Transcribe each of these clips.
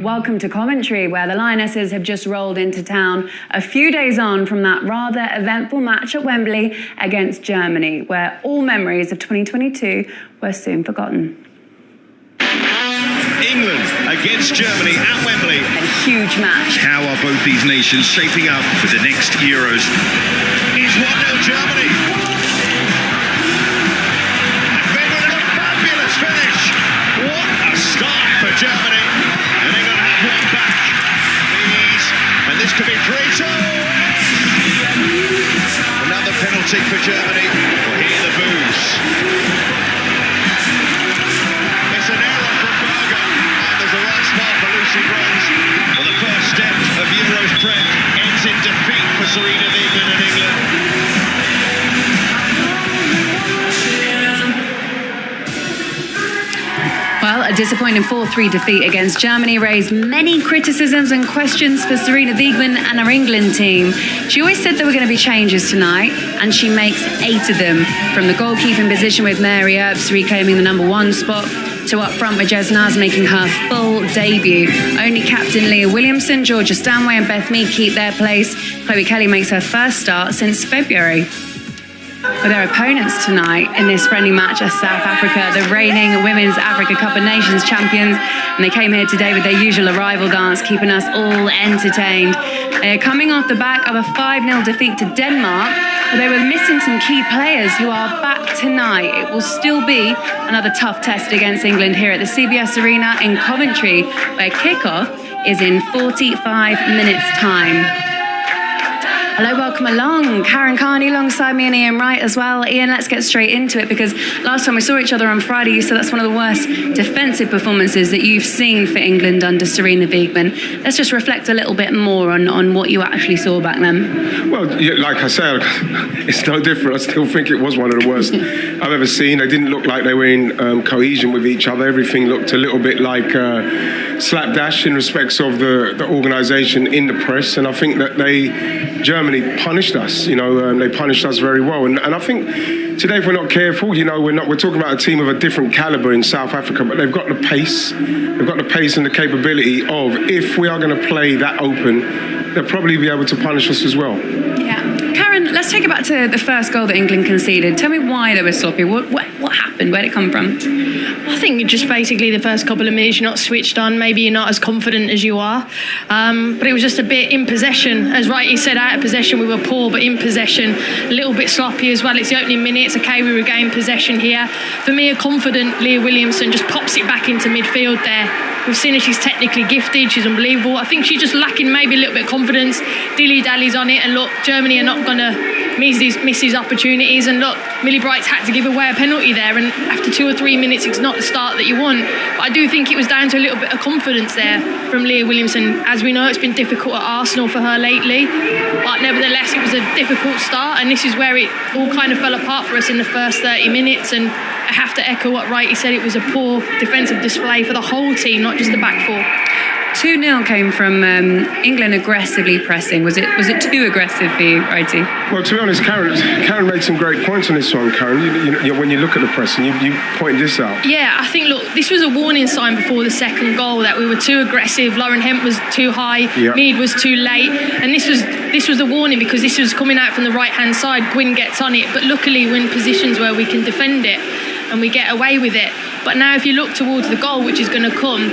Welcome to Coventry, where the Lionesses have just rolled into town a few days on from that rather eventful match at Wembley against Germany, where all memories of 2022 were soon forgotten. England against Germany at Wembley. A huge match. How are both these nations shaping up for the next Euros? It's 1-0 Germany. And then with a fabulous finish. What a start for Germany. And England have one back. And this could be 3-2. Another penalty for Germany. We'll hear the boos. It's an error from Berger. And there's a right spot for Lucy Bronze. Well, the first step of Euros prep ends in defeat for Serena Wiegmann and England. Well, a disappointing 4-3 defeat against Germany raised many criticisms and questions for Serena Wiegmann and her England team. She always said there were going to be changes tonight, and she makes 8 of them. From the goalkeeping position with Mary Earps reclaiming the #1 spot, to up front with Jez Naz making her full debut. Only captain Leah Williamson, Georgia Stanway and Beth Mead keep their place. Chloe Kelly makes her first start since February. With their opponents tonight in this friendly match are South Africa, the reigning Women's Africa Cup of Nations champions, and they came here today with their usual arrival dance, keeping us all entertained. They are coming off the back of a 5-0 defeat to Denmark, but they were missing some key players who are back tonight. It will still be another tough test against England here at the CBS Arena in Coventry, where kickoff is in 45 minutes' time. Hello, welcome along. Karen Carney alongside me and Ian Wright as well. Ian, let's get straight into it, because last time we saw each other on Friday, you said that's one of the worst defensive performances that you've seen for England under Serena Wiegmann. Let's just reflect a little bit more on what you actually saw back then. Well, like I said, it's no different. I still think it was one of the worst I've ever seen. They didn't look like they were in cohesion with each other. Everything looked a little bit like slapdash in respects of the organisation in the press, and I think that Germany punished us. They punished us very well, and I think today, if we're not careful, we're talking about a team of a different calibre in South Africa, but they've got the pace, and the capability of, if we are going to play that open, they'll probably be able to punish us as well. Yeah. Karen, let's take it back to the first goal that England conceded. Tell me why they were sloppy. What happened? Where did it come from? I think just basically the first couple of minutes you're not switched on. Maybe you're not as confident as you are. But it was just a bit in possession. As Righty said, out of possession we were poor, but in possession a little bit sloppy as well. It's the opening minutes. Okay, we regained possession here. For me, a confident Leah Williamson just pops it back into midfield there. We've seen her, she's technically gifted, she's unbelievable. I think she's just lacking maybe a little bit of confidence. Dilly-dallies on it, and look, Germany are not going to miss these opportunities. And look, Millie Bright's had to give away a penalty there, and after 2 or 3 minutes, it's not the start that you want. But I do think it was down to a little bit of confidence there from Leah Williamson. As we know, it's been difficult at Arsenal for her lately, but nevertheless, it was a difficult start, and this is where it all kind of fell apart for us in the first 30 minutes. And I have to echo what Righty said, it was a poor defensive display for the whole team, not just the back four. 2-0 came from England aggressively pressing. Was it too aggressive for you, Righty? Well, to be honest, Karen made some great points on this one, Karen. When you look at the pressing, you pointed this out. Yeah, I think, look, this was a warning sign before the second goal that we were too aggressive. Lauren Hemp was too high, yep. Mead was too late, and this was the warning, because this was coming out from the right-hand side. Gwynn gets on it, but luckily we're in positions where we can defend it and we get away with it. But now if you look towards the goal, which is going to come,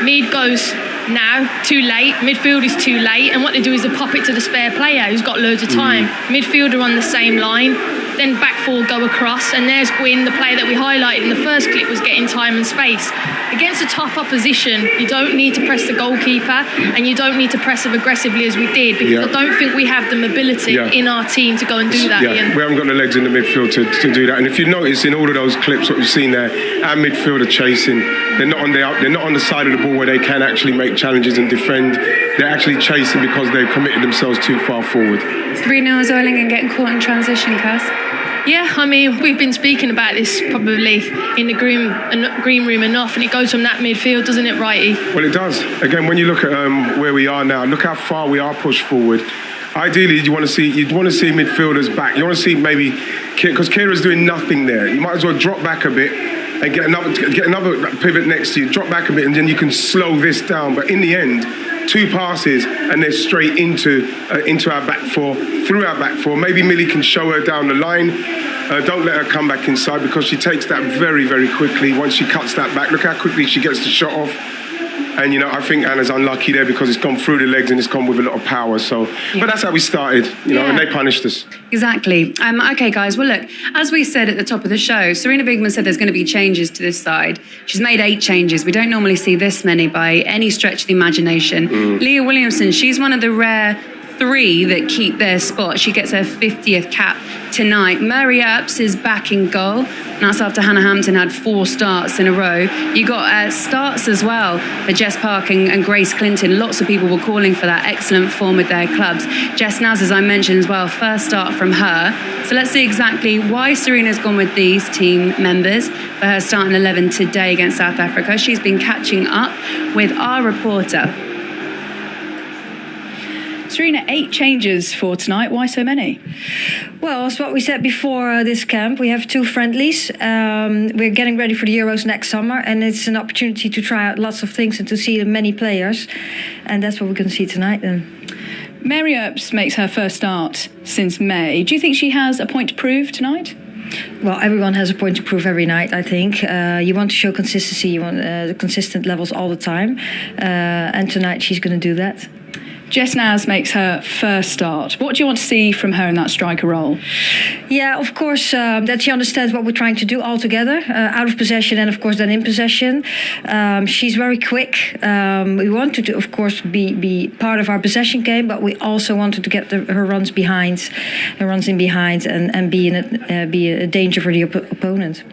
Mead goes now, too late, midfield is too late, and what they do is they pop it to the spare player who's got loads of time. Midfielder on the same line, then back four go across, and there's Gwyn, the player that we highlighted in the first clip, was getting time and space. Against a top opposition, you don't need to press the goalkeeper, and you don't need to press as aggressively as we did, because I don't think we have the mobility in our team to go and do that, Ian. We haven't got the legs in the midfield to do that. And if you notice in all of those clips, what we've seen there, our midfield are chasing. They're not on the side of the ball where they can actually make challenges and defend. They're actually chasing because they've committed themselves too far forward. 3-0 is Oiling and getting caught in transition, Cass. Yeah, I mean, we've been speaking about this probably in the green room enough, and it goes from that midfield, doesn't it, Righty? Well, it does. Again, when you look at where we are now, look how far we are pushed forward. Ideally, you'd want to see midfielders back. You want to see maybe, because Kira's doing nothing there. You might as well drop back a bit and get another pivot next to you. Drop back a bit, and then you can slow this down. But in the end, 2 passes and they're straight into our back four, through our back four. Maybe Millie can show her down the line. Don't let her come back inside, because she takes that very, very quickly. Once she cuts that back, look how quickly she gets the shot off. And, I think Anna's unlucky there because it's gone through the legs and it's gone with a lot of power. So, but that's how we started, and they punished us. Exactly. Okay, guys. Well, look, as we said at the top of the show, Serena Wigman said there's going to be changes to this side. She's made 8 changes. We don't normally see this many by any stretch of the imagination. Leah Williamson, she's one of the rare 3 that keep their spot. She gets her 50th cap tonight. Mary Earps is back in goal. And that's after Hannah Hampton had 4 starts in a row. You got starts as well for Jess Park and Grace Clinton. Lots of people were calling for that excellent form with their clubs. Jess Naz, as I mentioned as well, first start from her. So let's see exactly why Serena's gone with these team members for her starting 11 today against South Africa. She's been catching up with our reporter. Serena, 8 changes for tonight. Why so many? Well, it's what we said before this camp. We have 2 friendlies. We're getting ready for the Euros next summer, and it's an opportunity to try out lots of things and to see many players. And that's what we're going to see tonight then. Mary Earps makes her first start since May. Do you think she has a point to prove tonight? Well, everyone has a point to prove every night, I think. You want to show consistency. You want the consistent levels all the time. And tonight she's going to do that. Jess Naz makes her first start. What do you want to see from her in that striker role? Yeah, of course, that she understands what we're trying to do all together, out of possession and, of course, then in possession. She's very quick. We want to, of course, be part of our possession game, but we also wanted to get her runs in behind, and be a danger for the opponent.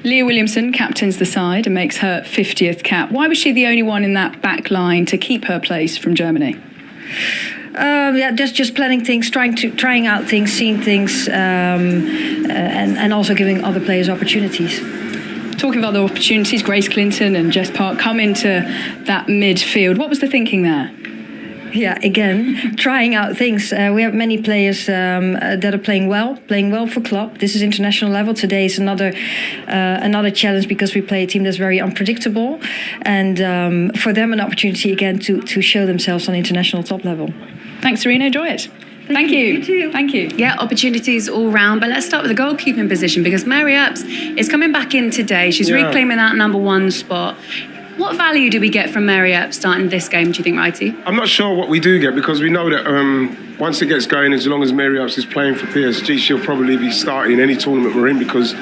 Leah Williamson captains the side and makes her 50th cap. Why was she the only one in that back line to keep her place from Germany? Just planning things, trying out things, seeing things, and also giving other players opportunities. Talking of other opportunities, Grace Clinton and Jess Park come into that midfield. What was the thinking there? Yeah, again, trying out things. We have many players that are playing well for club. This is international level. Today is another challenge because we play a team that's very unpredictable, and for them an opportunity again to show themselves on international top level. Thanks, Serena. Enjoy it. Thank you. You too. Thank you. Yeah, opportunities all round. But let's start with the goalkeeping position because Mary Earps is coming back in today. She's reclaiming that number 1 spot. What value do we get from Mary Earps starting this game, do you think, Righty? I'm not sure what we do get because we know that once it gets going, as long as Mary Earps is playing for PSG, she'll probably be starting in any tournament we're in because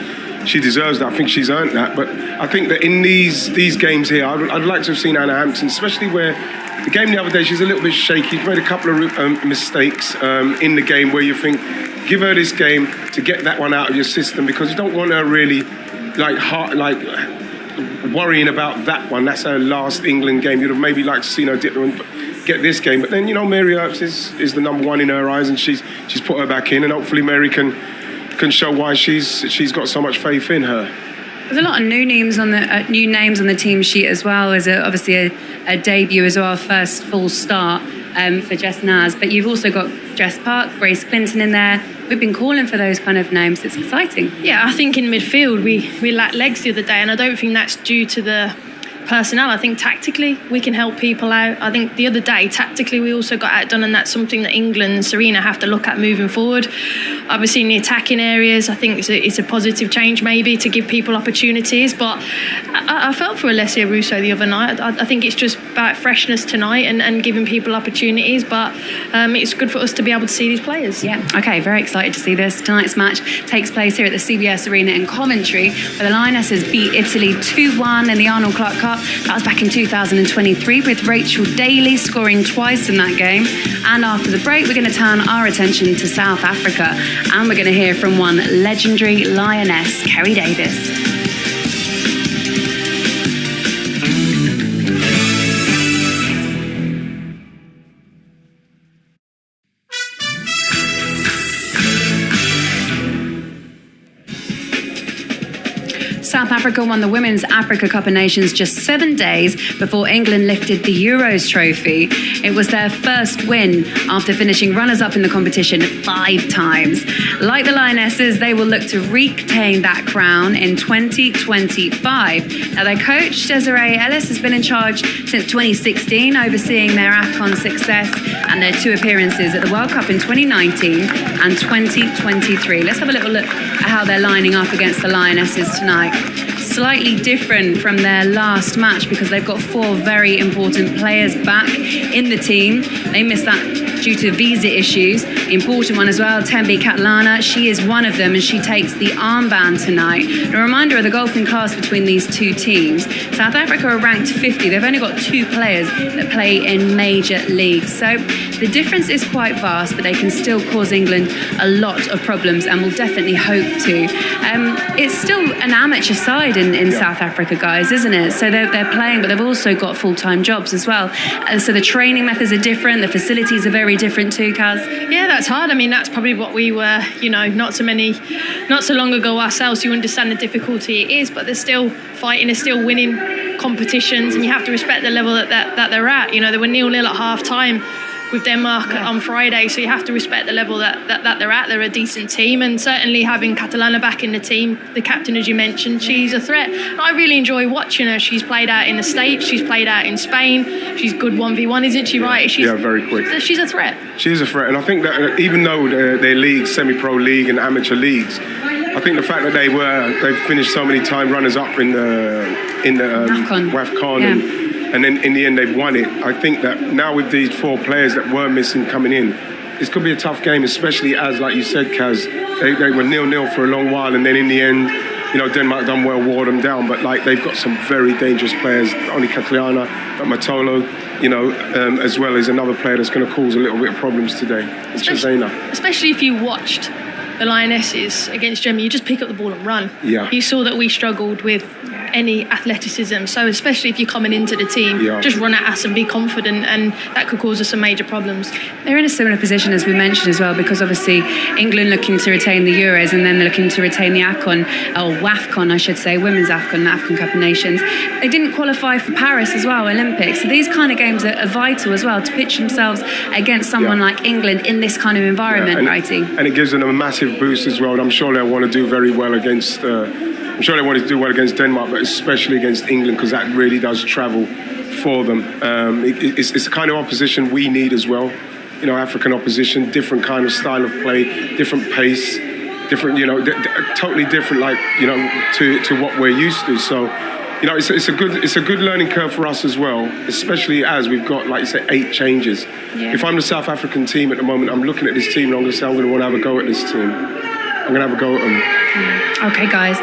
she deserves that. I think she's earned that. But I think that in these games here, I'd like to have seen Hannah Hampton, especially where the game the other day, she's a little bit shaky. She's made a couple of mistakes in the game where you think, give her this game to get that one out of your system because you don't want her really worrying about that one. That's her last England game. You'd have maybe liked to see her dip and get this game. But then, Mary Earps is the number 1 in her eyes, and she's put her back in, and hopefully Mary can show why she's got so much faith in her. There's a lot of new names on the team sheet as well. As obviously a debut as well, first full start for Jess Naz. But you've also got Jess Park, Grace Clinton in there. We've been calling for those kind of names. It's exciting. Yeah, I think in midfield we lacked legs the other day, and I don't think that's due to the personnel. I think tactically we can help people out. I think the other day, tactically, we also got outdone, and that's something that England and Serena have to look at moving forward. Obviously, in the attacking areas, I think it's a positive change maybe to give people opportunities. But I felt for Alessia Russo the other night. I think it's just about freshness tonight and giving people opportunities. But it's good for us to be able to see these players. Yeah, okay, very excited to see this. Tonight's match takes place here at the CBS Arena in Coventry, where the Lionesses beat Italy 2-1 in the Arnold Clark Cup. That was back in 2023, with Rachel Daly scoring twice in that game. And after the break, we're going to turn our attention to South Africa, and we're going to hear from one legendary Lioness, Kerry Davis. South Africa won the Women's Africa Cup of Nations just 7 days before England lifted the Euros trophy. It was their first win after finishing runners-up in the competition 5 times. Like the Lionesses, they will look to retain that crown in 2025. Now, their coach, Desiree Ellis, has been in charge since 2016, overseeing their AFCON success and their 2 appearances at the World Cup in 2019 and 2023. Let's have a little look at how they're lining up against the Lionesses tonight. Slightly different from their last match because they've got 4 very important players back in the team. They missed that due to visa issues. The important one as well, Thembi Kgatlana, she is one of them, and she takes the armband tonight. A reminder of the golfing class between these 2 teams. South Africa are ranked 50. They've only got 2 players that play in major leagues. So the difference is quite vast, but they can still cause England a lot of problems, and will definitely hope to. It's still an amateur side in South Africa, guys, isn't it? So they're playing, but they've also got full-time jobs as well. So the training methods are different. The facilities are very different too, Kaz. Yeah, that's hard. I mean, that's probably what we were, not so long ago ourselves. You understand the difficulty it is, but they're still fighting, they're still winning competitions, and you have to respect the level that they're at. They were 0-0 at half-time with Denmark on Friday, so you have to respect the level that they're at. They're a decent team, and certainly having Kgatlana back in the team, the captain, as you mentioned, she's a threat. I really enjoy watching her. She's played out in the States, she's played out in Spain, she's good 1v1, isn't she, right? She's very quick. She's a threat. She is a threat, and I think that even though they're leagues, semi-pro league and amateur leagues, I think the fact that they've finished so many time runners-up in the WAFCON, and then in the end they've won it. I think that now with these 4 players that were missing coming in, this could be a tough game, especially as, like you said, Kaz, they were 0-0 for a long while, and then in the end, Denmark done well, wore them down. But they've got some very dangerous players. Not only Kgatlana, but Matolo, as well as another player that's going to cause a little bit of problems today. It's Chazena. Especially if you watched the Lionesses against Germany, you just pick up the ball and run. Yeah. You saw that we struggled with any athleticism, so especially if you're coming into the team, just run at us and be confident, and that could cause us some major problems. They're in a similar position as we mentioned as well, because obviously England looking to retain the Euros, and then they're looking to retain the AFCON, or WAFCON I should say, Women's AFCON, the AFCON Cup of Nations. They didn't qualify for Paris as well, Olympics, so these kind of games are vital as well to pitch themselves against someone like England in this kind of environment, righty? And it gives them a massive boost as well, and I'm sure they'll want to do very well against Denmark, but especially against England, because that really does travel for them. It's the kind of opposition we need as well. African opposition, different kind of style of play, different pace, different, totally different, to what we're used to. So, it's a good learning curve for us as well, especially as we've got, like you say, 8 changes. Yeah. If I'm the South African team at the moment, I'm looking at this team and I'm going to say I'm going to want to have a go at this team. I'm going to have a go at them. Okay, guys.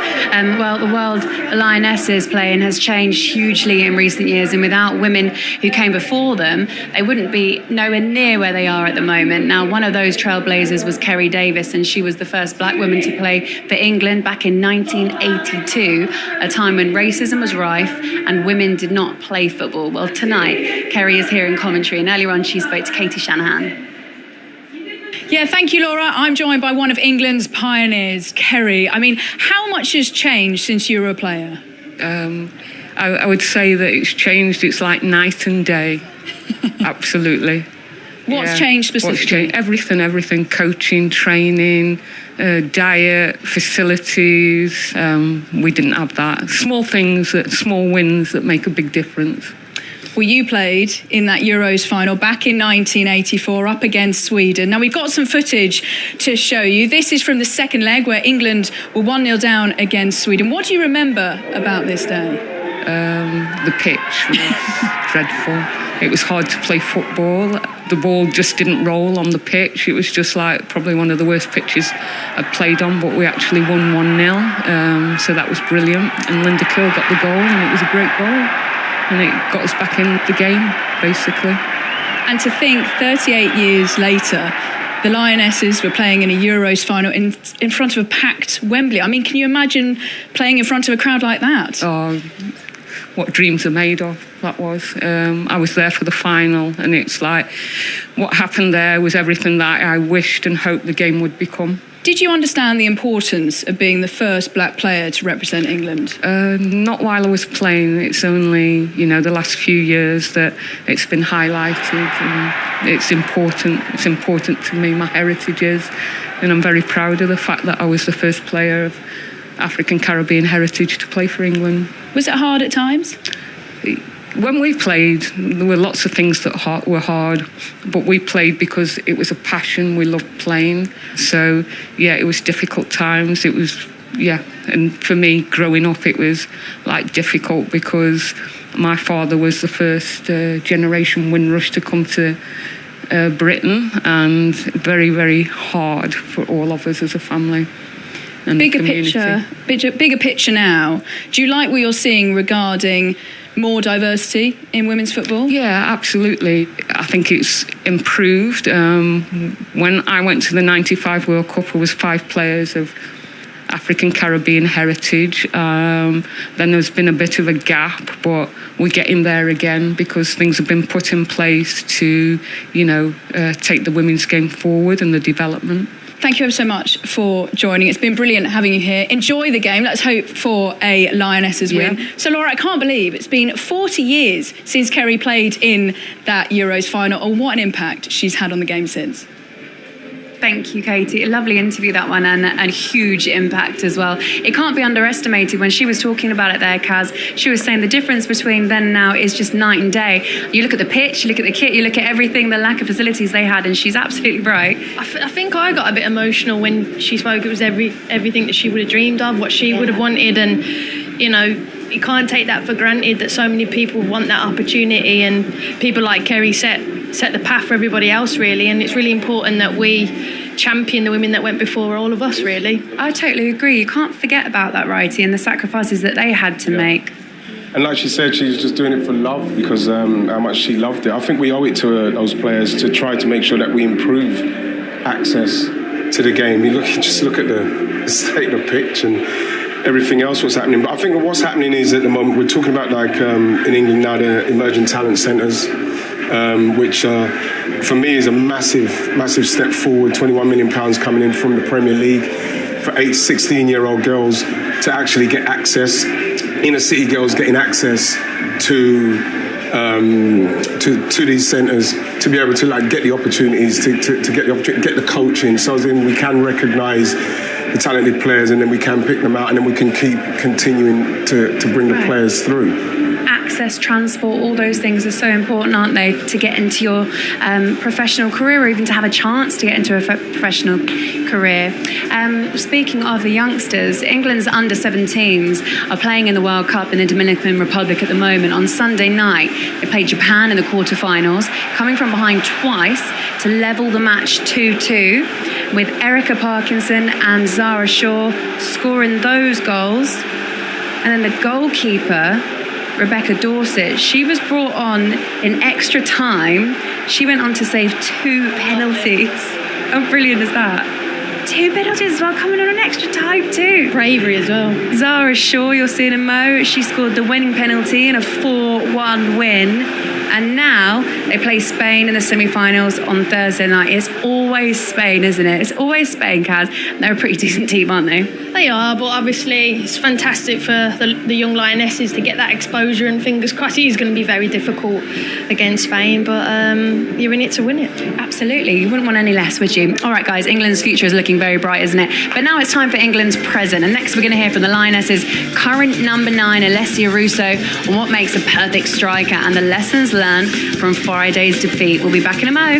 Well, the world Lionesses playing has changed hugely in recent years, and without women who came before them, they wouldn't be nowhere near where they are at the moment. Now, one of those trailblazers was Kerry Davis, and she was the first black woman to play for England back in 1982, a time when racism was rife and women did not play football. Well, tonight, Kerry is here in Coventry, and earlier on she spoke to Katie Shanahan. Yeah, thank you, Laura. I'm joined by one of England's pioneers, Kerry. I mean, how much has changed since you were a player? I would say that it's changed. It's like night and day. Absolutely. What's changed specifically? Everything. Coaching, training, diet, facilities. We didn't have that. Small things, small wins that make a big difference. Well, you played in that Euros final back in 1984 up against Sweden. Now, we've got some footage to show you. This is from the second leg where England were 1-0 down against Sweden. What do you remember about this day? The pitch was dreadful. It was hard to play football. The ball just didn't roll on the pitch. It was just like probably one of the worst pitches I've played on, but we actually won 1-0. So that was brilliant. And Linda Curl got the goal, and it was a great goal. And it got us back in the game, basically. And to think 38 years later, the Lionesses were playing in a Euros final in front of a packed Wembley. I mean, can you imagine playing in front of a crowd like that? Oh, what dreams are made of, that was. I was there for the final, and it's like what happened there was everything that I wished and hoped the game would become. Did you understand the importance of being the first black player to represent England? Not while I was playing. It's only, the last few years that it's been highlighted, and it's important. It's important to me, my heritage is, and I'm very proud of the fact that I was the first player of African Caribbean heritage to play for England. Was it hard at times? When we played, there were lots of things that were hard, but we played because it was a passion. We loved playing. So, yeah, it was difficult times. It was, and for me, growing up, it was, difficult because my father was the first generation Windrush to come to Britain, and very, very hard for all of us as a family. And bigger picture now. Do you like what you're seeing regarding more diversity in women's football? Yeah, absolutely. I think it's improved. When I went to the 95 World Cup, there was 5 players of African Caribbean heritage. Then there's been a bit of a gap, but we're getting there again because things have been put in place to, take the women's game forward and the development. Thank you ever so much for joining. It's been brilliant having you here. Enjoy the game. Let's hope for a Lionesses win. So, Laura, I can't believe it's been 40 years since Kerry played in that Euros final, and what an impact she's had on the game since. Thank you, Katie. A lovely interview, that one, and huge impact as well. It can't be underestimated. When she was talking about it there, Kaz, she was saying the difference between then and now is just night and day. You look at the pitch, you look at the kit, you look at everything, the lack of facilities they had, and she's absolutely right. I think I got a bit emotional when she spoke. It was everything that she would have dreamed of, what she would have wanted, and, you can't take that for granted that so many people want that opportunity, and people like Kerry set the path for everybody else, really. And it's really important that we champion the women that went before all of us, really. I totally agree. You can't forget about that, Righty, and the sacrifices that they had to make. And like she said, she was just doing it for love because how much she loved it. I think we owe it to those players to try to make sure that we improve access to the game. You just look at the state of the pitch and everything else what's happening. But I think what's happening is at the moment we're talking about in England now the emerging talent centres, which for me is a massive step forward. £21 million coming in from the Premier League for 16-year-old girls to actually get access, inner city girls getting access to these centres, to be able to get the opportunities, to get the coaching, so then we can recognise the talented players, and then we can pick them out, and then we can keep continuing to bring the players through. Access, transport, all those things are so important, aren't they, to get into your professional career, or even to have a chance to get into a professional career. Speaking of the youngsters, England's under-17s are playing in the World Cup in the Dominican Republic at the moment. On Sunday night, they played Japan in the quarterfinals, coming from behind twice to level the match 2-2, with Erica Parkinson and Zara Shaw scoring those goals. And then the goalkeeper, Rebecca Dorset, she was brought on in extra time. She went on to save 2 penalties. How brilliant is that? 2 penalties as well, coming on an extra time too. Bravery as well. Zara Shaw, you'll see in a mo, she scored the winning penalty in a 4-1 win. And now They play Spain in the semi-finals on Thursday night. It's always Spain, isn't it? It's always Spain, Kaz. They're a pretty decent team, aren't they? They are, but obviously it's fantastic for the young Lionesses to get that exposure, and fingers crossed it is going to be very difficult against Spain, but you're in it to win it. Absolutely. You wouldn't want any less, would you? All right, guys, England's future is looking very bright, isn't it? But now it's time for England's present. And next we're going to hear from the Lionesses' current number 9, Alessia Russo, on what makes a perfect striker and the lessons learned from Friday's defeat. We'll be back in a mo.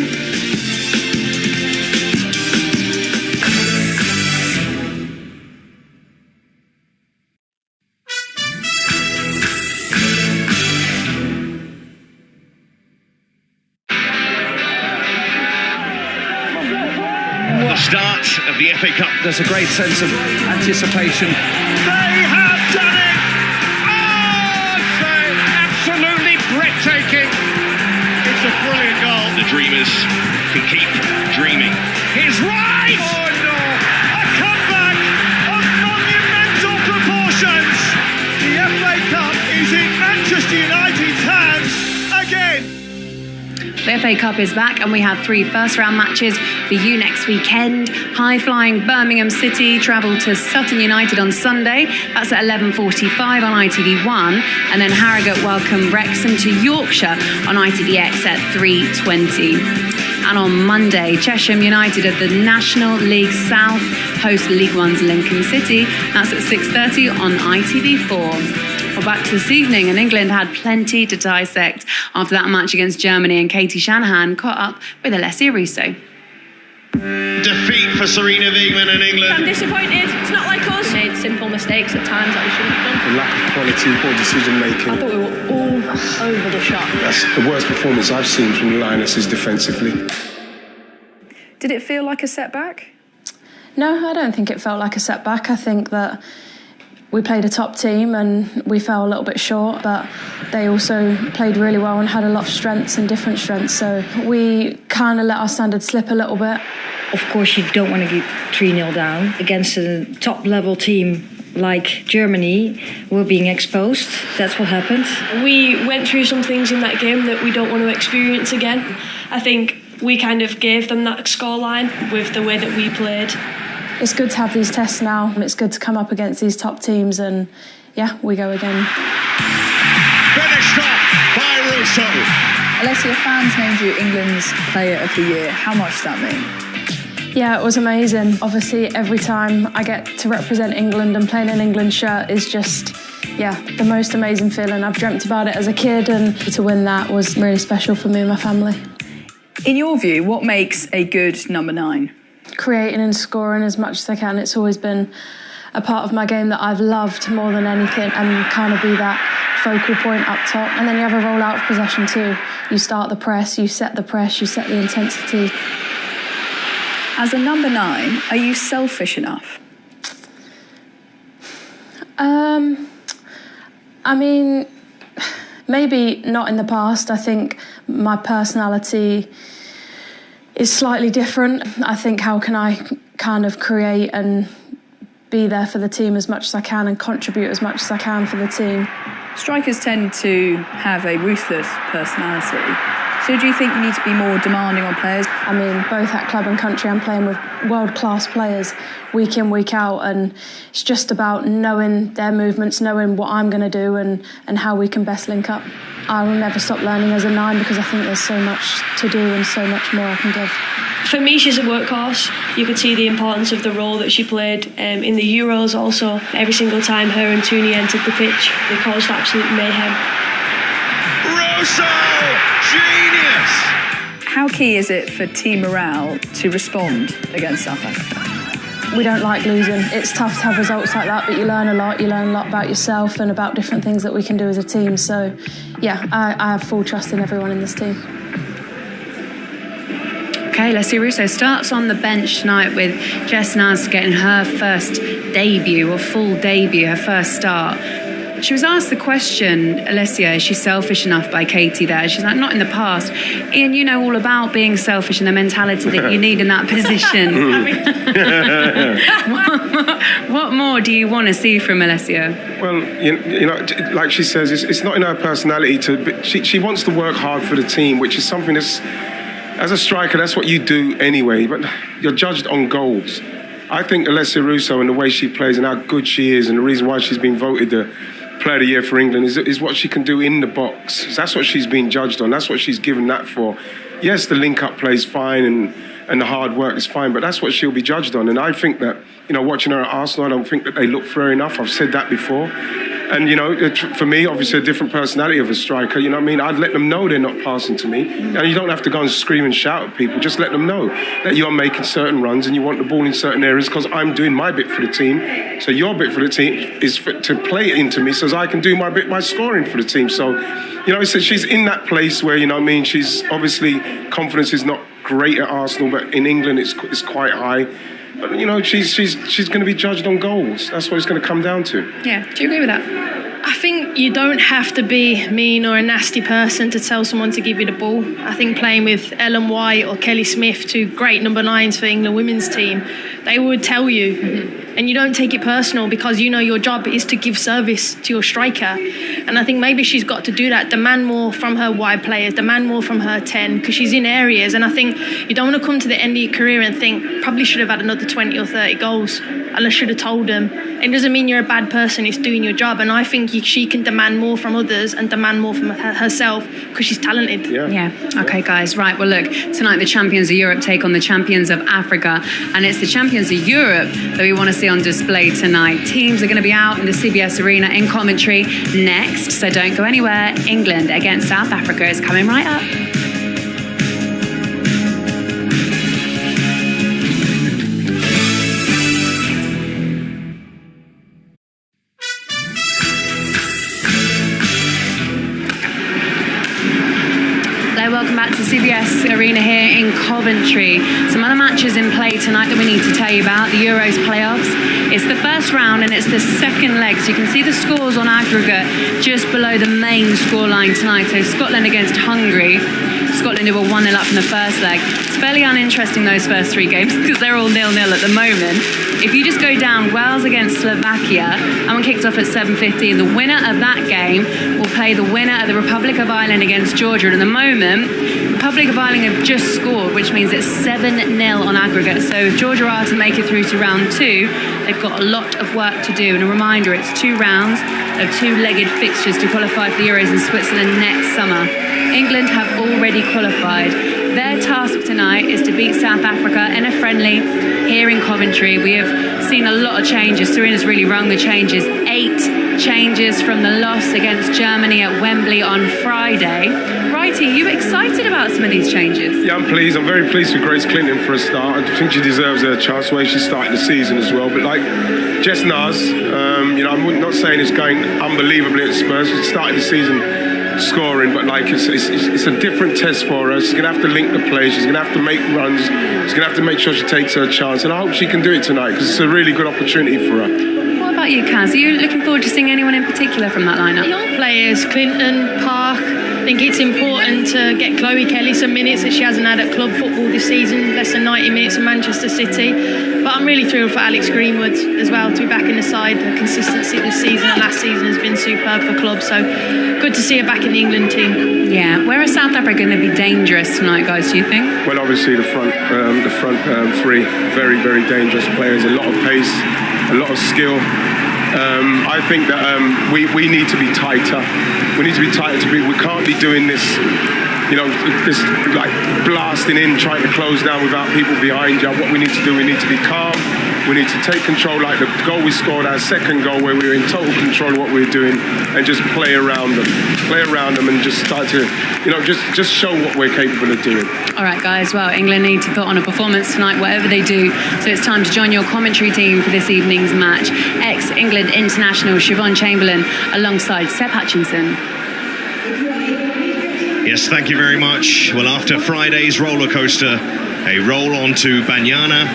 The start of the FA Cup. There's a great sense of anticipation. They have done it! Oh, so absolutely breathtaking. It's a brilliant goal. The dreamers can keep dreaming. He's right! Oh no! A comeback of monumental proportions. The FA Cup is in Manchester United's hands again. The FA Cup is back and we have 3 first-round matches for you next weekend. High-flying Birmingham City travel to Sutton United on Sunday. That's at 11:45 on ITV1. And then Harrogate welcome Wrexham to Yorkshire on ITVX at 3:20. And on Monday, Chesham United at the National League South host League One's Lincoln City. That's at 6:30 on ITV4. Well, back to this evening, and England had plenty to dissect after that match against Germany, and Katie Shanahan caught up with Alessia Russo. Defeat for Serena Wiegmann and England. I'm disappointed. It's not like us. We made simple mistakes at times that we shouldn't have done. The lack of quality, poor decision making. I thought we were all over the shop. That's the worst performance I've seen from the Lionesses defensively. Did it feel like a setback? No, I don't think it felt like a setback. I think that we played a top team and we fell a little bit short, but they also played really well and had a lot of strengths and different strengths. So we kind of let our standards slip a little bit. Of course, you don't want to get 3-0 down against a top-level team like Germany. We're being exposed. That's what happened. We went through some things in that game that we don't want to experience again. I think we kind of gave them that scoreline with the way that we played. It's good to have these tests now. It's good to come up against these top teams, and yeah, we go again. Finished off by Russo. Alessia, fans named you England's Player of the Year. How much does that mean? Yeah, it was amazing. Obviously, every time I get to represent England and play in an England shirt is just, yeah, the most amazing feeling. I've dreamt about it as a kid, and to win that was really special for me and my family. In your view, what makes a good number 9? Creating and scoring as much as I can. It's always been a part of my game that I've loved more than anything, and kind of be that focal point up top. And then you have a roll out of possession too. You start the press, you set the intensity. As a number 9, are you selfish enough? I mean, maybe not in the past. I think my personality is slightly different. I think how can I kind of create and be there for the team as much as I can and contribute as much as I can for the team. Strikers tend to have a ruthless personality. So do you think you need to be more demanding on players? I mean, both at club and country, I'm playing with world-class players week in, week out, and it's just about knowing their movements, knowing what I'm going to do and how we can best link up. I will never stop learning as a 9 because I think there's so much to do and so much more I can give. For me, she's a workhorse. You could see the importance of the role that she played in the Euros also. Every single time her and Tooney entered the pitch, they caused absolute mayhem. Russo! Genius! How key is it for team morale to respond against South Africa? We don't like losing. It's tough to have results like that, but you learn a lot. You learn a lot about yourself and about different things that we can do as a team. So, yeah, I have full trust in everyone in this team. Okay, Alessia Russo starts on the bench tonight with Jess Naz getting her first debut, or full debut, her first start. She was asked the question, Alessia, is she selfish enough by Katie there? She's like, not in the past. Ian, you know all about being selfish and the mentality that you need in that position. What more do you want to see from Alessia? Well, you know, like she says, it's not in her personality but she wants to work hard for the team, which is something that's, as a striker, that's what you do anyway, but you're judged on goals. I think Alessia Russo and the way she plays and how good she is and the reason why she's been voted the Player of the Year for England is what she can do in the box. That's what she's been judged on. That's what she's given that for. Yes, the link-up play is fine and the hard work is fine, but that's what she'll be judged on. And I think that, you know, watching her at Arsenal, I don't think that they look for her enough. I've said that before. And, you know, for me, obviously a different personality of a striker, you know what I mean? I'd let them know they're not passing to me. And you don't have to go and scream and shout at people. Just let them know that you're making certain runs and you want the ball in certain areas because I'm doing my bit for the team. So your bit for the team is to play it into me so as I can do my bit by scoring for the team. So, you know, so she's in that place where, you know what I mean, she's obviously, confidence is not great at Arsenal, but in England it's quite high. But, you know, she's going to be judged on goals. That's what it's going to come down to. Yeah, do you agree with that? I think you don't have to be mean or a nasty person to tell someone to give you the ball. I think playing with Ellen White or Kelly Smith, two great number 9s for England women's team, they would tell you. Mm-hmm. And you don't take it personal because you know your job is to give service to your striker. And I think maybe she's got to do that, demand more from her wide players, demand more from her 10, because she's in areas. And I think you don't want to come to the end of your career and think, probably should have had another 20 or 30 goals. And I should have told them. It doesn't mean you're a bad person, it's doing your job. And I think she can demand more from others and demand more from herself because she's talented. Yeah. Okay, guys. Right. Well, look, tonight the champions of Europe take on the champions of Africa. And it's the champions of Europe that we want to see on display tonight. Teams are going to be out in the CBS Arena in Coventry next. So don't go anywhere. England against South Africa is coming right up. Welcome back to CBS Arena here in Coventry. Some other matches in play tonight that we need to tell you about. The Euros playoffs. It's the first round and it's the second leg. So you can see the scores on aggregate just below the main scoreline tonight. So Scotland against Hungary. Scotland who were 1-0 up in the first leg. It's fairly uninteresting, those first 3 games, because they're all 0-0 at the moment. If you just go down, Wales against Slovakia, that one kicked off at 7:15. The winner of that game will play the winner of the Republic of Ireland against Georgia. And at the moment, Republic of Ireland have just scored, which means it's 7-0 on aggregate. So if Georgia are to make it through to round 2, they've got a lot of work to do. And a reminder, it's 2 rounds of 2-legged fixtures to qualify for the Euros in Switzerland next summer. England have already qualified. Their task tonight is to beat South Africa in a friendly here in Coventry. We have seen a lot of changes. Serena's really rung the changes. 8 changes from the loss against Germany at Wembley on Friday. Righty, are you excited about some of these changes? Yeah, I'm pleased. I'm very pleased with Grace Clinton for a start. I think she deserves a chance the way she started the season as well. But like Jess Naz, you know, I'm not saying it's going unbelievably at Spurs. She started the season scoring, but like it's a different test for her. She's going to have to link the play. She's going to have to make runs. She's going to have to make sure she takes her chance. And I hope she can do it tonight because it's a really good opportunity for her. What about you, Kaz? Are you looking forward to seeing anyone in particular from that lineup? Young players, Clinton, Park. I think it's important to get Chloe Kelly some minutes that she hasn't had at club football this season, less than 90 minutes at Manchester City. But I'm really thrilled for Alex Greenwood as well to be back in the side. Her consistency this season and last season has been superb for club. So good to see her back in the England team. Yeah. Where are South Africa going to be dangerous tonight, guys, do you think? Well, obviously the front 3, very, very dangerous players. A lot of pace, a lot of skill. I think that we need to be tighter. We need to be tighter. We can't be doing this, you know, this like blasting in, trying to close down without people behind you. What we need to do, we need to be calm. We need to take control, like the goal we scored, our second goal, where we were in total control of what we were doing, and just play around them, and just start to, you know, just show what we're capable of doing. All right, guys. Well, England need to put on a performance tonight, whatever they do. So it's time to join your commentary team for this evening's match. Ex-England international Siobhan Chamberlain alongside Seb Hutchinson. Yes, thank you very much. Well, after Friday's roller coaster, a roll on to Banyana.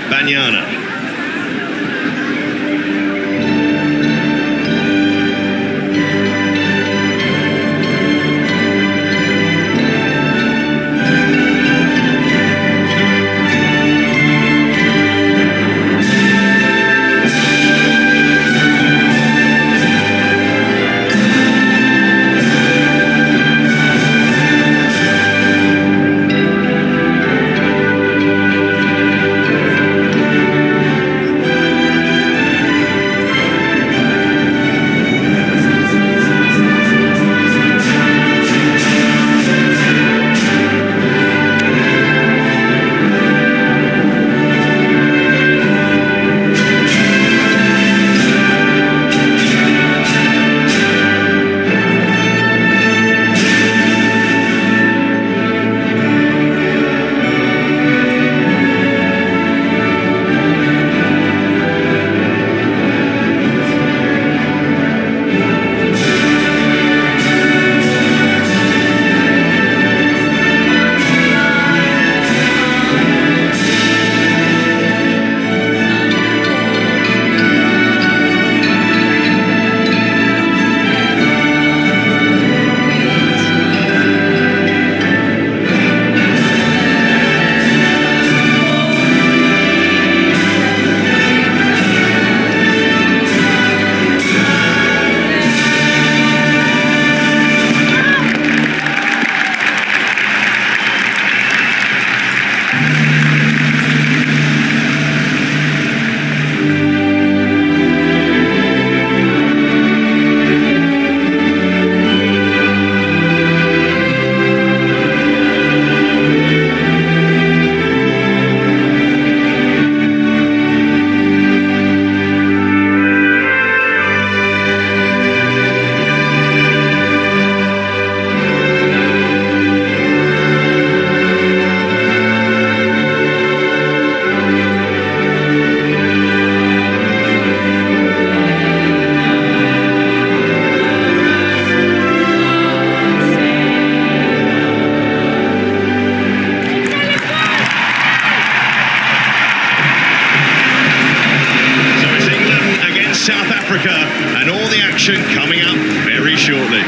Africa, and all the action coming up very shortly.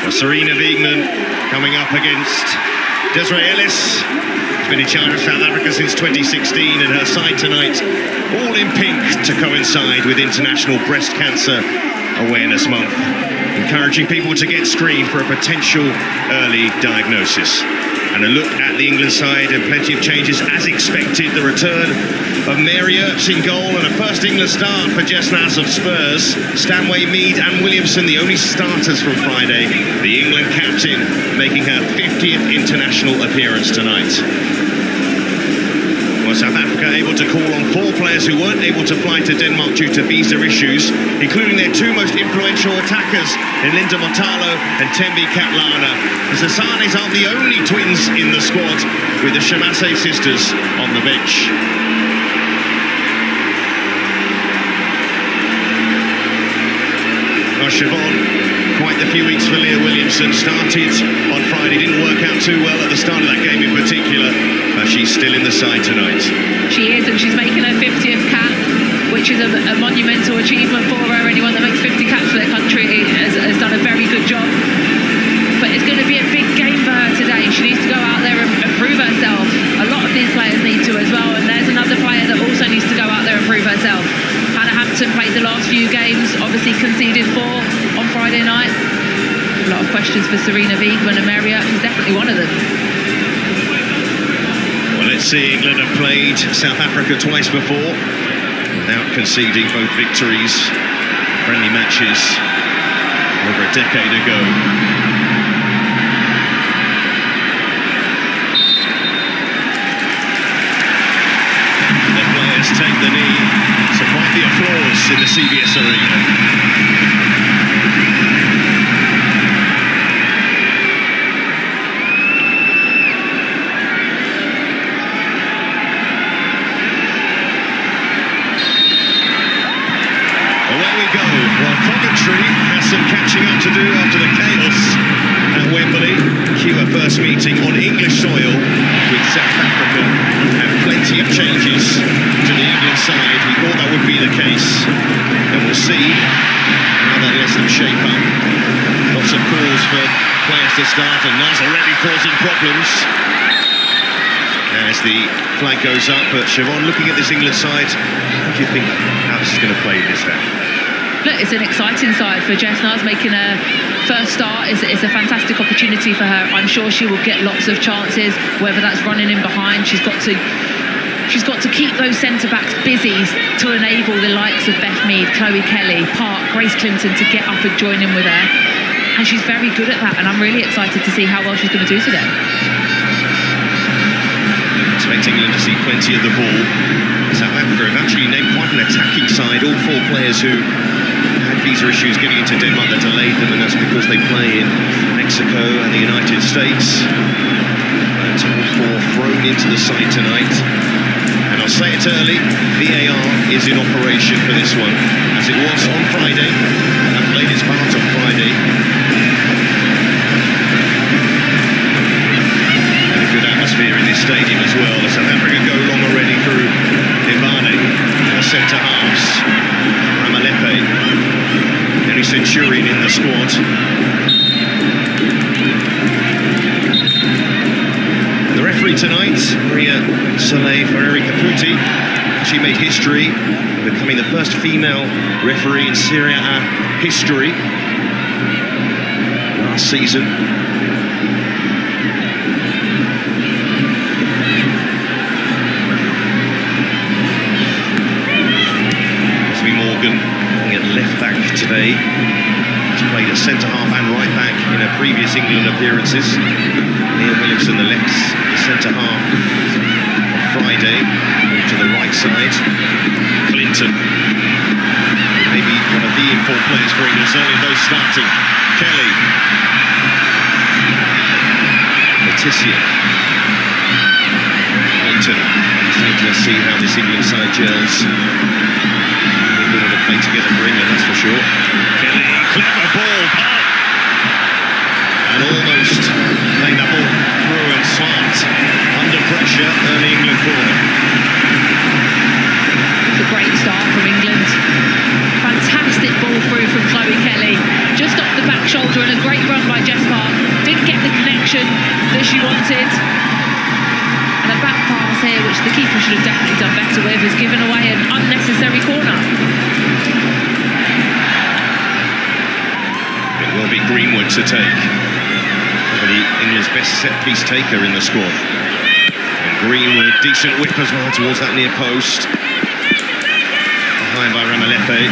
Well, Serena Wiegman coming up against Desiree Ellis. She's been in charge of South Africa since 2016, and her side tonight all in pink to coincide with International Breast Cancer Awareness Month, encouraging people to get screened for a potential early diagnosis. And a look at the England side, and plenty of changes as expected. The return of Mary Earps in goal, and a first England start for Jess Nass of Spurs. Stanway, Mead and Williamson the only starters from Friday. The England captain making her 50th international appearance tonight. Well, South Africa able to call on 4 players who weren't able to fly to Denmark due to visa issues, including their 2 most influential attackers in Linda Motalo and Tembi Katlana. The Sasanes aren't the only twins in the squad, with the Shamase sisters on the bench. Well, Siobhan, quite the few weeks for Leah Williamson. Started on Friday, didn't work out too well at the start of that game in particular. She's still in the side tonight. She is, and she's making her 50th cap, which is a monumental achievement for her. Anyone that makes 50 caps for their country has done a very good job. But it's going to be a big game for her today. She needs to go out there and prove herself. A lot of these players need to as well, and there's another player that also needs to go out there and prove herself. Hannah Hampton played the last few games, obviously conceded 4 on Friday night. A lot of questions for Serena Wiegman, and Mary Earps is definitely one of them. Let's see, England have played South Africa twice before without conceding both victories, friendly matches over a decade ago. The players take the knee, so quite the applause in the CBS Arena. Well, Coventry has some catching up to do after the chaos at Wembley. Cue a first meeting on English soil with South Africa, and plenty of changes to the England side. We thought that would be the case, and we'll see how that lets them shape up. Lots of calls for players to start, and Naz already causing problems as the flag goes up. But Siobhan, looking at this England side, what do you think how this is going to play this day? Look, it's an exciting side for Jess Nass. Making her first start is a fantastic opportunity for her. I'm sure she will get lots of chances, whether that's running in behind. She's got to keep those centre-backs busy to enable the likes of Beth Mead, Chloe Kelly, Park, Grace Clinton to get up and join in with her. And she's very good at that, and I'm really excited to see how well she's going to do today. Expect England to see plenty of the ball. South Africa have actually named quite an attacking side. All 4 players who had visa issues getting into Denmark that delayed them, and that's because they play in Mexico and the United States. But all 4 thrown into the side tonight. And I'll say it early, VAR is in operation for this one, as it was on Friday, and played its part on Friday. And a good atmosphere in this stadium as well. As South Africa go long already through Ivane, the centre halves. Amalepe, Henry Centurion in the squad. The referee tonight, Maria Soleil Ferreri Caputi. She made history, becoming the first female referee in Serie A history last season. Morgan looking at left back today. He's played at centre half and right back in her previous England appearances. Leah Williamson, the left centre half on Friday, moved to the right side. Clinton, maybe one of the informed players for England, certainly those starting. Kelly, Letizia, Clinton. Let's see how this England side gels. corner to play together for England, that's for sure. Kelly, clever ball, Park. And almost playing that ball through and Smart under pressure, early England corner. It's a great start from England. Fantastic ball through from Chloe Kelly. Just off the back shoulder and a great run by Jess Park. Didn't get the connection that she wanted. And a back pass here, which the keeper should have definitely done better with, has given away an unnecessary corner. It will be Greenwood to take. Probably England's best set-piece taker in the squad. And Greenwood, decent whip as well towards that near post. Behind by Ramalepe.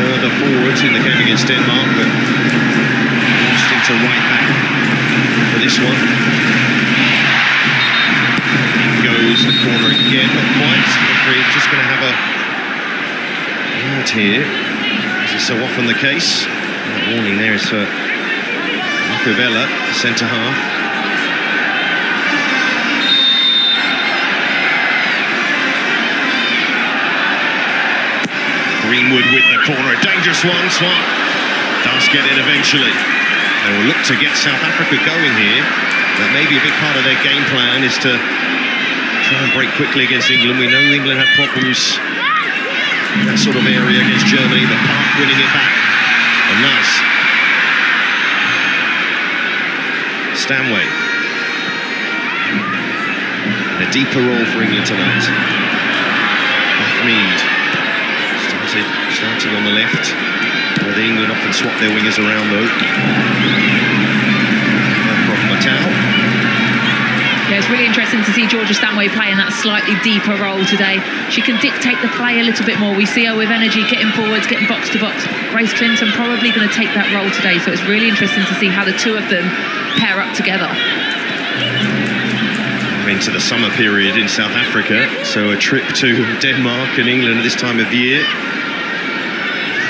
Further forwards in the game against Denmark, but lost into right back for this one. Goes the corner again, not quite. Referee just going to have a word here, as is so often the case. That warning there is for Macovella, centre half. Greenwood with the corner, a dangerous one. Smart does get it eventually. They will look to get South Africa going here. That may be a big part of their game plan, is to try and break quickly against England. We know England had problems in that sort of area against Germany, but Park winning it back. And nice. Stanway. And a deeper role for England tonight. Mead starting on the left, where the England often swap their wingers around though. From Matau. Yeah, it's really interesting to see Georgia Stanway playing that slightly deeper role today. She can dictate the play a little bit more. We see her with energy, getting forwards, getting box to box. Grace Clinton probably going to take that role today, so it's really interesting to see how the two of them pair up together. We're into the summer period in South Africa, so a trip to Denmark and England at this time of year.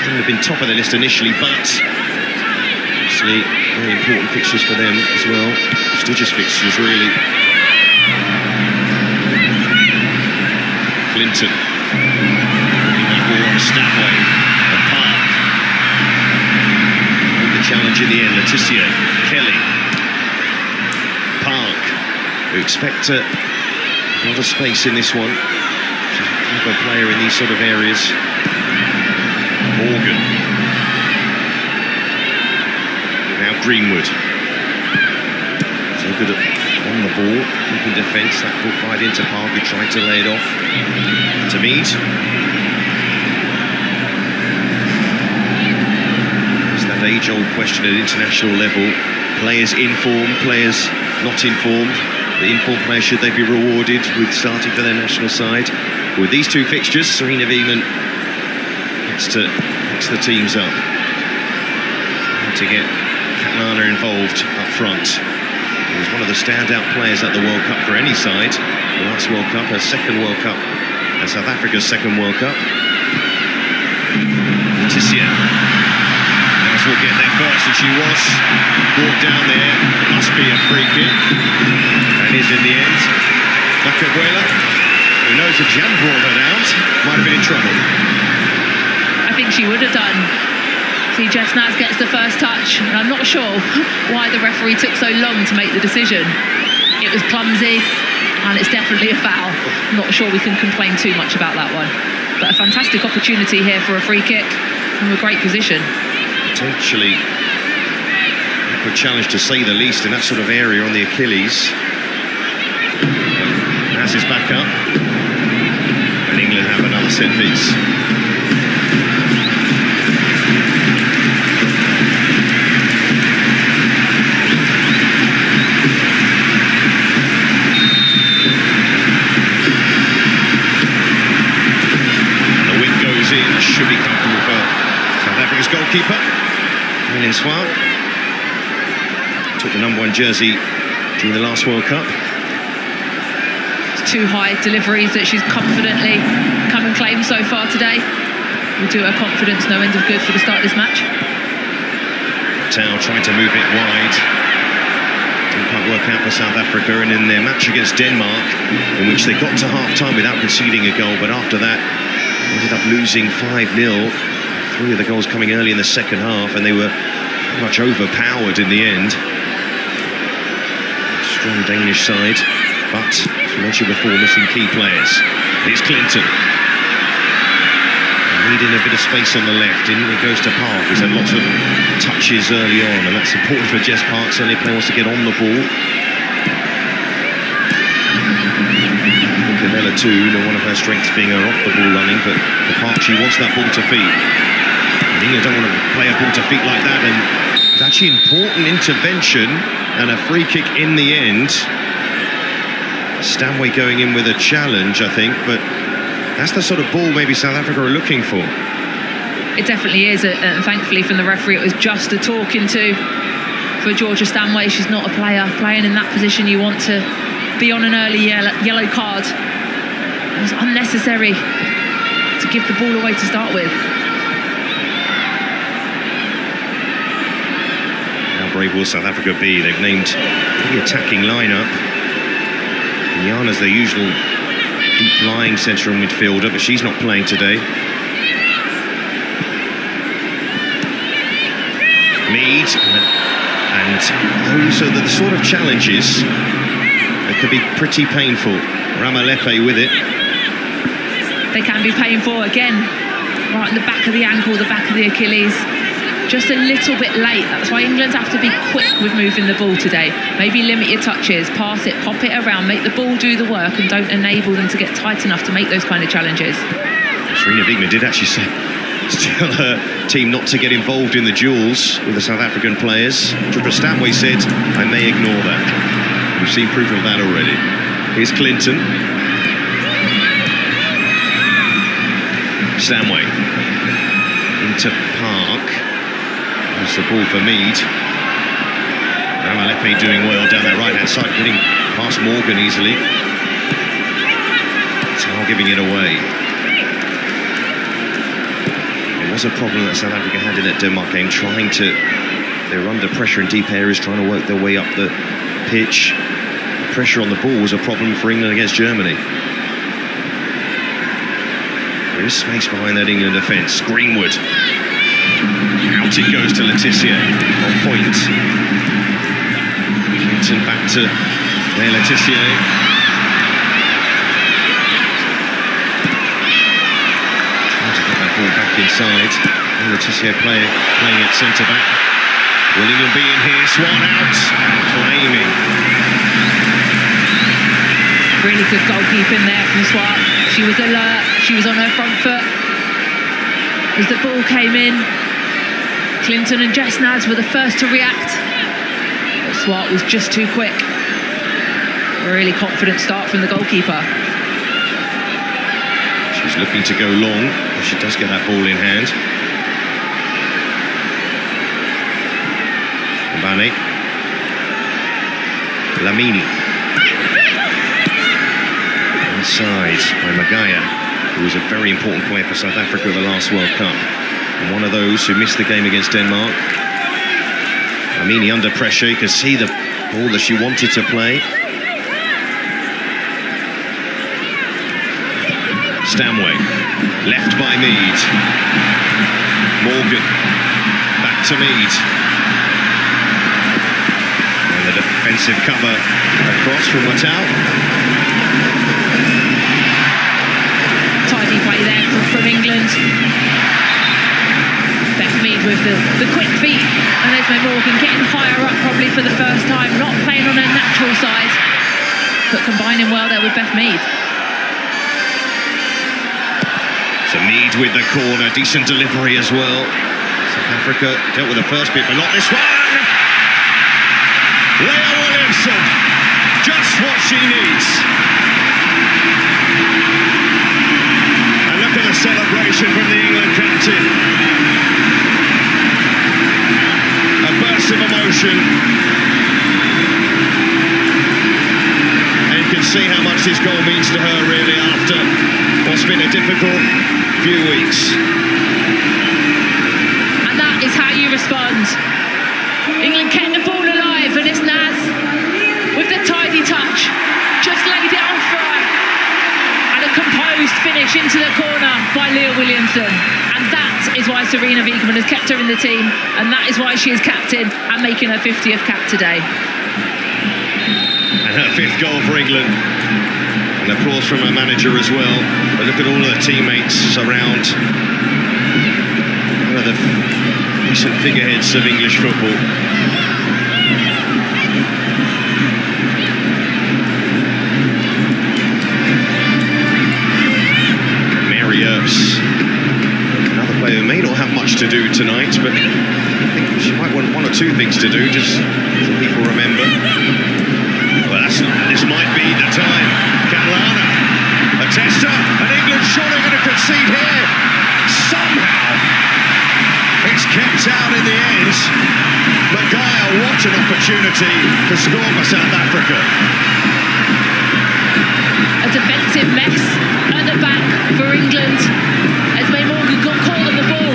They've been top of the list initially, but obviously very important fixtures for them as well. Prestigious fixtures, really. Clinton. That ball on Stanway and Park. And the challenge in the end, Letitia, Kelly, Park, who expect a lot of space in this one. She's a clever player in these sort of areas. Morgan. Now Greenwood. So good on the ball, keeping defence. That ball fired into Park, who tried to lay it off to Mead. It's that age-old question at international level. Players informed, players not informed. The informed players, should they be rewarded with starting for their national side? With these two fixtures, Serena Wiegmann gets to mix the teams up. To get Katlana involved up front. He was one of the standout players at the World Cup for any side. The last World Cup, her second World Cup, and South Africa's second World Cup. Letitia. Might as well get there first, and she was brought down there. Must be a free kick. And is in the end. Macovella, who knows if she hadn't brought her down, might have been in trouble. I think she would have done. See, Jess Naz gets the first touch, and I'm not sure why the referee took so long to make the decision. It was clumsy, and it's definitely a foul. I'm not sure we can complain too much about that one. But a fantastic opportunity here for a free kick from a great position. Potentially a good challenge, to say the least, in that sort of area on the Achilles. Naz is back up, and England have another set piece. Should be comfortable for South Africa's goalkeeper, William Swart. Took the #1 jersey during the last World Cup. It's two high deliveries that she's confidently come and claimed so far today. Will do her confidence no end of good for the start of this match. Tao tried to move it wide. Didn't quite work out for South Africa, and in their match against Denmark, in which they got to half-time without conceding a goal, but after that, ended up losing 5-0. 3 of the goals coming early in the second half, and they were pretty much overpowered in the end. Strong Danish side, but as we mentioned before, missing key players. Here's Clinton. Needing a bit of space on the left. In it goes to Park, who's had lots of touches early on, and that's important for Jess Park. Certainly a player wants to get on the ball. Cavella too, one of her strengths being her off the ball running, but for Park, she wants that ball to feet. And England don't want to play a ball to feet like that, and it's actually important intervention and a free kick in the end. Stanway going in with a challenge, I think, but that's the sort of ball maybe South Africa are looking for. It definitely is, and thankfully from the referee it was just a talking to for Georgia Stanway. She's not a player. Playing in that position, you want to be on an early yellow card. It was unnecessary to give the ball away to start with. How brave will South Africa be? They've named the attacking lineup. Yana's their usual deep lying central midfielder, but she's not playing today. Mead, and those are the sort of challenges that could be pretty painful. Ramalepe with it. They can be painful again, right in the back of the ankle, the back of the Achilles. Just a little bit late. That's why England have to be quick with moving the ball today. Maybe limit your touches, pass it, pop it around, make the ball do the work, and don't enable them to get tight enough to make those kind of challenges. Serena Wiegman did actually say, tell her team not to get involved in the duels with the South African players. Georgia Stanway said, I may ignore that. We've seen proof of that already. Here's Clinton. Stanway into Park. There's the ball for Mead. Ramalepe doing well down that right-hand side, getting past Morgan easily. Tal giving it away. It was a problem that South Africa had in that Denmark game, trying to... They were under pressure in deep areas, trying to work their way up the pitch. The pressure on the ball was a problem for England against Germany. There is space behind that England defence. Greenwood. Out it goes to Laetitia. On point. Clinton back to Laetitia. Trying to get that ball back inside. Laetitia playing at centre-back. Will England be in here? Swan out. Claiming. Really good goalkeeping there from Swart. She was alert, she was on her front foot. As the ball came in, Clinton and Jess Nads were the first to react. But Swart was just too quick. A really confident start from the goalkeeper. She's looking to go long, but she does get that ball in hand. Mbane. Lamini. Inside by Magaya, who was a very important player for South Africa at the last World Cup, and one of those who missed the game against Denmark. Amini under pressure, you can see the ball that she wanted to play. Stanway, left by Mead. Morgan, back to Mead. And the defensive cover across from Matau. Tidy play there from England. Beth Mead with the quick feet, and Esme Morgan getting higher up probably for the first time, not playing on her natural side, but combining well there with Beth Mead. So Mead with the corner, decent delivery as well. South Africa dealt with the first bit, but not this one. Leah Williamson, just what she needs. Look at the celebration from the England captain. A burst of emotion. And you can see how much this goal means to her really after what's been a difficult few weeks. And that is how you respond. England kept the ball alive, and it's Naz with the tidy touch. Just laid it on for her. And a composed finish into the corner by Leah Williamson. And that is why Sarina Wiegman has kept her in the team, and that is why she is captain and making her 50th cap today. And her 5th goal for England. And applause from her manager as well. But look at all of the teammates around. One of the recent figureheads of English football. Mary Earps, another player who may not have much to do tonight, but I think she might want 1 or 2 things to do, just so people remember. Well, this might be the time. Catalana, a tester, and England surely going to concede here. Somehow, it's kept out in the end. Maguire, what an opportunity to score for South Africa. A defensive mess at the back for England. Esme Morgan got caught on the ball.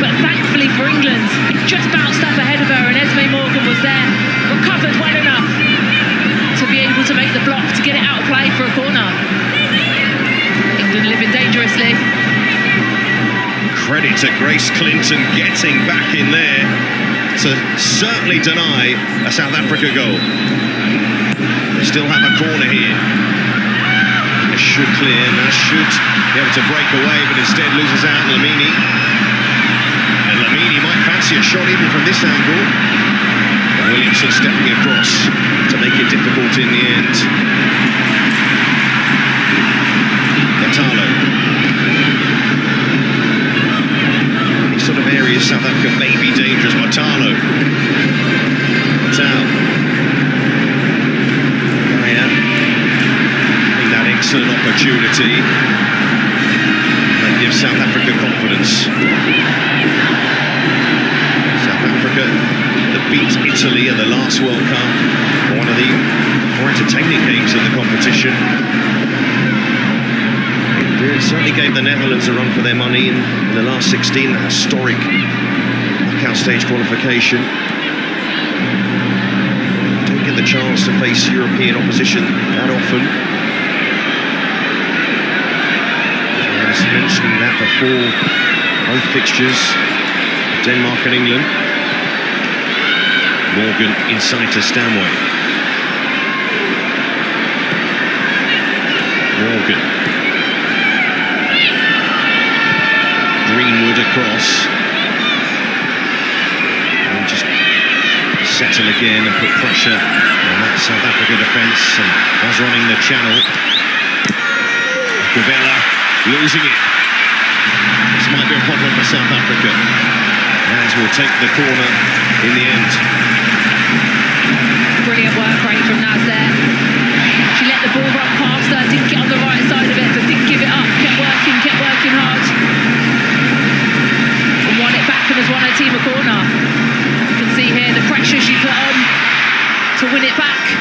But thankfully for England, it just bounced up ahead of her, and Esme Morgan was there, recovered well enough to be able to make the block to get it out of play for a corner. England living dangerously. Credit to Grace Clinton getting back in there to certainly deny a South Africa goal. They still have a corner here. It should clear, now should be able to break away, but instead loses out Lamini. And Lamini might fancy a shot even from this angle. And Williamson stepping across to make it difficult in the end. Gatalo. These sort of areas South Africa may be dangerous. Matalo. Matal. Gaia. Having that excellent opportunity. That gives South Africa confidence. South Africa that beat Italy at the last World Cup, one of the more entertaining games in the competition. It certainly gave the Netherlands a run for their money in the last 16, that historic knockout stage qualification. You don't get the chance to face European opposition that often. I was mentioning that before both fixtures, Denmark and England. Morgan inside to Stanway. Morgan. Greenwood across. And just settle again and put pressure on that South Africa defence. And was running the channel. Gavella losing it. This might be a problem for South Africa. As will take the corner in the end. Brilliant work rate from Naz there. She let the ball run past her, didn't get on the right side of it, but didn't give it up, kept working hard. And won it back and has won her team a corner. You can see here the pressure she put on to win it back.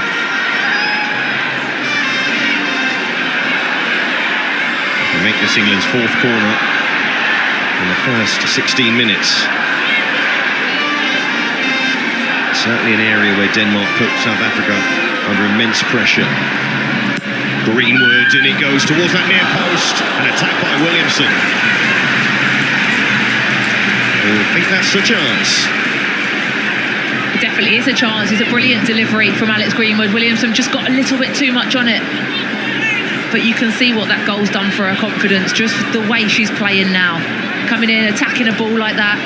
To make this England's 4th corner in the first 16 minutes. Certainly an area where Denmark put South Africa under immense pressure. Greenwood, and it goes towards that near post. An attack by Williamson. I think that's a chance. It definitely is a chance. It's a brilliant delivery from Alex Greenwood. Williamson just got a little bit too much on it. But you can see what that goal's done for her confidence, just the way she's playing now. Coming in, attacking a ball like that.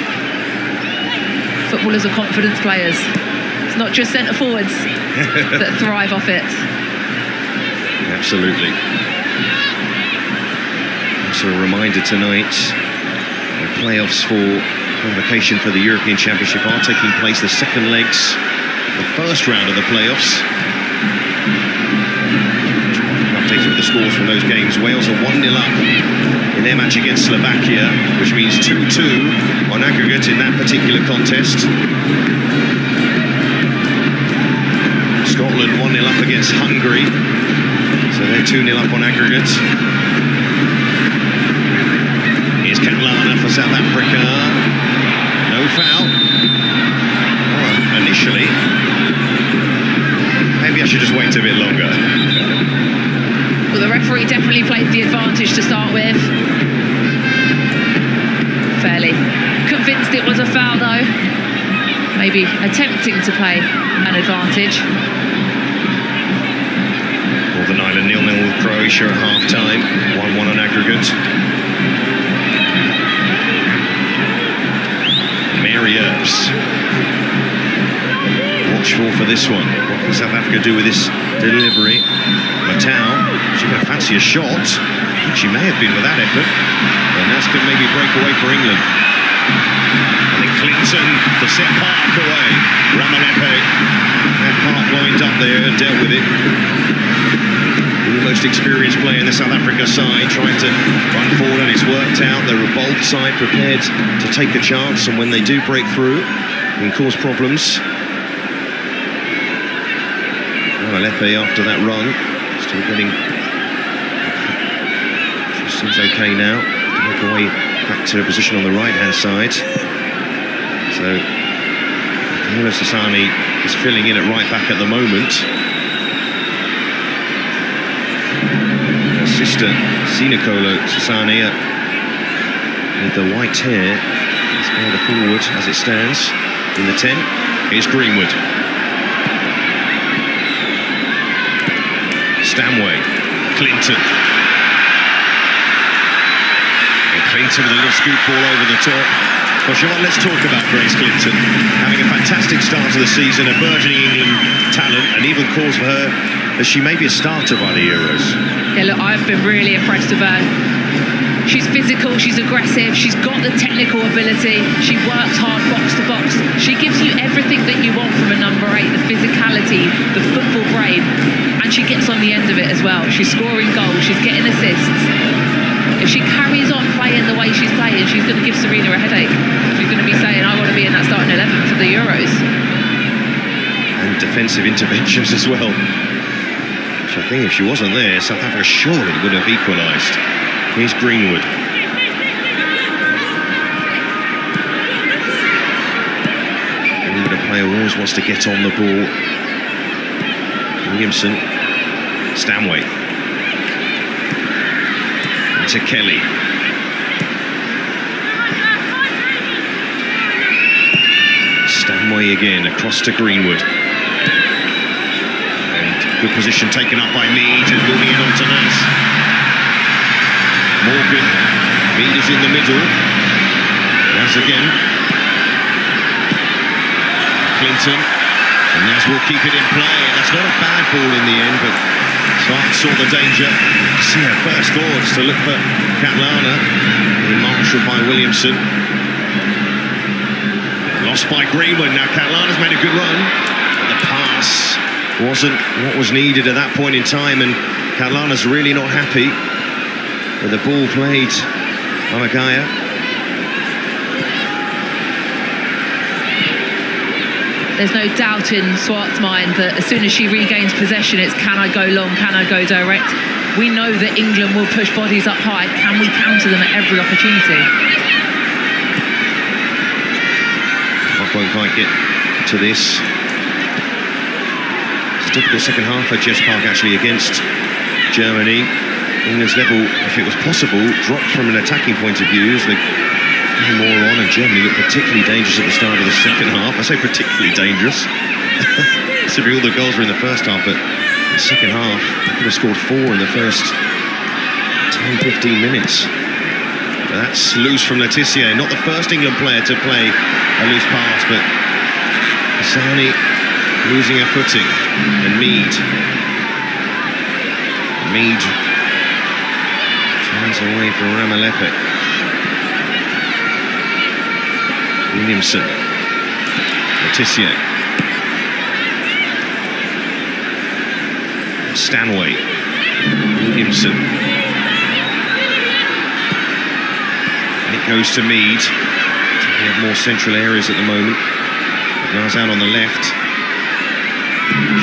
Footballers are confidence players. It's not just centre forwards that thrive off it. Absolutely. Also a reminder tonight, the playoffs for qualification for the European Championship are taking place, the second legs, the first round of the playoffs. Updates with the scores from those games. Wales are 1-0 up in their match against Slovakia, which means 2-2 on aggregate in that particular contest. Scotland 1-0 up against Hungary, so they're 2-0 up on aggregate. Here's Catalana for South Africa. No foul. Oh, initially. Maybe I should just wait a bit longer. Well, thought the referee definitely played the advantage to start with. Fairly convinced it was a foul though. Maybe attempting to play an advantage. Northern Ireland 0-0 with Croatia at half-time. 1-1 on aggregate. Mary Earps. Watchful for this one. What can South Africa do with this delivery? Matau, she going to fancy a shot. I think she may have been with that effort. And that's going to maybe break away for England. I think Clinton to set Park away. Ramalepe had Park lined up there and dealt with it. The most experienced player in the South Africa side trying to run forward, and it's worked out. They're a bold side prepared to take a chance, and when they do break through, it can cause problems. Ramalepe after that run, still getting. She seems okay now. To make her way back to a position on the right-hand side. So Nicola Sasani is filling in at right back at the moment. Her sister, Nicola Sasani, with the white hair, is further forward as it stands in the 10. Here's Greenwood. Stanway, Clinton. And Clinton with a little scoop ball over the top. Well, Siobhan, let's talk about Grace Clinton. Having a fantastic start to the season, a burgeoning England talent, and even calls for her as she may be a starter by the Euros. Yeah, look, I've been really impressed with her. She's physical, she's aggressive, she's got the technical ability, she works hard box to box. She gives you everything that you want from a number 8, the physicality, the football brain, and she gets on the end of it as well. She's scoring goals, she's getting assists. If she carries on playing the way she's playing, she's going to give Serena a headache. She's going to be saying, I want to be in that starting 11 for the Euros. And defensive interventions as well. Which I think if she wasn't there, South Africa surely would have equalised. Here's Greenwood. Greenwood, a player who always wants to get on the ball. Williamson. Stanway. To Kelly. Stanway again, across to Greenwood. And good position taken up by Mead and moving it on to Nas. Morgan. Mead is in the middle. Nas again. Clinton. And Nas will keep it in play. And that's not a bad ball in the end, but Clark saw the danger. See her first thoughts to look for Catlana. Marshalled by Williamson. Lost by Greenwood. Now Catlana's made a good run, but the pass wasn't what was needed at that point in time, and Catlana's really not happy with the ball played by Magaya. There's no doubt in Swart's mind that as soon as she regains possession, it's can I go long, can I go direct? We know that England will push bodies up high. Can we counter them at every opportunity? Park won't quite get to this. It's a difficult second half for Jess Park actually against Germany. England's level, if it was possible, dropped from an attacking point of view as they more on, and Germany looked particularly dangerous at the start of the second half. I say particularly dangerous. Considering all the goals were in the first half, but the second half, they could have scored 4 in the first 10-15 minutes. But that's loose from Letitia. Not the first England player to play a loose pass, but Asani losing her footing. And Mead turns away from Ramalepe. Williamson. Letitia. Stanway. Williamson. And it goes to Mead. We have more central areas at the moment. Nas out on the left.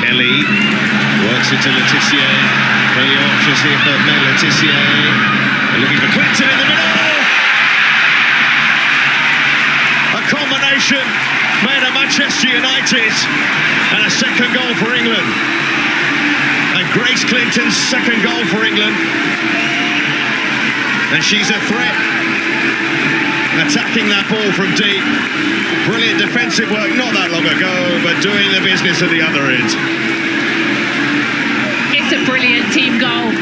Kelly works into Letitia. Plenty of options here for Letitia. They're looking for Clinton in the middle. Combination made at Manchester United, and a second goal for England. And Grace Clinton's second goal for England. And she's a threat. Attacking that ball from deep. Brilliant defensive work not that long ago, but doing the business at the other end. It's a brilliant team goal.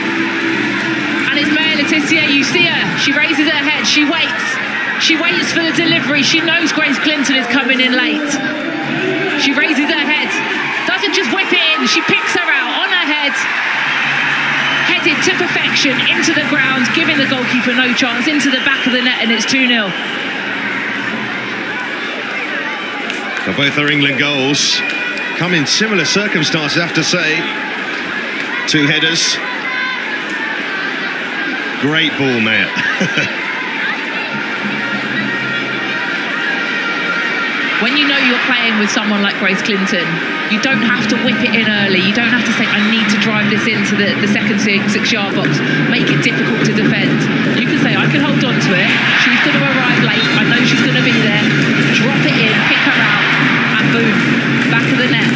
And it's Maya Letizia, you see her, she raises her head, she waits. She waits for the delivery, she knows Grace Clinton is coming in late. She raises her head, doesn't just whip it in, she picks her out on her head. Headed to perfection, into the ground, giving the goalkeeper no chance, into the back of the net, and it's 2-0. Well, both our England goals come in similar circumstances, I have to say. Two headers. Great ball, Matt. When you know you're playing with someone like Grace Clinton, you don't have to whip it in early. You don't have to say, I need to drive this into the second six-yard box, make it difficult to defend. You can say, I can hold on to it. She's going to arrive late. I know she's going to be there. Drop it in, pick her out, and boom, back of the net.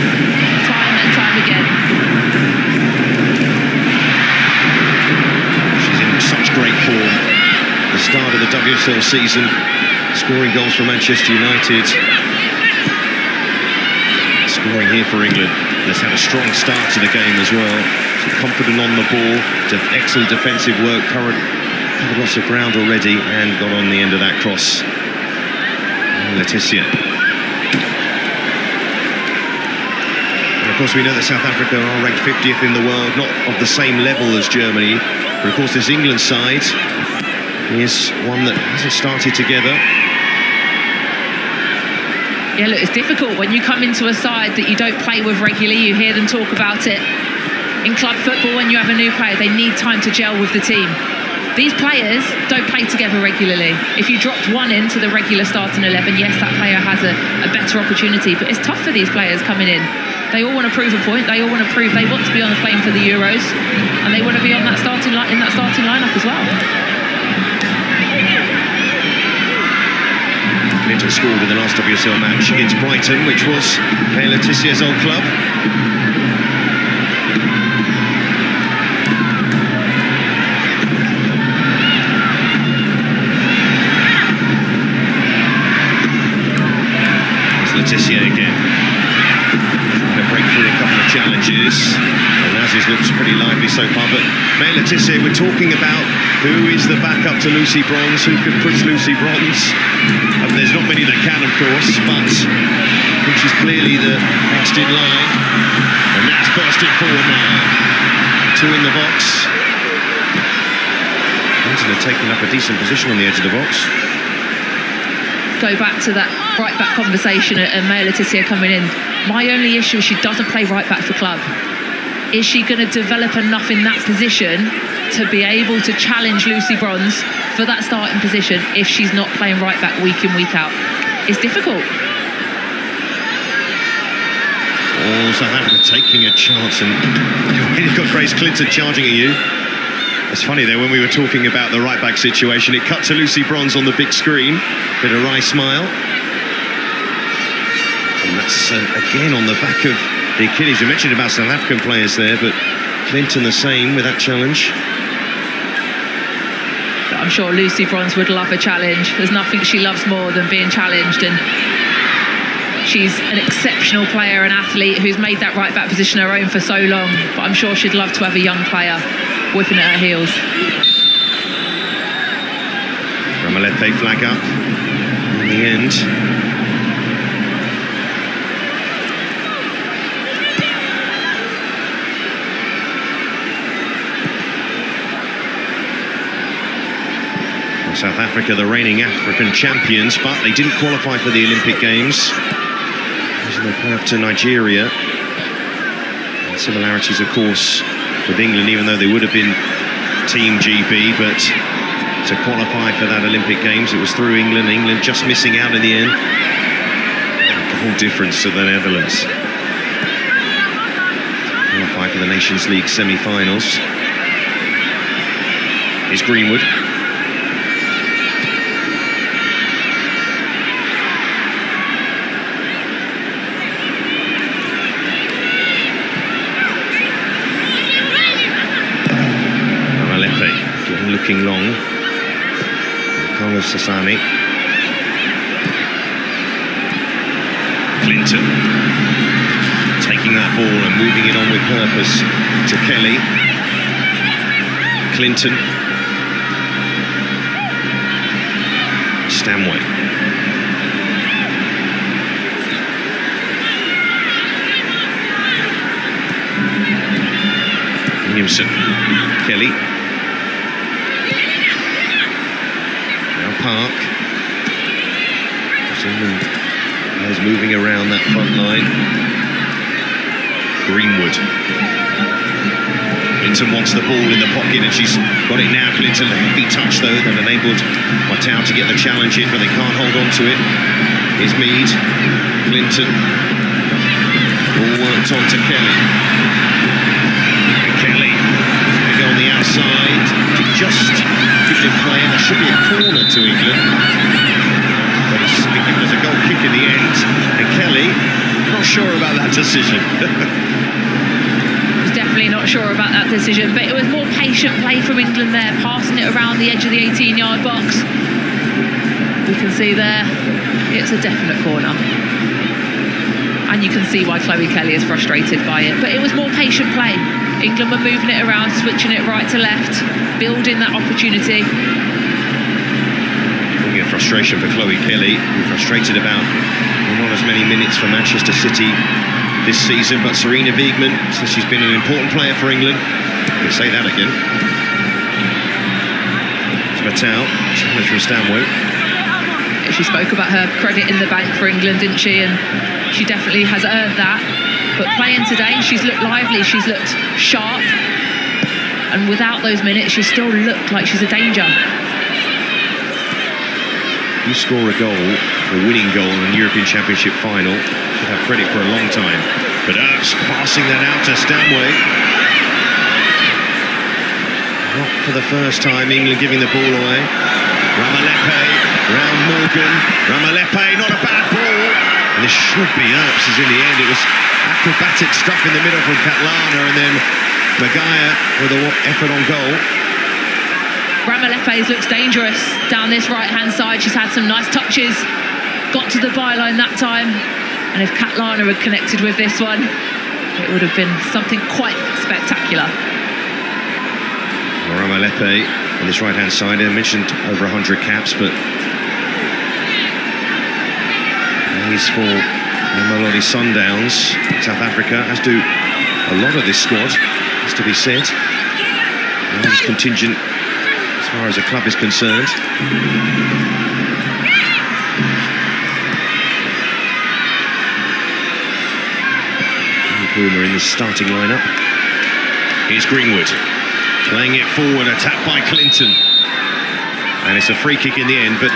Time and time again. She's in such great form. The start of the WSL season, scoring goals for Manchester United. Scoring here for England. Has had a strong start to the game as well. So confident on the ball. Excellent defensive work. Covered lots of ground already and got on the end of that cross. Letizia. And of course we know that South Africa are ranked 50th in the world, not of the same level as Germany. But of course this England side is one that hasn't started together. Yeah, look, it's difficult when you come into a side that you don't play with regularly. You hear them talk about it. In club football, when you have a new player, they need time to gel with the team. These players don't play together regularly. If you dropped one into the regular starting 11, yes, that player has a better opportunity, but it's tough for these players coming in. They all want to prove a point. They all want to prove they want to be on the plane for the Euros, and they want to be on that starting lineup as well. Clinton scored in the last WSL match against Brighton, which was Maya Letizia's old club. It's Letizia again. Trying to break through a couple of challenges. And Nazis looks pretty lively so far, but Maya Letizia, we're talking about who is the backup to Lucy Bronze, who can push Lucy Bronze. There's not many that can, of course, but I think she's clearly the next in line. And that's bursting forward now. Two in the box. Clinton have taken up a decent position on the edge of the box. Go back to that right back conversation and Maya Letizia coming in. My only issue is she doesn't play right back for club. Is she going to develop enough in that position to be able to challenge Lucy Bronze for that starting position if she's not playing right back week in, week out? It's difficult. Oh, South Africa taking a chance, and you've got Grace Clinton charging at you. It's funny there, when we were talking about the right back situation, it cut to Lucy Bronze on the big screen. Bit of wry smile. And that's again on the back of the Achilles. You mentioned about South African players there, but Clinton the same with that challenge. I'm sure Lucy Bronze would love a challenge. There's nothing she loves more than being challenged, and she's an exceptional player and athlete who's made that right back position her own for so long, but I'm sure she'd love to have a young player whipping at her heels. Ramalete flag up in the end. South Africa, the reigning African champions, but they didn't qualify for the Olympic Games. They play off to Nigeria. And similarities, of course, with England, even though they would have been Team GB, but to qualify for that Olympic Games, it was through England. England just missing out in the end. A goal difference to the Netherlands. Qualify for the Nations League semi-finals. Here's Greenwood. talking long. Nicola Sassani. Clinton taking that ball and moving it on with purpose to Kelly. Clinton. Stanway. Williamson. Kelly. Now Park. Is moving around that front line. Greenwood. Clinton wants the ball in the pocket and she's got it now. Clinton, a heavy touch though that enabled Matau to get the challenge in, but they can't hold on to it. Here's Mead. Clinton. Ball worked on to Kelly. And Kelly going to go on the outside to just give him play, and there should be a corner to England. But it's been given as a goal kick in the end, and Kelly, not sure about that decision. Was definitely not sure about that decision, but it was more patient play from England there, passing it around the edge of the 18-yard box. You can see there, it's a definite corner. And you can see why Chloe Kelly is frustrated by it. But it was more patient play. England were moving it around, switching it right to left, building that opportunity. Frustration for Chloe Kelly, frustrated about not as many minutes for Manchester City this season, but Sarina Wiegman says she's been an important player for England. We'll say that again. It's Matau, challenge from Stanway. She spoke about her credit in the bank for England, didn't she? And she definitely has earned that. But playing today, she's looked lively, she's looked sharp, and without those minutes, she still looked like she's a danger. You score a goal, a winning goal in a European Championship final, should have credit for a long time. But Earps passing that out to Stanway. Not for the first time, England giving the ball away. Ramalepe, round Morgan. Ramalepe, not a bad ball. And this should be Earps, as in the end it was acrobatic stuff in the middle from Catlana, and then Maguire with an effort on goal. Ramalepe looks dangerous down this right-hand side. She's had some nice touches, got to the byline that time, and if Catlana had connected with this one, it would have been something quite spectacular. Ramalepe on this right-hand side, I mentioned over 100 caps, but he's for Mamelodi Sundowns, South Africa, as do a lot of this squad, has to be said. Large contingent as far as the club is concerned. Nkrumah in the starting lineup. Here's Greenwood, playing it forward, attacked by Clinton. And it's a free kick in the end, but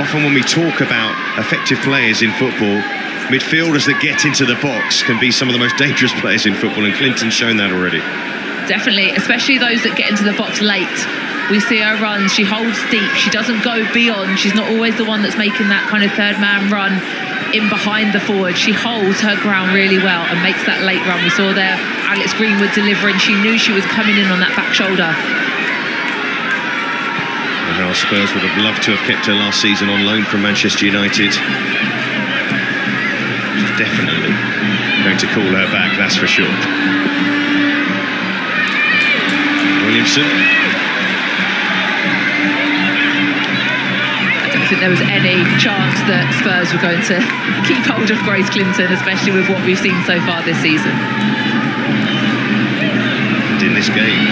often when we talk about effective players in football, midfielders that get into the box can be some of the most dangerous players in football, and Clinton's shown that already. Definitely, especially those that get into the box late. We see her run, she holds deep, she doesn't go beyond, she's not always the one that's making that kind of third man run in behind the forward. She holds her ground really well and makes that late run. We saw there Alex Greenwood delivering, she knew she was coming in on that back shoulder. And our Spurs would have loved to have kept her last season on loan from Manchester United. Definitely going to call her back, that's for sure. Williamson. I don't think there was any chance that Spurs were going to keep hold of Grace Clinton, especially with what we've seen so far this season. And in this game,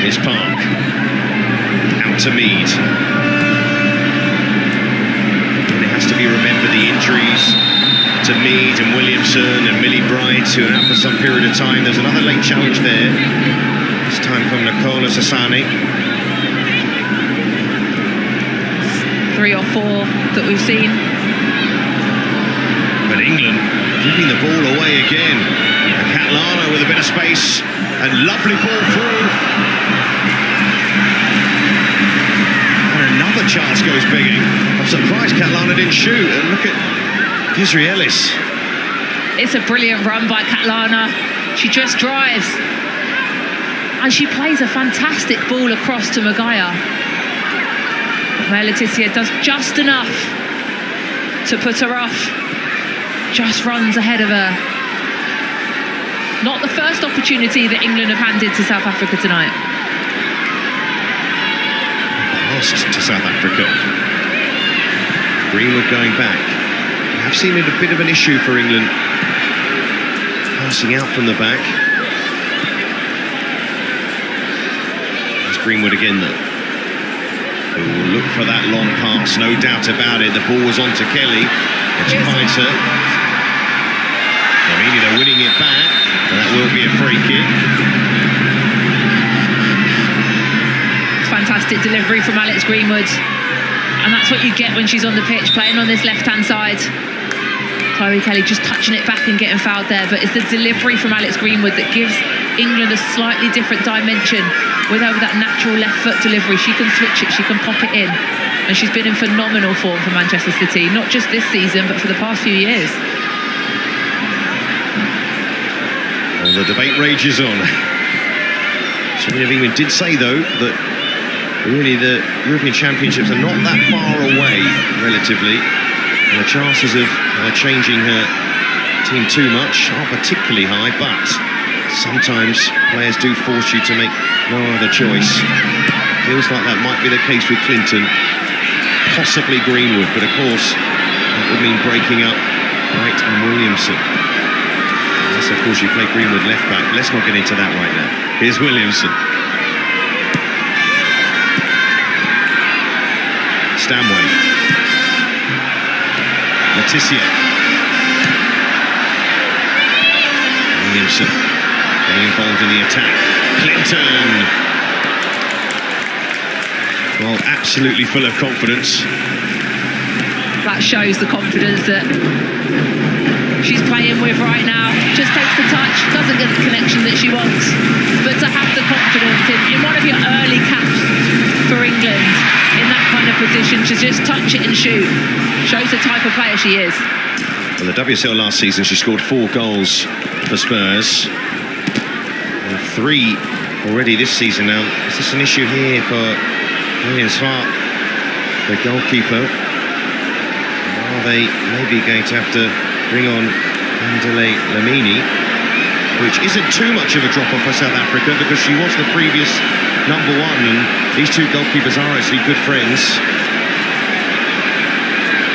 here's Park. Out to Mead. And it has to be remembered, the injuries to Mead and Williamson and Millie Bright, who are out for some period of time. There's another late challenge there. This time from Nicola Sassani. 3 or 4 that we've seen. But England giving the ball away again. And Catlana with a bit of space and lovely ball through. And another chance goes begging. I'm surprised Catlana didn't shoot. And look at Desiree Ellis. It's a brilliant run by Catlana. She just drives. And she plays a fantastic ball across to Maguire. But Laetitia does just enough to put her off. Just runs ahead of her. Not the first opportunity that England have handed to South Africa tonight. Pass to South Africa. Greenwood going back. I've seen it a bit of an issue for England. Passing out from the back. There's Greenwood again though. Ooh, look for that long pass, no doubt about it. The ball was on to Kelly, and she finds her. I mean, they're winning it back, and that will be a free kick. It's fantastic delivery from Alex Greenwood, and that's what you get when she's on the pitch, playing on this left-hand side. Chloe Kelly just touching it back and getting fouled there, but it's the delivery from Alex Greenwood that gives England a slightly different dimension. With her with that natural left foot delivery, she can switch it, she can pop it in, and she's been in phenomenal form for Manchester City, not just this season but for the past few years. Well, the debate rages on. Serena Wiegman did say though that really the European Championships are not that far away relatively, and the chances of changing her team too much aren't particularly high, but sometimes players do force you to make no other choice. Feels like that might be the case with Clinton, possibly Greenwood, but of course that would mean breaking up Wright and Williamson. Unless of course you play Greenwood left back. Let's not get into that right now. Here's Williamson. Stanway. Laetitia. Williamson getting involved in the attack. Clinton. Well, absolutely full of confidence. That shows the confidence that she's playing with right now. Just takes the touch, doesn't get the connection that she wants, but to have the confidence in one of your early caps for England in that kind of position, to just touch it and shoot, shows the type of player she is. In the WSL last season, she scored 4 goals for Spurs, and 3 already this season. Now, is this an issue here for Lillian Swart, the goalkeeper? Are they maybe going to have to bring on Andile Lamini, which isn't too much of a drop-off for South Africa because she was the previous #1, and these two goalkeepers are actually good friends.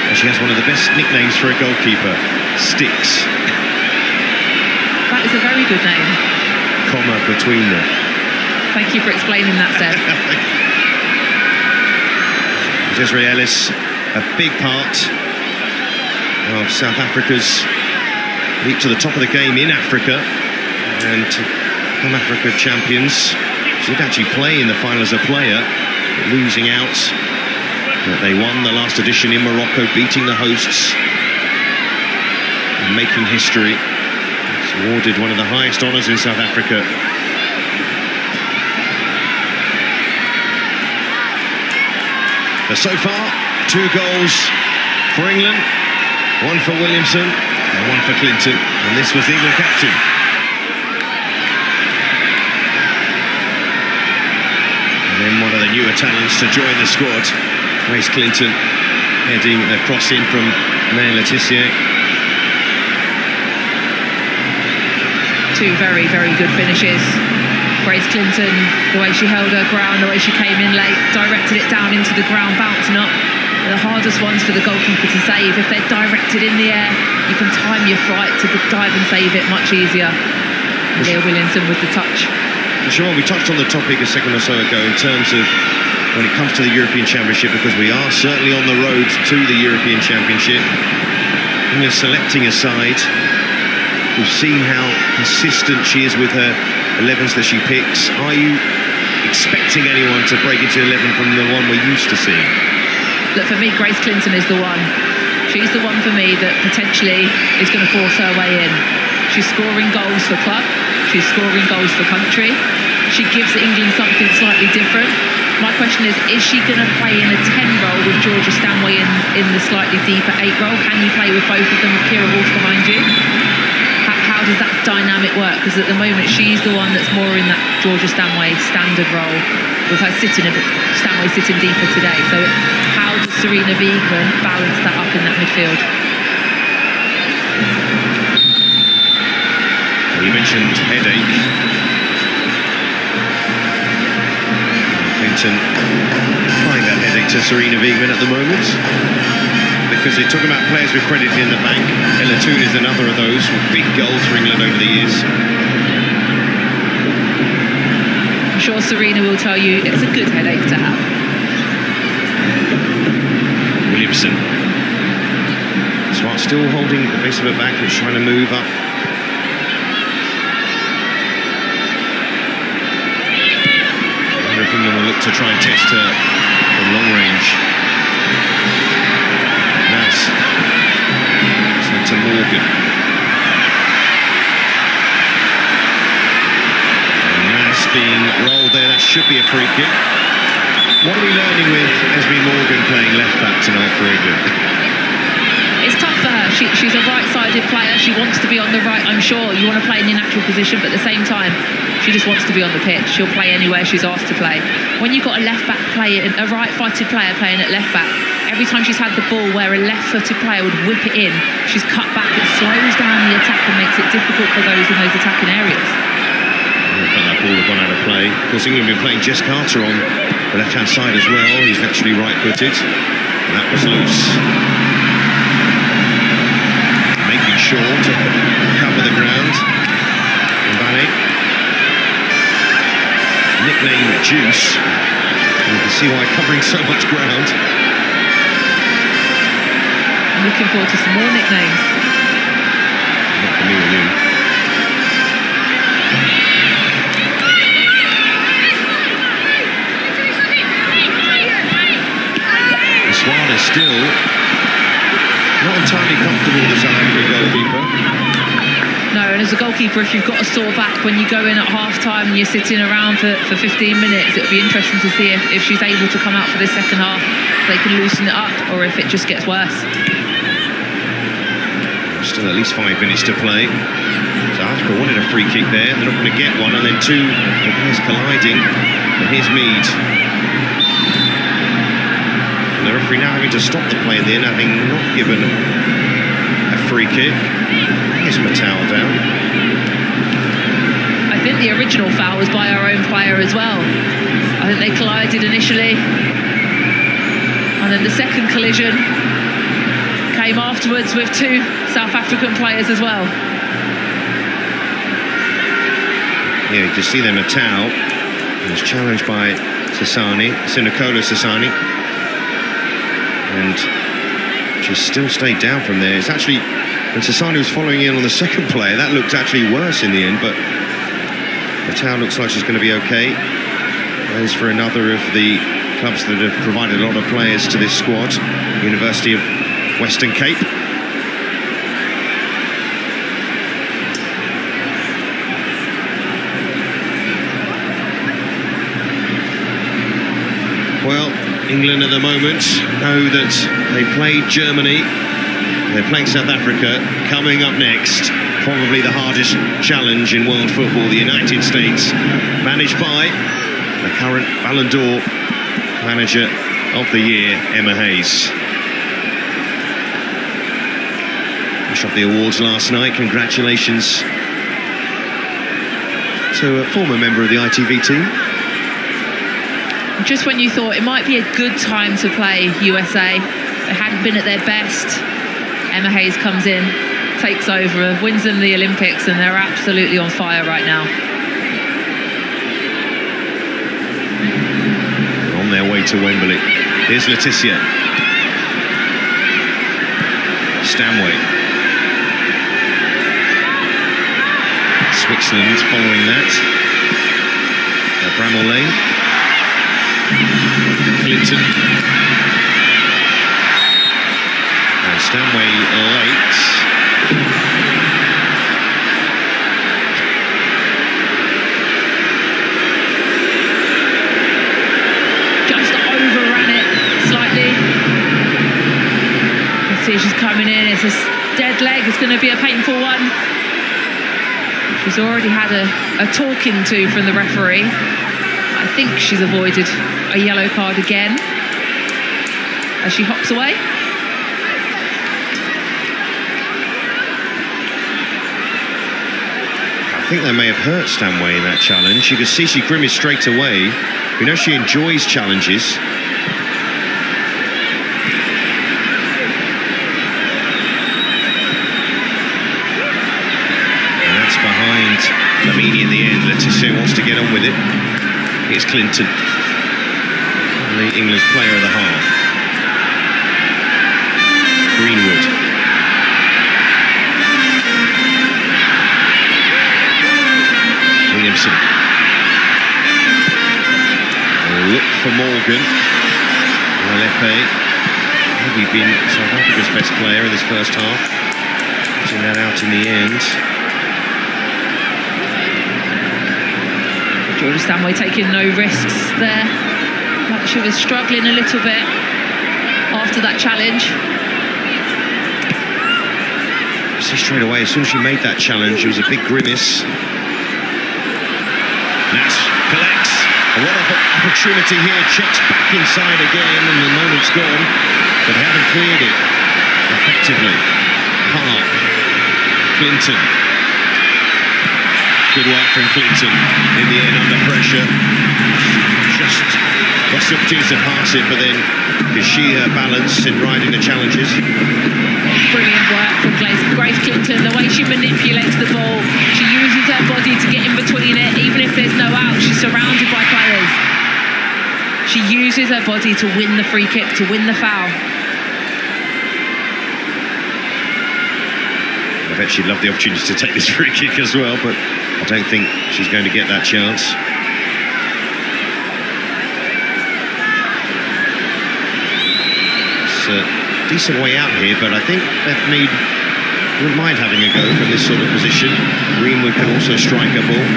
And she has one of the best nicknames for a goalkeeper, Sticks. That is a very good name. Comma between them. Thank you for explaining that, Seb. Desiree Ellis, a big part of South Africa's leap to the top of the game in Africa and to become Africa champions. She did actually play in the final as a player, losing out. But they won the last edition in Morocco, beating the hosts and making history. It's awarded one of the highest honours in South Africa. But so far, 2 goals for England, 1 for Williamson and 1 for Clinton, and this was the England captain. And then one of the newer talents to join the squad, Grace Clinton, heading a cross in from May Laetitia. 2 very, very good finishes. Grace Clinton, the way she held her ground, the way she came in late, directed it down into the ground, bouncing up. The hardest ones for the goalkeeper to save. If they're directed in the air, you can time your flight to dive and save it much easier. Leah Williamson with the touch. Siobhan, we touched on the topic a second or so ago in terms of when it comes to the European Championship, because we are certainly on the road to the European Championship. England selecting a side. We've seen how consistent she is with her 11s that she picks. Are you expecting anyone to break into 11 from the one we're used to seeing? Look, for me, Grace Clinton is the one. She's the one for me that potentially is going to force her way in. She's scoring goals for club. She's scoring goals for country. She gives England something slightly different. My question is she going to play in a 10 role with Georgia Stanway in the slightly deeper 8 role? Can you play with both of them with Kira Walsh behind you? How does that dynamic work? Because at the moment she's the one that's more in that Georgia Stanway standard role, with her Stanway sitting deeper today. So how does Serena Wiegmann balance that up in that midfield? Well, you mentioned headache. Clinton applying that headache to Serena Wiegmann at the moment, because they talk about players with credit in the bank. Ella Toone is another of those with big goals for England over the years. I'm sure Serena will tell you it's a good headache to have. Williamson. Swart still holding the base of her back and trying to move up. I wonder if England will look to try and test her from long range. Nas. So to Morgan. Being rolled there, that should be a free kick. What are we learning with Esme Morgan playing left back tonight for England? It's tough for her. She's a right-sided player. She wants to be on the right. I'm sure you want to play in your natural position, but at the same time, she just wants to be on the pitch. She'll play anywhere she's asked to play. When you've got a left-back player, a right-footed player playing at left-back, every time she's had the ball where a left-footed player would whip it in, she's cut back. It slows down the attack and makes it difficult for those in those attacking areas. I thought that ball had gone out of play. Of course, England have been playing Jess Carter on the left-hand side as well. He's naturally right-footed. And that was loose. Making sure to cover the ground. Mbane. Nickname Juice. And you can see why covering so much ground. I'm looking forward to some more nicknames. Not for me or you. Swan is still not entirely comfortable with the South African goalkeeper. No, and as a goalkeeper, if you've got a sore back when you go in at half-time and you're sitting around for 15 minutes, it'll be interesting to see if she's able to come out for this second half, if they can loosen it up, or if it just gets worse. Still at least 5 minutes to play. South Africa wanted a free kick there. They're not going to get one, and then two players colliding. And here's Mead. The referee now having to stop the play in the end, having not given a free kick. Here's Mattel down. I think the original foul was by our own player as well. I think they collided initially, and then the second collision came afterwards with two South African players as well. Yeah, you can see there Mattel was challenged by Sinokola Sasani. And just still stayed down from there. It's actually, when Sasani was following in on the second player, that looked actually worse in the end, but Mattel looks like she's going to be okay. As for another of the clubs that have provided a lot of players to this squad, University of Western Cape. Well, England at the moment know that they played Germany, they're playing South Africa. Coming up next, probably the hardest challenge in world football, the United States, managed by the current Ballon d'Or manager of the year, Emma Hayes. Finished off the awards last night. Congratulations to a former member of the ITV team. Just when you thought it might be a good time to play USA, they hadn't been at their best, Emma Hayes comes in, takes over, wins them the Olympics, and they're absolutely on fire right now. On their way to Wembley. Here's Letitia. Stanway. Switzerland following that. Bramall Lane. Clinton. And Stanway late. Just overran it slightly. You can see she's coming in. It's a dead leg. It's going to be a painful one. She's already had a talking to from the referee. I think she's avoided a yellow card again as she hops away. I think they may have hurt Stanway in that challenge. You could see she grimaced straight away. We know she enjoys challenges. And that's behind Lamini in the end. Letizia wants to get on with it. Here's Clinton, England's player of the half. Greenwood. Williamson. Look for Morgan. Lepe. Maybe been South Africa's best player in this first half. Putting that out in the end. Georgia Stanway taking no risks there. Like she was struggling a little bit after that challenge. You see straight away, as soon as she made that challenge, it was a big grimace. Nats collects. What an opportunity here. Checks back inside again, and the moment's gone. But they haven't cleared it effectively. Park. Clinton. Good work from Clinton in the end under pressure. Just lost the opportunity to pass it, but then is she her balance in riding the challenges? Brilliant work from Grace Clinton. The way she manipulates the ball, she uses her body to get in between it, even if there's no out. She's surrounded by players. She uses her body to win the free kick, to win the foul. I bet she'd love the opportunity to take this free kick as well, but I don't think she's going to get that chance. It's a decent way out here, but I think Beth Mead wouldn't mind having a go from this sort of position. Greenwood can also strike a ball.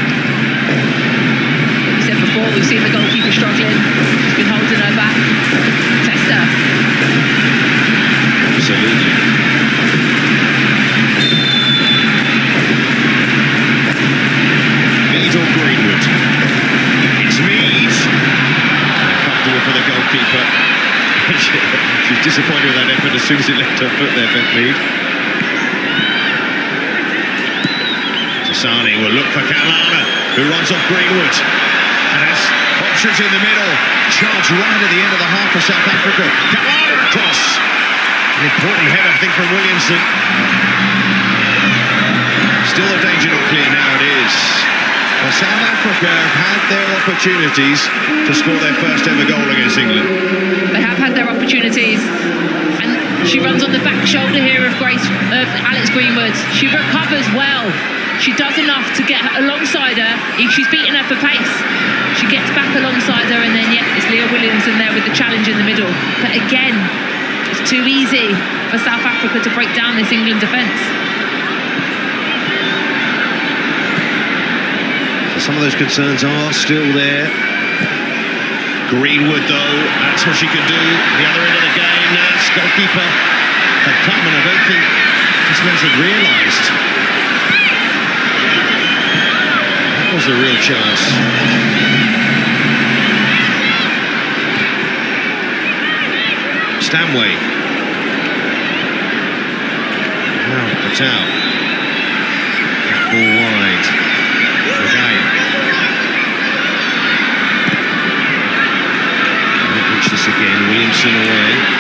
We said before, we've seen the goalkeeper struggling. She's been holding her back. Tester. Absolutely. Mead or Greenwood? It's Mead. Comfortable for the goalkeeper. She was disappointed with that effort as soon as it left her foot there, Beth Mead. Sani will look for Kalana, who runs off Greenwood and has options in the middle. Charge right at the end of the half for South Africa. Kalana across. An important header, I think, from Williamson. Still the danger not clear now, it is. Well, South Africa have had their opportunities to score their first ever goal against England. They have had their opportunities. And she runs on the back shoulder here of Alex Greenwood. She recovers well. She does enough to get alongside her. She's beaten her for pace. She gets back alongside her, and then, it's Leah Williamson there with the challenge in the middle. But again, it's too easy for South Africa to break down this England defence. So some of those concerns are still there. Greenwood, though, that's what she can do. The other end of the game, Nance, goalkeeper, had come, and I don't think this Nance had realised. Was a real chance. Stanway. Now it's out. Ball wide. Magaya. Might reach this again. Williamson away.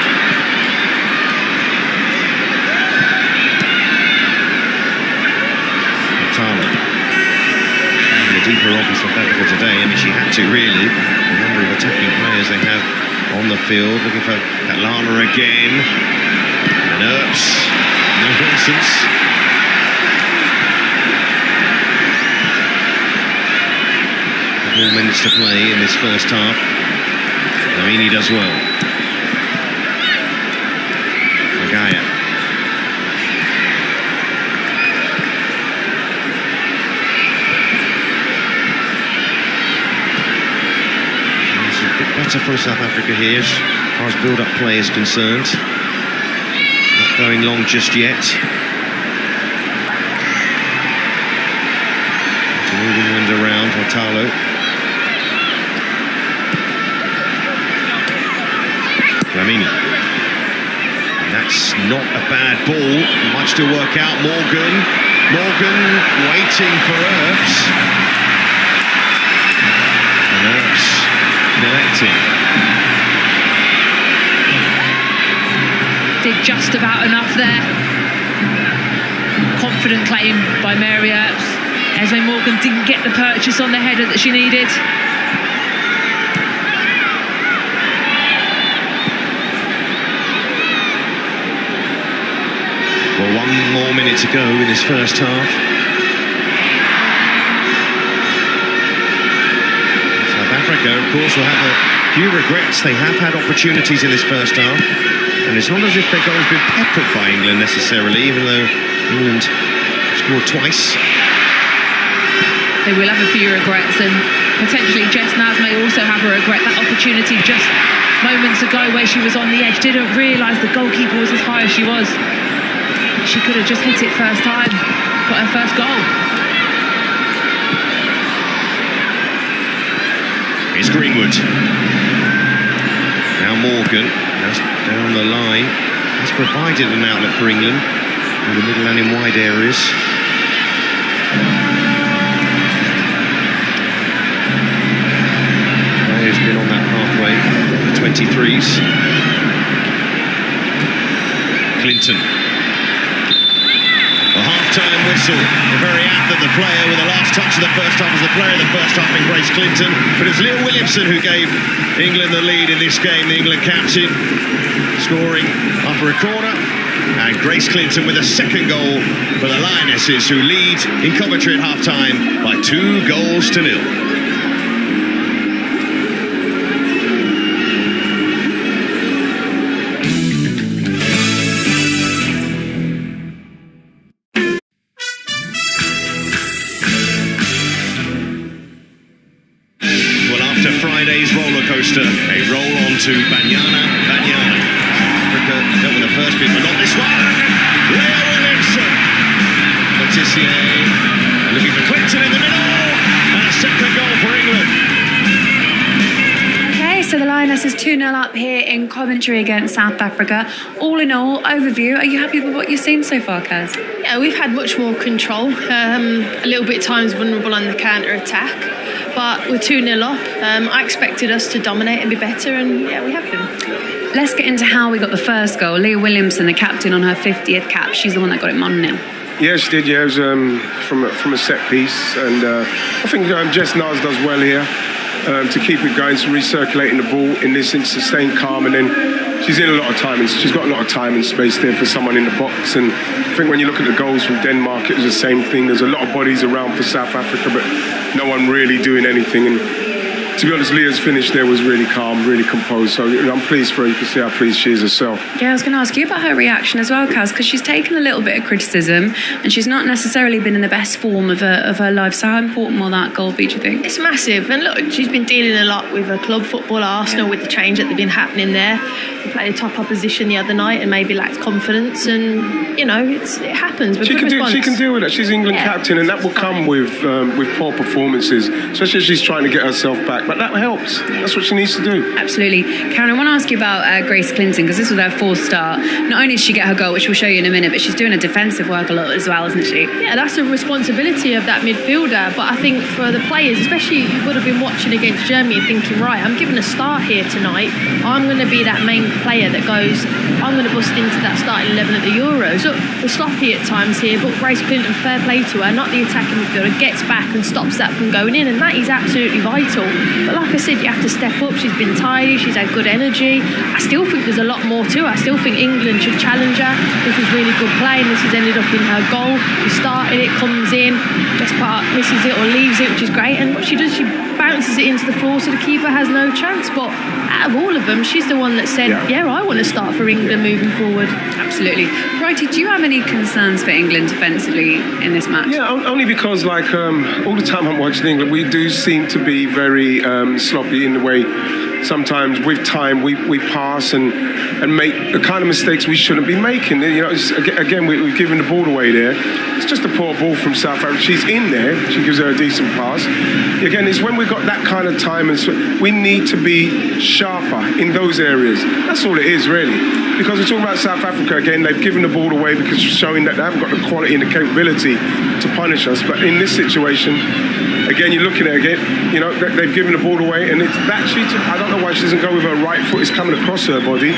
Deeper off in South Africa today. I mean, she had to really. The number of attacking players they have on the field. Looking for Katlana again. And Earps. No nonsense. More minutes to play in this first half. Lamini does well. Magaya. Better from South Africa here as far as build-up play is concerned. Not going long just yet. move England around. Otalo. Lamini. And that's not a bad ball. Much to work out. Morgan waiting for Earps. And Earps collecting. Did just about enough there. Confident claim by Mary Earps. Esme Morgan didn't get the purchase on the header that she needed. Well, 1 more minute to go in this first half. South Africa, of course, will have a few regrets. They have had opportunities in this first half, and it's not as if their goal's been peppered by England necessarily, even though England scored twice. They will have a few regrets, and potentially Jess Naz may also have a regret. That opportunity just moments ago where she was on the edge, didn't realise the goalkeeper was as high as she was. She could have just hit it first time, got her first goal. It's Greenwood. Now Morgan, that's down the line. Has provided an outlet for England in the middle and in wide areas. Player's been on that pathway, the 23s. Clinton. A half-time whistle. We're very apt that the player with the last touch of the first half was the player of the first half in Grace Clinton. But it's Leah Williamson who gave England the lead in this game, the England captain, scoring after a corner. And Grace Clinton with a second goal for the Lionesses, who lead in Coventry at half-time by 2-0. A roll on to Banyana. Africa dealt with the first bit, but not this one. Leah Williamson. Letitia looking for Clinton in the middle. And a second goal for England. Okay, so the Lionesses 2-0 up here in Coventry against South Africa. All in all, overview, are you happy with what you've seen so far, Kaz? Yeah, we've had much more control. A little bit at times vulnerable on the counter-attack. But we're 2-0 up. I expected us to dominate and be better, and yeah, we have been. Let's get into how we got the first goal. Leah Williamson, the captain, on her 50th cap. She's the one that got it 1-0. Yeah, she did. Yeah, it was from a set piece, and I think Jess Naz does well here to keep it going, to recirculating the ball in this instance, staying calm, and then she's in a lot of time, and she's got a lot of time and space there for someone in the box. And I think when you look at the goals from Denmark, it was the same thing. There's a lot of bodies around for South Africa, but no one really doing anything. And to be honest, Leah's finish there was really calm, really composed. So I'm pleased for her. You can see how pleased she is herself. Yeah, I was going to ask you about her reaction as well, Kaz, because she's taken a little bit of criticism and she's not necessarily been in the best form of her life. So how important will that goal be, do you think? It's massive. And look, she's been dealing a lot with her club football, Arsenal, with the change that has been happening there. They played a top opposition the other night and maybe lacked confidence. And, you know, it happens. She can deal with it. She's England captain, and that will come with poor performances, especially as she's trying to get herself back. But that helps. That's what she needs to do. Absolutely. Karen, I want to ask you about Grace Clinton, because this was her fourth start. Not only did she get her goal, which we'll show you in a minute, but she's doing a defensive work a lot as well, isn't she? Yeah, that's a responsibility of that midfielder. But I think for the players, especially you would have been watching against Germany thinking, right, I'm given a start here tonight. I'm going to be that main player that goes, I'm going to bust into that starting 11 at the Euros. Look, we're sloppy at times here, but Grace Clinton, fair play to her, not the attacking midfielder, gets back and stops that from going in, and that is absolutely vital. But like I said, you have to step up. She's been tidy, she's had good energy. I still think there's a lot more to her. I still think England should challenge her. This was really good play, and this has ended up in her goal. She started it, comes in, best part misses it or leaves it, which is great. And what she does, she bounces it into the floor so the keeper has no chance. But out of all of them, she's the one that said, yeah I want to start for England moving forward. Absolutely. Righty, do you have any concerns for England defensively in this match? Yeah, only because all the time I'm watching England, we do seem to be very sloppy in the way sometimes with time we pass and make the kind of mistakes we shouldn't be making. You know, again, we've given the ball away there. It's just a poor ball from South Africa. She's in there. She gives her a decent pass. Again, it's when we've got that kind of time, and so we need to be sharper in those areas. That's all it is, really. Because we're talking about South Africa, again, they've given the ball away because showing that they haven't got the quality and the capability to punish us. But in this situation, again, you're looking at it again, you know, they've given the ball away, and it's that I don't know why she doesn't go with her right foot. It's coming across her body.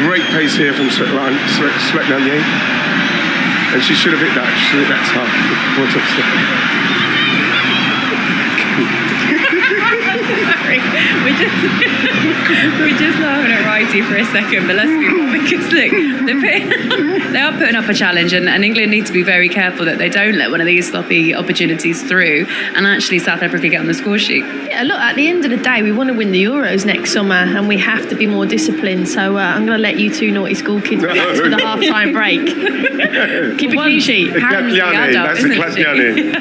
Great pace here from Swetlanye. And she should have hit that. She should have hit that tough. We're just laughing at Righty for a second, but let's move on, because look, they are putting up a challenge, and England need to be very careful that they don't let one of these sloppy opportunities through and actually South Africa get on the score sheet. Yeah, look, at the end of the day, we want to win the Euros next summer, and we have to be more disciplined. So I'm going to let you two naughty school kids react to the half-time break. Keep a clean sheet. That's a Klasiane.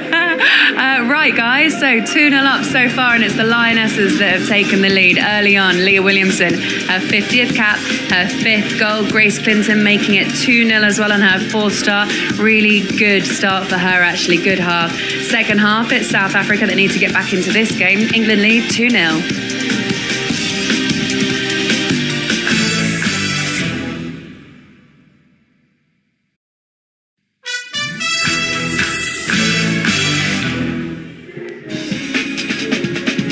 Right, guys, so 2-0 up so far, and it's the Lionesses that have taken the lead early on. Leah Williamson, her 50th cap, her 5th goal. Grace Clinton making it 2-0 as well on her 4th start. Really good start for her, actually. Good half. Second half, it's South Africa that need to get back into this game. England lead 2-0.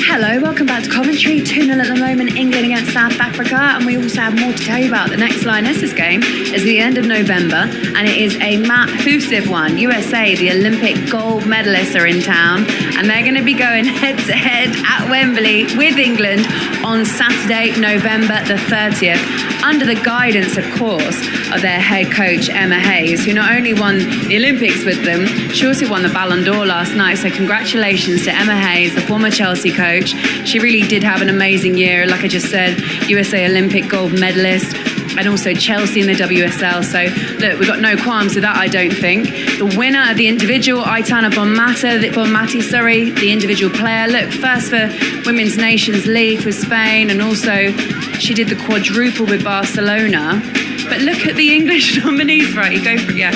Hello, welcome back to Coventry. 2-0 at the moment, England against South Africa, and we also have more to tell you about. The next Lionesses game is the end of November, and it is a massive one. USA, the Olympic gold medalists, are in town, and they're going to be going head-to-head at Wembley with England on Saturday, November the 30th, under the guidance, of course, of their head coach, Emma Hayes, who not only won the Olympics with them, she also won the Ballon d'Or last night. So congratulations to Emma Hayes, the former Chelsea coach. She really did have an amazing year. Like I just said, USA Olympic gold medalist, and also Chelsea in the WSL. So look, we've got no qualms with that, I don't think. The winner of the individual, Aitana Bonmati, the individual player. Look, first for Women's Nations League for Spain, and also she did the quadruple with Barcelona. But look at the English nominees, right? You go for it, yeah.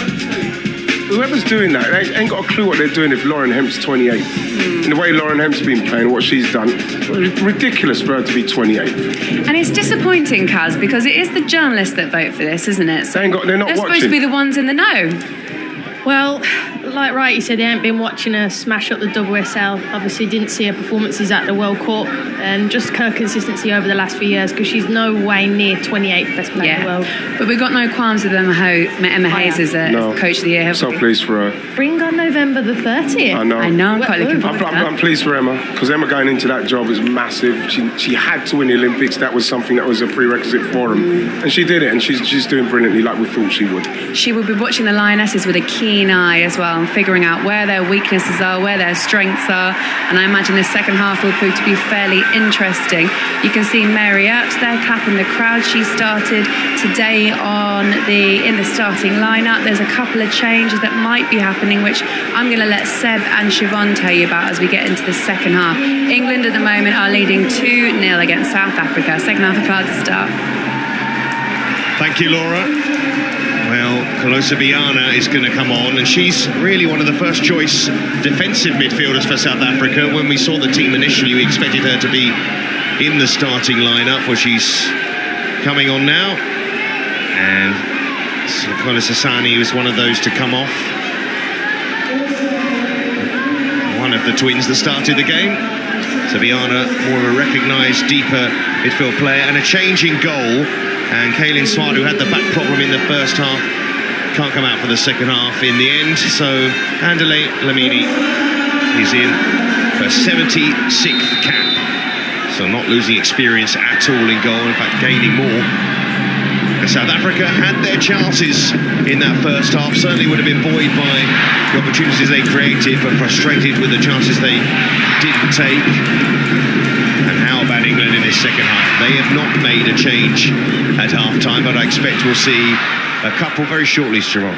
Whoever's doing that, they ain't got a clue what they're doing if Lauren Hemp's 28. And the way Lauren Hemp's been playing, what she's done, it's ridiculous for her to be 28. And it's disappointing, Kaz, because it is the journalists that vote for this, isn't it? So they're not watching. Supposed to be the ones in the know. Well, like Righty said, they ain't been watching her smash up the WSL. Obviously didn't see her performances at the World Cup, and just her consistency over the last few years, because she's no way near 28th best player in the world. But we've got no qualms with Emma Hayes as coach of the year. So pleased for her. Bring on November the 30th. I know. I'm quite looking forward to that. I'm pleased for Emma, because Emma going into that job is massive. She had to win the Olympics. That was something that was a prerequisite for them. And she did it, and she's doing brilliantly, like we thought she would. She will be watching the Lionesses with a keen eye as well, and figuring out where their weaknesses are, where their strengths are. And I imagine the second half will prove to be fairly interesting. You can see Mary Earps there clapping the crowd. She started today in the starting lineup. There's a couple of changes that might be happening, which I'm going to let Seb and Siobhan tell you about as we get into the second half. England at the moment are leading 2-0 against South Africa. Second half of cloud to start. Thank you, Laura. Well, Kalosa Biana is going to come on, and she's really one of the first choice defensive midfielders for South Africa. When we saw the team initially, we expected her to be in the starting lineup, where she's coming on now. And Kalosa Sani was one of those to come off. One of the twins that started the game. So Biana, more of a recognised, deeper midfield player, and a change in goal. And Kaylin Swart, who had the back problem in the first half, can't come out for the second half in the end. So Andale Lamini is in for 76th cap. So not losing experience at all in goal, in fact gaining more. And South Africa had their chances in that first half, certainly would have been buoyed by the opportunities they created, but frustrated with the chances they didn't take. And how about England in this second half? They have not made a change at half-time, but I expect we'll see a couple very shortly, Siobhan.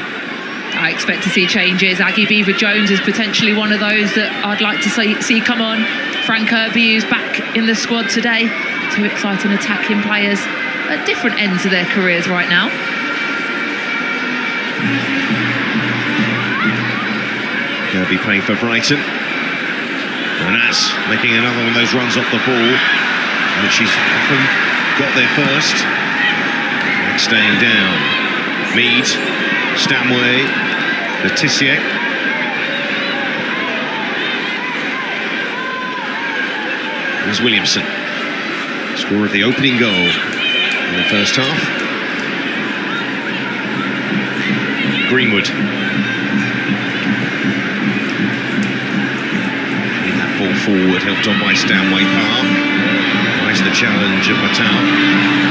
I expect to see changes. Aggie Beaver-Jones is potentially one of those that I'd like to see come on. Frank Kirby, who's back in the squad today, Two exciting attacking players at different ends of their careers right now. Kirby playing for Brighton. And that's making another one of those runs off the ball, which she's often got there first. Flag staying down. Mead, Stanway, Letitia. Here's Williamson, scorer of the opening goal in the first half. Greenwood. In that ball forward, helped on by Stanway. Park. Nice the challenge of Matau.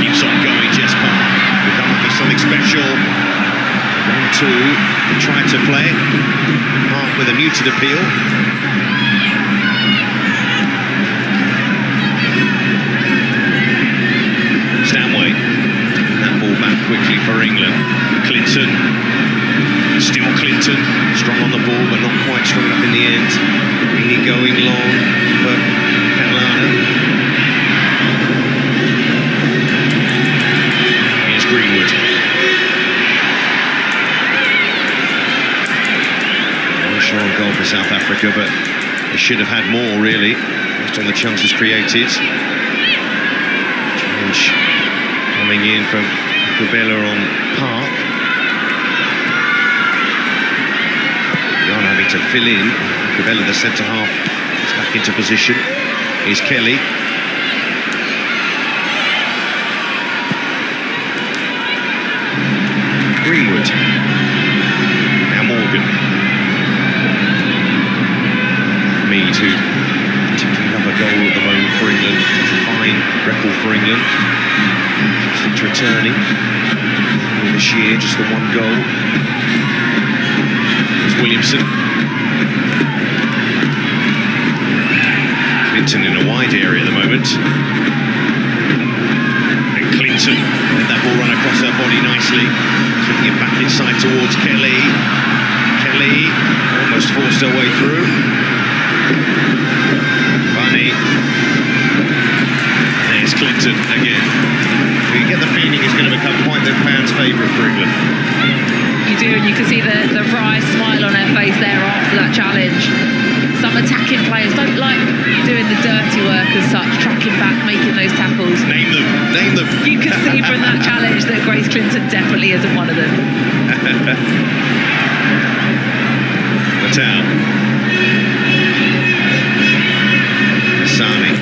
Keeps on going, Jess Park. We come up with something special. 1-2. They tried to play it. Park with a muted appeal. Stanway. That ball back quickly for England. Clinton. Still Clinton. Strong on the ball, but not quite strong enough in the end. Really going long for Catalana. Here's Greenwood. One shot on goal for South Africa, but they should have had more, really, based on the chances created. Challenge coming in from Kubela on Park. Jan having to fill in. Kubela, the centre half, is back into position. Here's Kelly. Greenwood. Now Morgan. Mead, who particularly love a goal at the moment for England. It's a fine record for England. Since returning this year, just the one goal. There's Williamson. Clinton in a wide area at the moment. And Clinton let that ball run across her body nicely. Kicking it back inside towards Kelly. Kelly almost forced her way through. Bunny. There's Clinton again. You get the feeling he's going to become quite the fans' favourite for England. You do, and you can see the wry smile on her face there after that challenge. Some attacking players don't like doing the dirty work as such, tracking back, making those tackles. Name them, name them. You can see from that challenge that Grace Clinton definitely isn't one of them. Matau. Sani.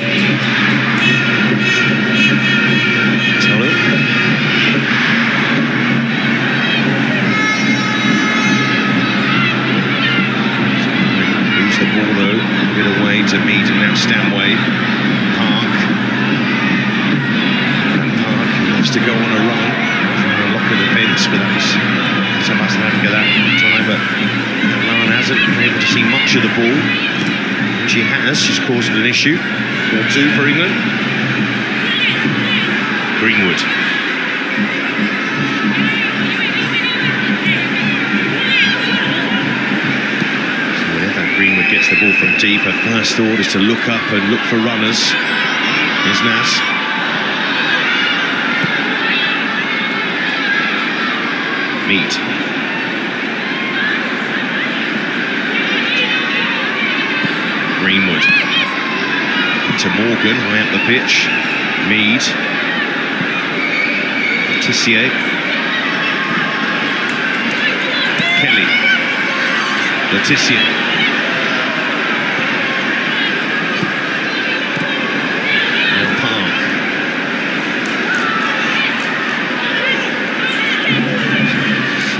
Tolu. Lose the ball though. Give it away to Mead and now Stanway. Park. And Park loves to go on a run. Trying to lock a defence, but that was South Africa that time. But Milan hasn't been able to see much of the ball. She has, she's caused an issue. 4-2 for England. Greenwood. So whenever Greenwood gets the ball from deep, her first thought is to look up and look for runners. Here's Nas. Mead. Greenwood to Morgan, high up the pitch. Mead. Letitia. Kelly. Letitia. Now Park.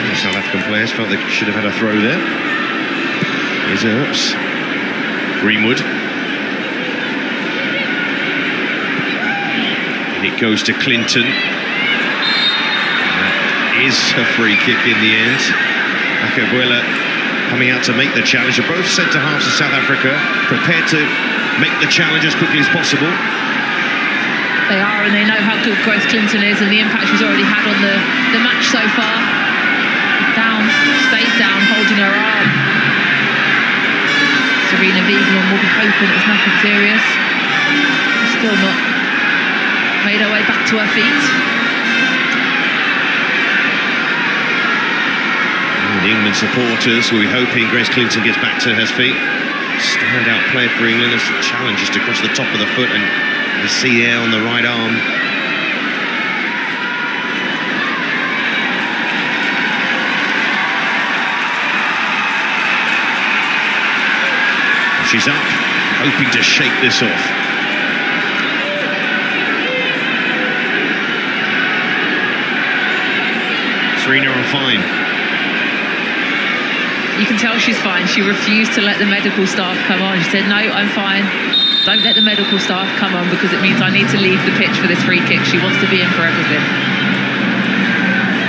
The South African players felt they should have had a throw there. Here's Earps. Greenwood. And it goes to Clinton. That is a free kick in the end. Akabuela coming out to make the challenge. Both centre halves of South Africa prepared to make the challenge as quickly as possible. They are, and they know how good Grace Clinton is and the impact she's already had on the match so far. Down, stayed down, holding her arm. Serena Wiegman will be hoping it's nothing serious. Still not made her way back to her feet. And the England supporters will be hoping Grace Clinton gets back to her feet. Standout player for England as the challenge just across the top of the foot, and you see there on the right arm. She's up, hoping to shake this off. Serena on fine. You can tell she's fine. She refused to let the medical staff come on. She said, no, I'm fine. Don't let the medical staff come on because it means I need to leave the pitch for this free kick. She wants to be in for everything.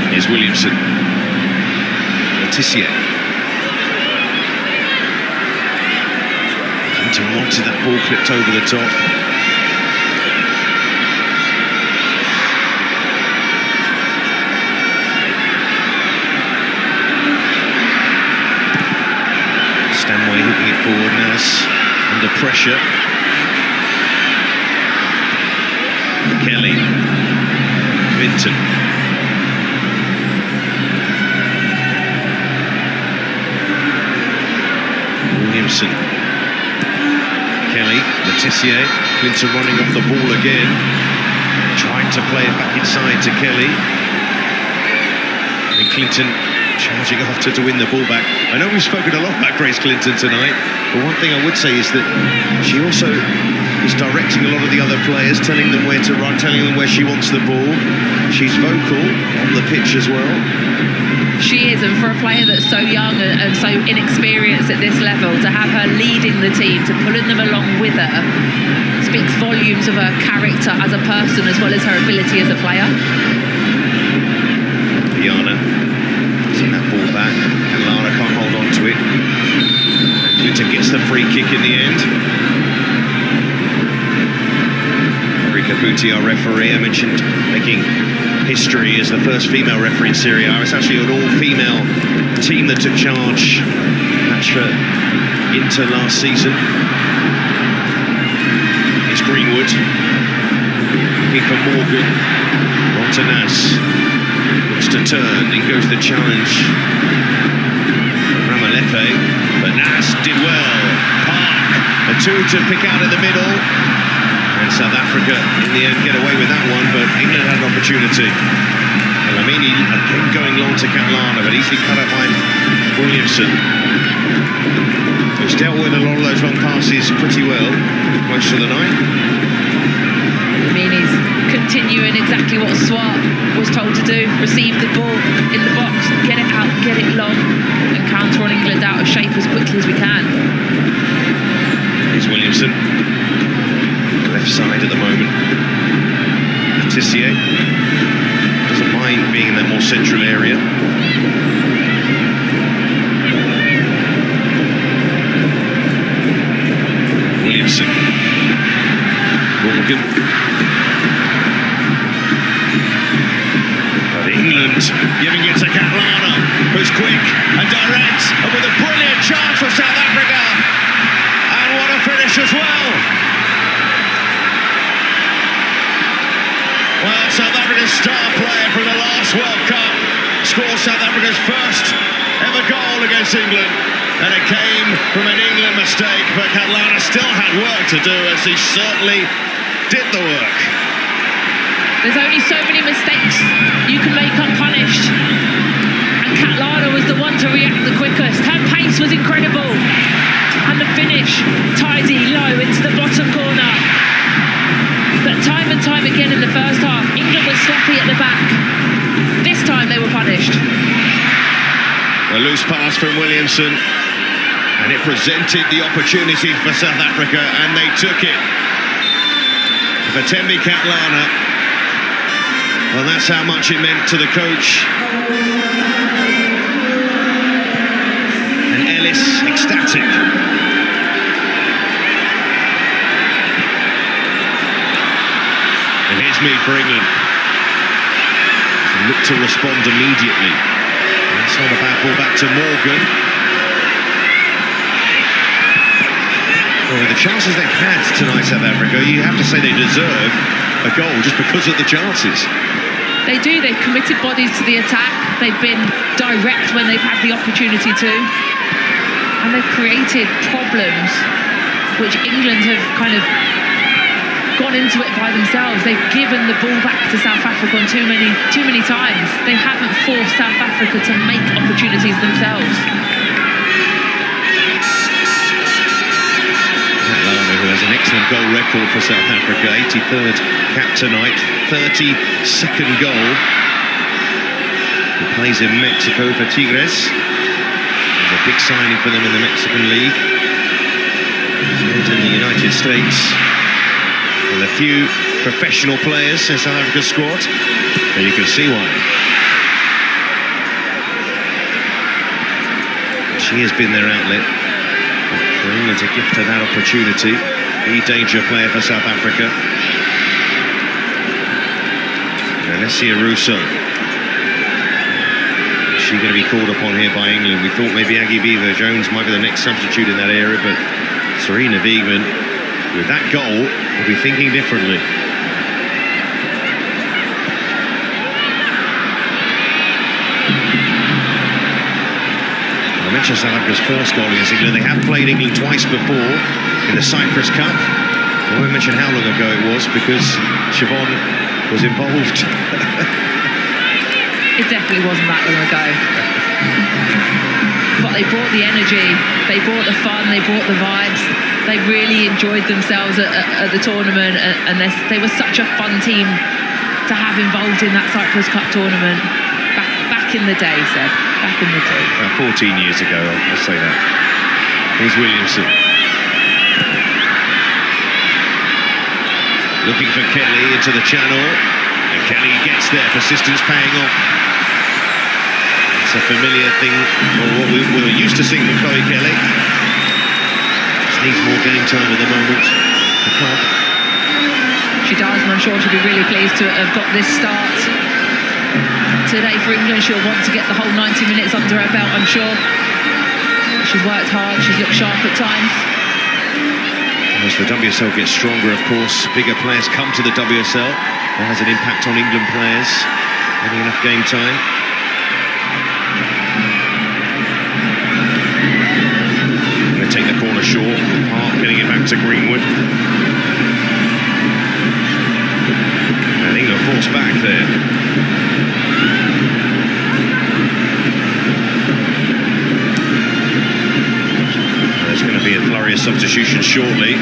Here's Williamson. Letitia. Clinton wanted that ball clipped over the top. Stanway hooking it forward. Nas under pressure. Kelly. Clinton. Williamson. Kelly. Letitia. Clinton running off the ball again. Trying to play it back inside to Kelly. And Clinton charging after to win the ball back. I know we've spoken a lot about Grace Clinton tonight, but one thing I would say is that she also is directing a lot of the other players, telling them where to run, telling them where she wants the ball. She's vocal on the pitch as well. She is, and for a player that's so young and so inexperienced at this level, to have her leading the team, to pulling them along with her, speaks volumes of her character as a person as well as her ability as a player. Diana getting that ball back, and Lara can't hold on to it. Clinton gets the free kick in the end. Marika Putti, our referee, I mentioned making history as the first female referee in Serie A. It's actually an all-female team that took charge match for Inter last season. It's Greenwood looking for Morgan. Montanaz looks to turn, in goes the challenge. Ramalepe, but Nas did well. Park, a two to pick out in the middle. And South Africa, in the end, get away with that one, but England had an opportunity. And Lamini again going long to Catlana, but easily cut up by Williamson, who's dealt with a lot of those long passes pretty well most of the night. Lamini's continuing exactly what Swart was told to do: receive the ball in the box, get it out, get it long, and counter on England out of shape as quickly as we can. Here's Williamson. Left side at the moment. Letitia doesn't mind being in that more central area. Williamson. Morgan. But England giving it to Catlana, who's quick and direct, and with a brilliant chance for South Africa. And what a finish as well. Well, South Africa's star player from the last World Cup scores South Africa's first ever goal against England. And it came from an England mistake, but Catlana still had work to do, as he certainly did the work. There's only so many mistakes you can make unpunished. And Catlana was the one to react the quickest. Her pace was incredible. And the finish, tidy, low into the bottom corner. But time and time again in the first half, England was sloppy at the back. This time they were punished. A loose pass from Williamson, and it presented the opportunity for South Africa, and they took it. For Thembi Catlana, well, that's how much it meant to the coach. And Ellis ecstatic. And here's me for England. So look to respond immediately. That's on the back ball back to Morgan. Well, with the chances they've had tonight, South Africa, you have to say they deserve a goal just because of the chances. They do. They've committed bodies to the attack. They've been direct when they've had the opportunity to. And they've created problems which England have kind of gone into it by themselves. They've given the ball back to South Africa on too many times. They haven't forced South Africa to make opportunities themselves. Who has an excellent goal record for South Africa, 83rd cap tonight, 32nd goal. He plays in Mexico for Tigres. It's a big signing for them in the Mexican League. He's in the United States. With a few professional players in South Africa's squad, and you can see why. She has been their outlet. For England to gift her that opportunity. The danger player for South Africa. And Alessia Russo. Is she going to be called upon here by England? We thought maybe Aggie Beaver-Jones might be the next substitute in that area, but Sarina Wiegman, with that goal, will be thinking differently. I mentioned South Africa's first goal against England. They have played England twice before in the Cyprus Cup. I won't mention how long ago it was because Siobhan was involved. It definitely wasn't that long ago. But they brought the energy, they brought the fun, they brought the vibes. They really enjoyed themselves at the tournament, and they were such a fun team to have involved in that Cyprus Cup tournament back in the day, Seb. Back in the day. About 14 years ago, I'll say that. Here's Williamson. Looking for Kelly into the channel. And Kelly gets there, persistence paying off. It's a familiar thing, or what we were used to seeing from Chloe Kelly. Just needs more game time at the moment. The club. She does, and I'm sure she'll be really pleased to have got this start today for England. She'll want to get the whole 90 minutes under her belt, I'm sure. She's worked hard, she's looked sharp at times. As the WSL gets stronger, of course, bigger players come to the WSL. That has an impact on England players. Getting enough game time. Going to take the corner short. Park getting it back to Greenwood. And England forced back there. There's going to be a flurry of substitutions shortly.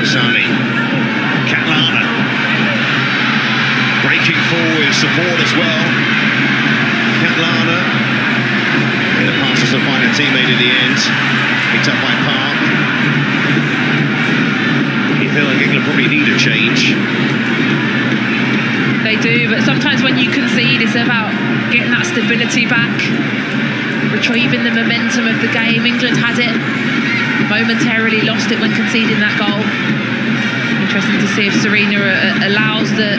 Sani, Catlana, breaking forward, support as well. Catlana, and the passes to find a teammate in the end. Picked up by Park. You feel like England probably need a change. They do, but sometimes when you concede, it's about getting that stability back. Retrieving the momentum of the game. England had it, momentarily lost it when conceding that goal. Interesting to see if Sarina allows the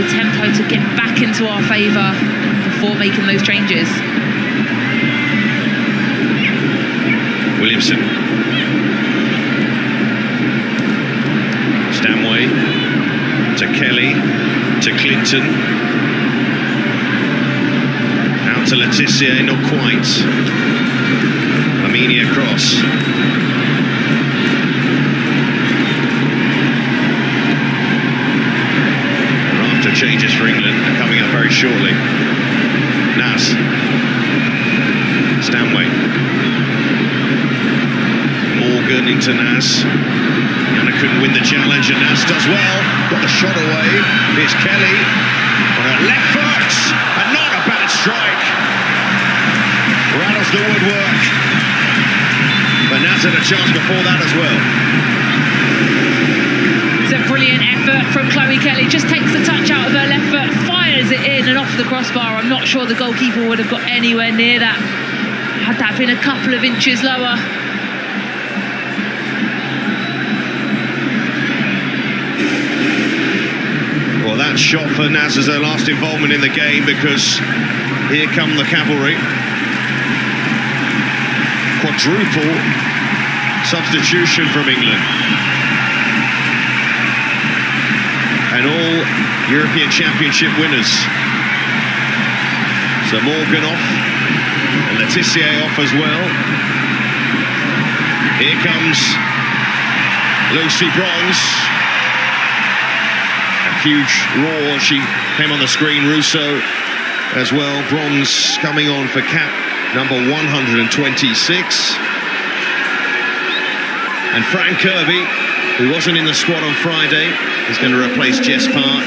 tempo to get back into our favour before making those changes. Williamson. Stanway to Kelly to Clinton. To Letitia, not quite. Armenia cross. And after changes for England are coming up very shortly. Nas. Stanway. Morgan into Nas. Yana couldn't win the challenge, and Nas does well. Got the shot away. Here's Kelly on her left foot, and not a bad strike. Rattles the woodwork. But Nas had a chance before that as well. It's a brilliant effort from Chloe Kelly. Just takes the touch out of her left foot, fires it in and off the crossbar. I'm not sure the goalkeeper would have got anywhere near that had that been a couple of inches lower. Well, that shot for Nas as her last involvement in the game, because here come the cavalry. Quadruple substitution from England. European Championship winners. So Morgan off and Laetitia off as well. Here comes Lucy Bronze. A huge roar. She came on the screen. Russo as well. Bronze coming on for cap number 126. And Fran Kirby, who wasn't in the squad on Friday, is going to replace Jess Park.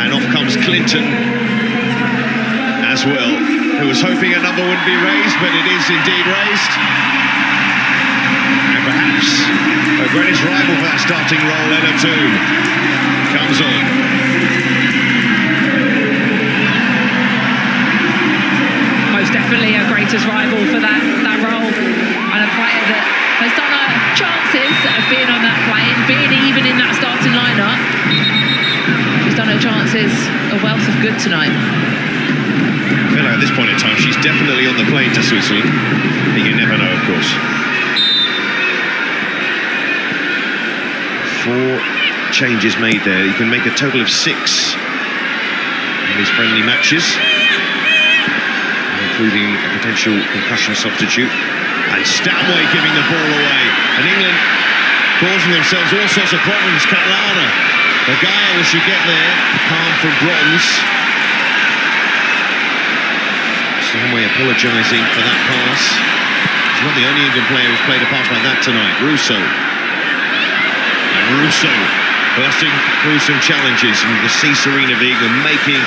And off comes Clinton as well, who was hoping a number wouldn't be raised, but it is indeed raised. And perhaps her greatest rival for that starting role, Ella Toon, comes on. Most definitely her greatest rival for that role, and a player that has done her chances of being on that plane, being even in that starting lineup. She's done her chances a wealth of good tonight. I feel like at this point in time she's definitely on the plane to Switzerland, but you never know, of course. 4 changes made there. You can make a total of 6 in these friendly matches, including a potential concussion substitute. And Stanway giving the ball away. And England causing themselves all sorts of problems. Catlana, Gaia, will she get there? Calm from Bronze. Stanway apologising for that pass. She's not the only England player who's played a pass like that tonight. Russo. And Russo bursting through some challenges. And you can see Serena Wiegmann making a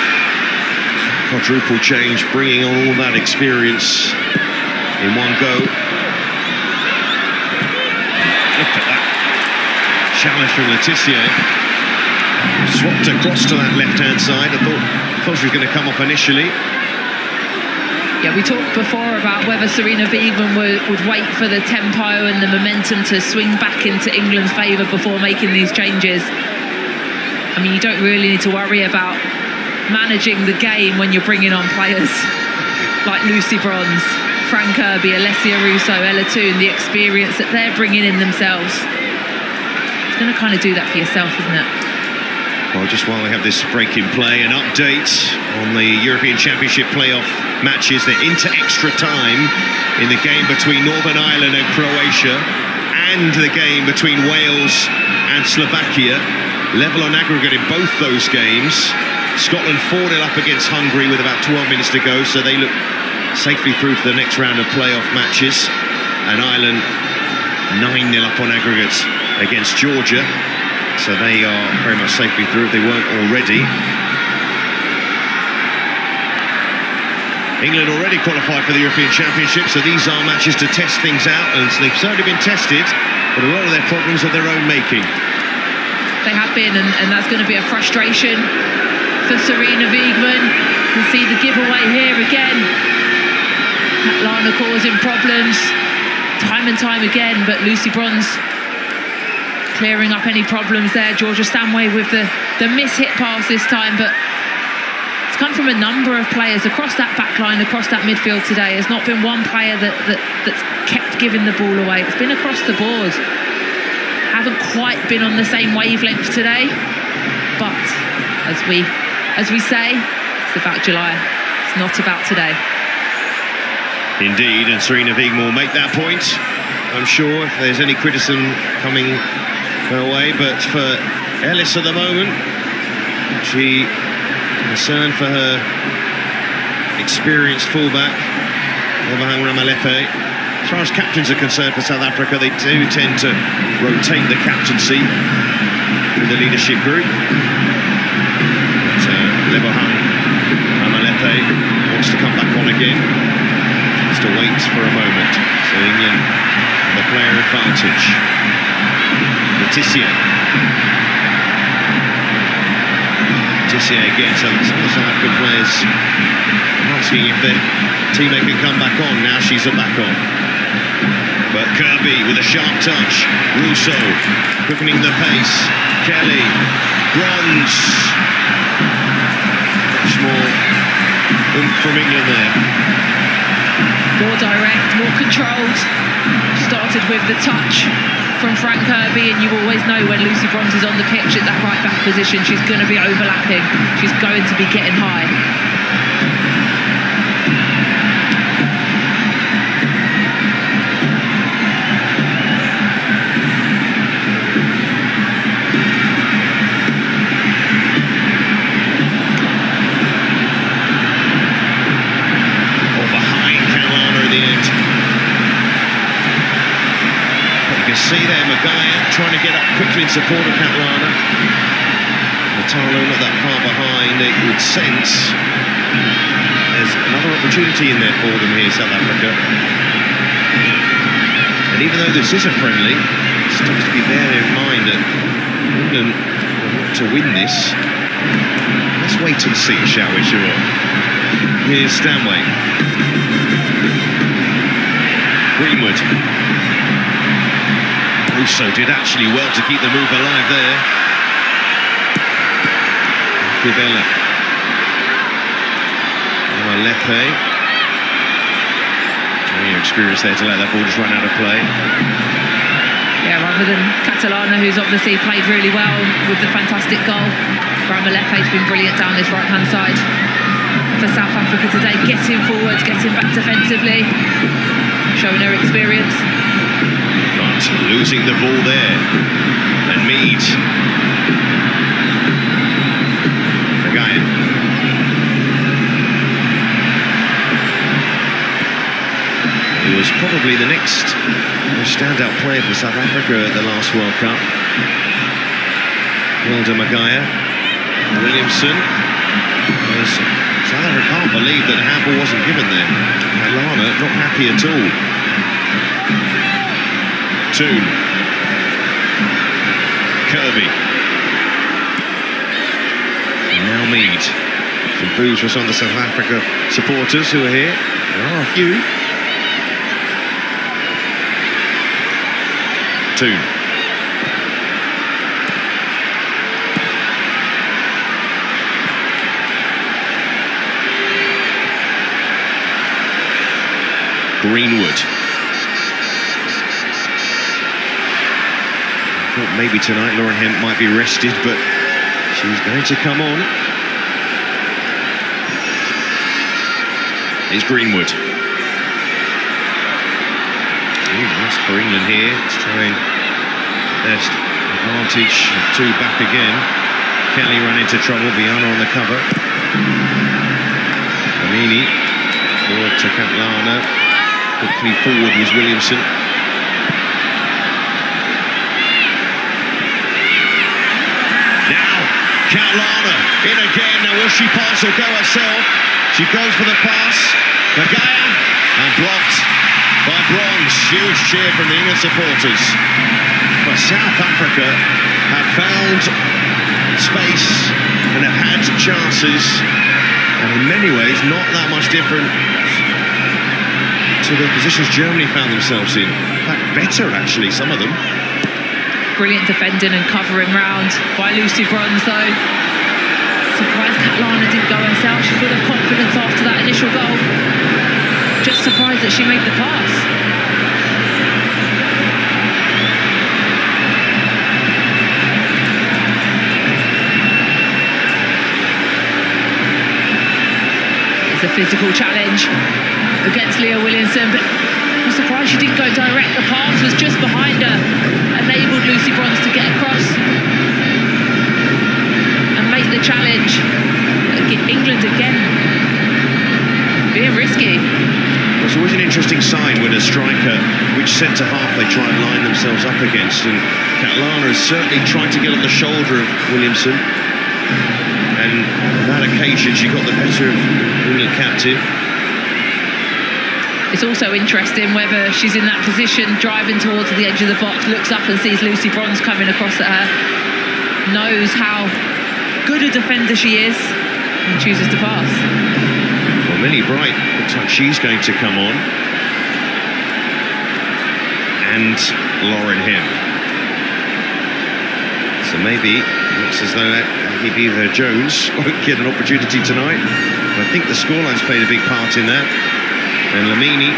quadruple change, bringing on all that experience in one go. Look at that challenge from Laetitia. Swapped across to that left-hand side. I thought she was going to come off initially. Yeah, we talked before about whether Serena Wiegmann would wait for the tempo and the momentum to swing back into England's favour before making these changes. I mean, you don't really need to worry about managing the game when you're bringing on players like Lucy Bronze, Fran Kirby, Alessia Russo, Ella Toon, the experience that they're bringing in themselves. It's going to kind of do that for yourself, isn't it? Well, just while we have this break in play, an update on the European Championship playoff matches. They're into extra time in the game between Northern Ireland and Croatia, and the game between Wales and Slovakia. Level on aggregate in both those games. Scotland 4-0 up against Hungary with about 12 minutes to go, so they look safely through to the next round of playoff matches. And Ireland 9-0 up on aggregate against Georgia, so they are very much safely through if they weren't already. England already qualified for the European Championship, so these are matches to test things out, and they've certainly been tested, but a lot of their problems are their own making. They have been, and that's going to be a frustration for Serena Wiegmann. You can see the giveaway here again. Lana causing problems time and time again, but Lucy Bronze clearing up any problems there. Georgia Stanway with the miss-hit pass this time, but it's come from a number of players across that back line, across that midfield today. There's not been one player that's kept giving the ball away. It's been across the board. Haven't quite been on the same wavelength today, but as we say, it's about July. It's not about today. Indeed, and Serena Wiegmann will make that point, I'm sure, if there's any criticism coming her way. But for Ellis at the moment, she concerned for her experienced fullback, Lebahan Ramalepe. As far as captains are concerned for South Africa, they do tend to rotate the captaincy with the leadership group. But Lebahan Ramalepe wants to come back on again. Just to wait for a moment. So England have the player advantage. Laetitia again. Some of the South African players asking if their teammate can come back on. Now she's back on. But Kirby with a sharp touch. Russo quickening the pace. Kelly, Bronze. Much more oomph from England there. More direct, more controlled. Started with the touch from Frank Kirby, and you always know when Lucy Bronze is on the pitch at that right back position, she's going to be overlapping. She's going to be getting high. See there, Maguire trying to get up quickly in support of Catlana. Matalo not that far behind. It would sense there's another opportunity in there for them here, South Africa. And even though this is a friendly, it still has to be there in mind that England want to win this. Let's wait and see, shall we, Sharon? Here's Stanway. Greenwood. Russo did actually well to keep the move alive there. Kibela. Lepe. Your experience there to let that ball just run out of play. Yeah, rather than Catalana, who's obviously played really well with the fantastic goal. Lepe's been brilliant down this right-hand side for South Africa today, getting forwards, getting back defensively, showing her experience. Losing the ball there, and Mead. Maguire. He was probably the next standout player for South Africa at the last World Cup. Hilda Maguire. Williamson. South Africa can't believe that a handball wasn't given there. Alana not happy at all. Toon. Kirby. And now Mead. Some boos for some of the South Africa supporters who are here. There are a few. Toon. Greenwood. Maybe tonight Lauren Hemp might be rested, but she's going to come on. Here's Greenwood. Last for England here. Let's try and best advantage. Two back again. Kelly ran into trouble. Biana on the cover. Amini forward to Catlana. Quickly forward was Williamson. Catlana in again. Now will she pass or go herself? She goes for the pass. Maguire and blocked by Bronze. Huge cheer from the England supporters. But South Africa have found space and have had chances, and in many ways not that much different to the positions Germany found themselves in. In fact, better actually, some of them. Brilliant defending and covering round by Lucy Bronze though. Surprised Catlana didn't go herself. She's full of confidence after that initial goal. Just surprised that she made the pass. It's a physical challenge against Leah Williamson, but I'm surprised she didn't go direct. The pass was just behind her, enabled Lucy Bronze to get across and make the challenge. England again being risky. It's always an interesting sign when a striker, which centre half they try and line themselves up against, and Catlana has certainly tried to get on the shoulder of Williamson, and on that occasion she got the better of England captain. It's also interesting whether she's in that position, driving towards the edge of the box, looks up and sees Lucy Bronze coming across at her, knows how good a defender she is, and chooses to pass. Well, Millie Bright looks like she's going to come on. And Lauren Hemp. So maybe it looks as though either Jones won't get an opportunity tonight. I think the scoreline's played a big part in that. And Lamini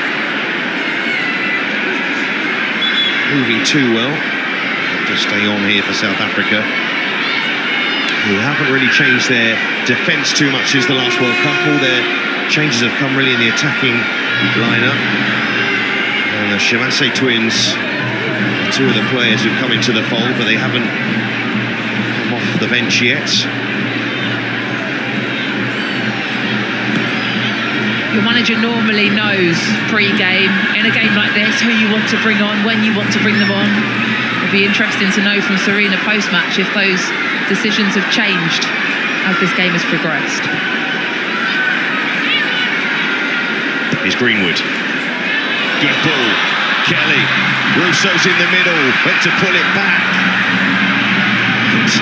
moving too well to stay on here for South Africa, who haven't really changed their defence too much since the last World Cup. All their changes have come really in the attacking lineup. And the Shemase twins are two of the players who've come into the fold, but they haven't come off the bench yet. Your manager normally knows pre-game, in a game like this, who you want to bring on, when you want to bring them on. It'll be interesting to know from Sarina post-match if those decisions have changed as this game has progressed. Here's Greenwood. Good ball. Kelly. Russo's in the middle. Went to pull it back.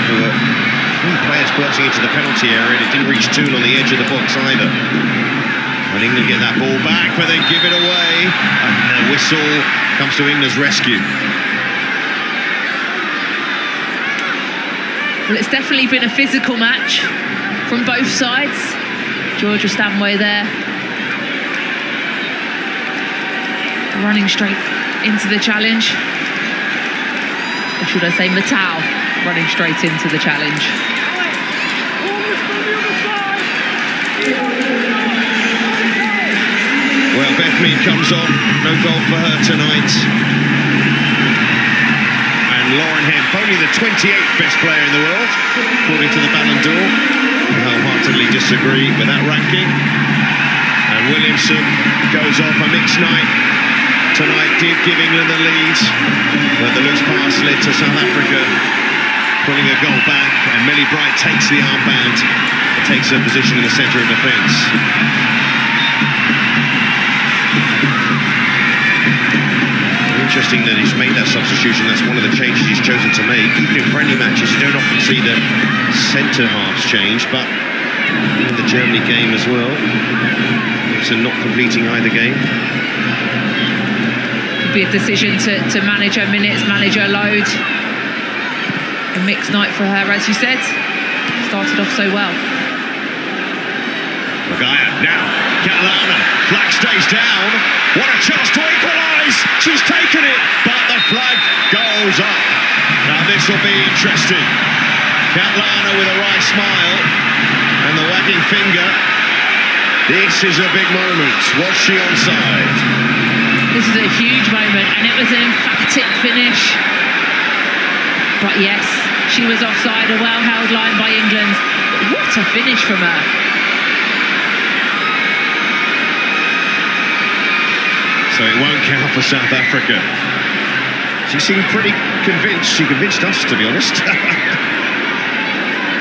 There were three players bursting into the penalty area, and it didn't reach Toon on the edge of the box either. And England get that ball back, but they give it away. And the whistle comes to England's rescue. Well, it's definitely been a physical match from both sides. Georgia Stanway there, running straight into the challenge. Or should I say Matau running straight into the challenge. Well, Beth Mead comes on. No goal for her tonight. Lauren Hemp, only the 28th best player in the world, according to the Ballon d'Or. I wholeheartedly disagree with that ranking. And Williamson goes off. A mixed night tonight did give England the lead, but the loose pass led to South Africa pulling a goal back, and Millie Bright takes the armband and takes her position in the centre of defence. Interesting that he's made that substitution. That's one of the changes he's chosen to make. Even in friendly matches, you don't often see the centre halves change, but in the Germany game as well, so not completing either game. Could be a decision to manage her minutes, manage her load. A mixed night for her, as you said. Started off so well. Maguire now, Catalana, flag stays down. What a chance to equalise! She's taken it, but the flag goes up. Now this will be interesting. Catalana with a wry smile and the wagging finger. This is a big moment. Was she onside? This is a huge moment, and it was an emphatic finish. But yes, she was offside, a well-held line by England. But what a finish from her. So it won't count for South Africa. She seemed pretty convinced. She convinced us, to be honest.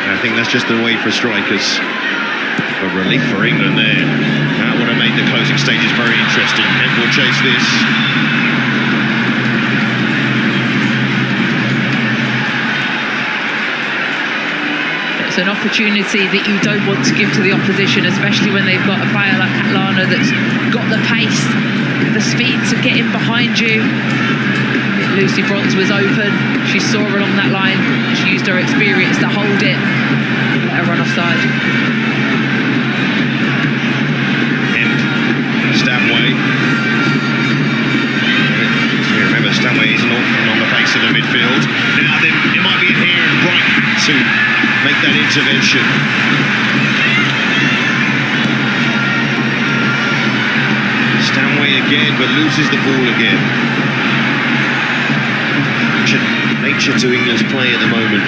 I think that's just the way for strikers. A relief for England there. That would have made the closing stages very interesting. And we'll chase this. It's an opportunity that you don't want to give to the opposition, especially when they've got a player like Catalana that's got the pace, the speed to get in behind you. Lucy Bronze was open. She saw along that line. She used her experience to hold it. Let her run offside. Stanway. So remember, Stanway is not on the base of the midfield. Now then, it might be in here, and Bright had to make that intervention. Stanway again, but loses the ball again. Nature to England's play at the moment.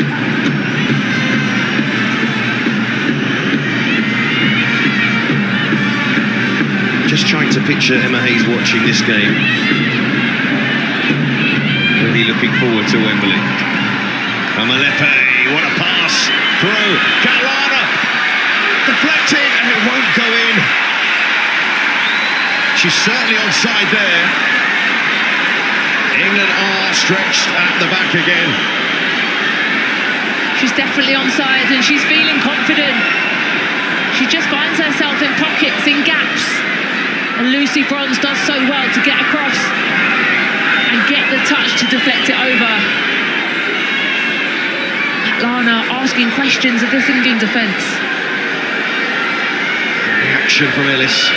Just trying to picture Emma Hayes watching this game. Really looking forward to Wembley. Amalepe, what a pass through. Catalana deflected, and it won't go in. She's certainly onside there. England are stretched at the back again. She's definitely onside, and she's feeling confident. She just finds herself in pockets, in gaps. And Lucy Bronze does so well to get across and get the touch to deflect it over. Catalana asking questions of this England defence. Reaction from Ellis.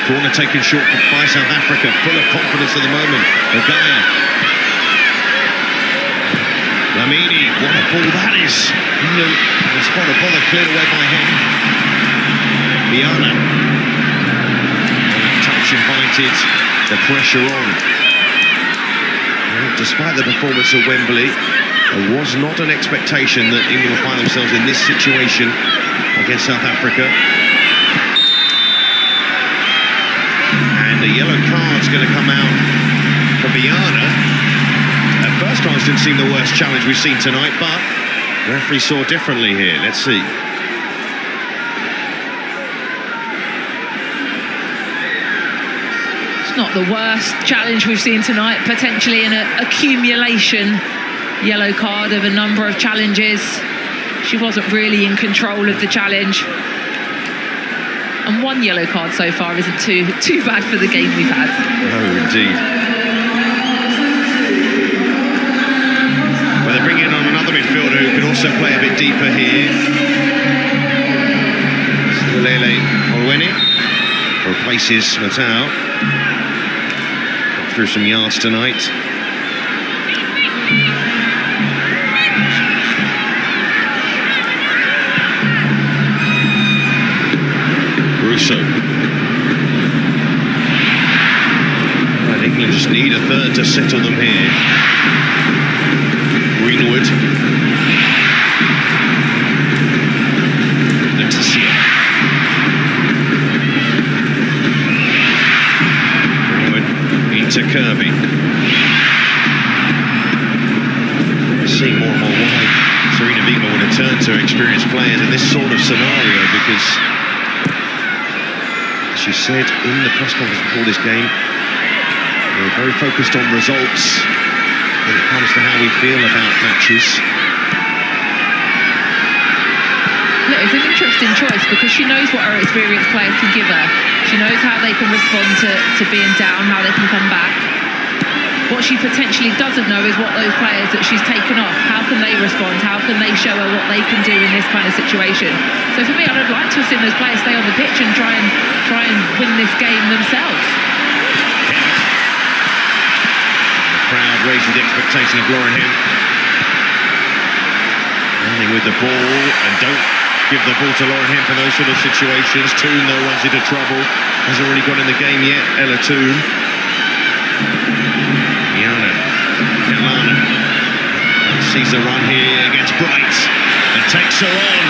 Corner taken short by South Africa, full of confidence at the moment. Magaya. Lamini, what a ball that is. The spot of bother cleared away by him. Biana. Touch invited, the pressure on. Well, despite the performance at Wembley, there was not an expectation that England would find themselves in this situation against South Africa. And a yellow card's going to come out for Biana. At first glance didn't seem the worst challenge we've seen tonight, but the referee saw differently here. Let's see. It's not the worst challenge we've seen tonight, potentially an accumulation yellow card of a number of challenges. She wasn't really in control of the challenge. And one yellow card so far isn't too bad for the game we've had. Oh, indeed. Well, they're bringing on another midfielder who can also play a bit deeper here. Lele Olweni replaces Matau. Got through some yards tonight. Russo. And England just need a third to settle them here. Greenwood. Leticia. Greenwood into Kirby. Seeing more and more why Sarina Wiegman would have turned to experienced players in this sort of scenario, because she said in the press conference before this game, we're very focused on results when it comes to how we feel about matches. Look, it's an interesting choice because she knows what her experienced players can give her. She knows how they can respond to being down, how they can come back. What she potentially doesn't know is what those players that she's taken off, how can they respond, how can they show her what they can do in this kind of situation. So for me, I'd like to have seen those players stay on the pitch and try and win this game themselves. The crowd raising the expectation of Lauren Hemp. Running with the ball, and don't give the ball to Lauren Hemp in those sort of situations. Toon, though, runs into trouble. Hasn't really got in the game yet, Ella Toon. Kelana sees the run here against Bright and takes her on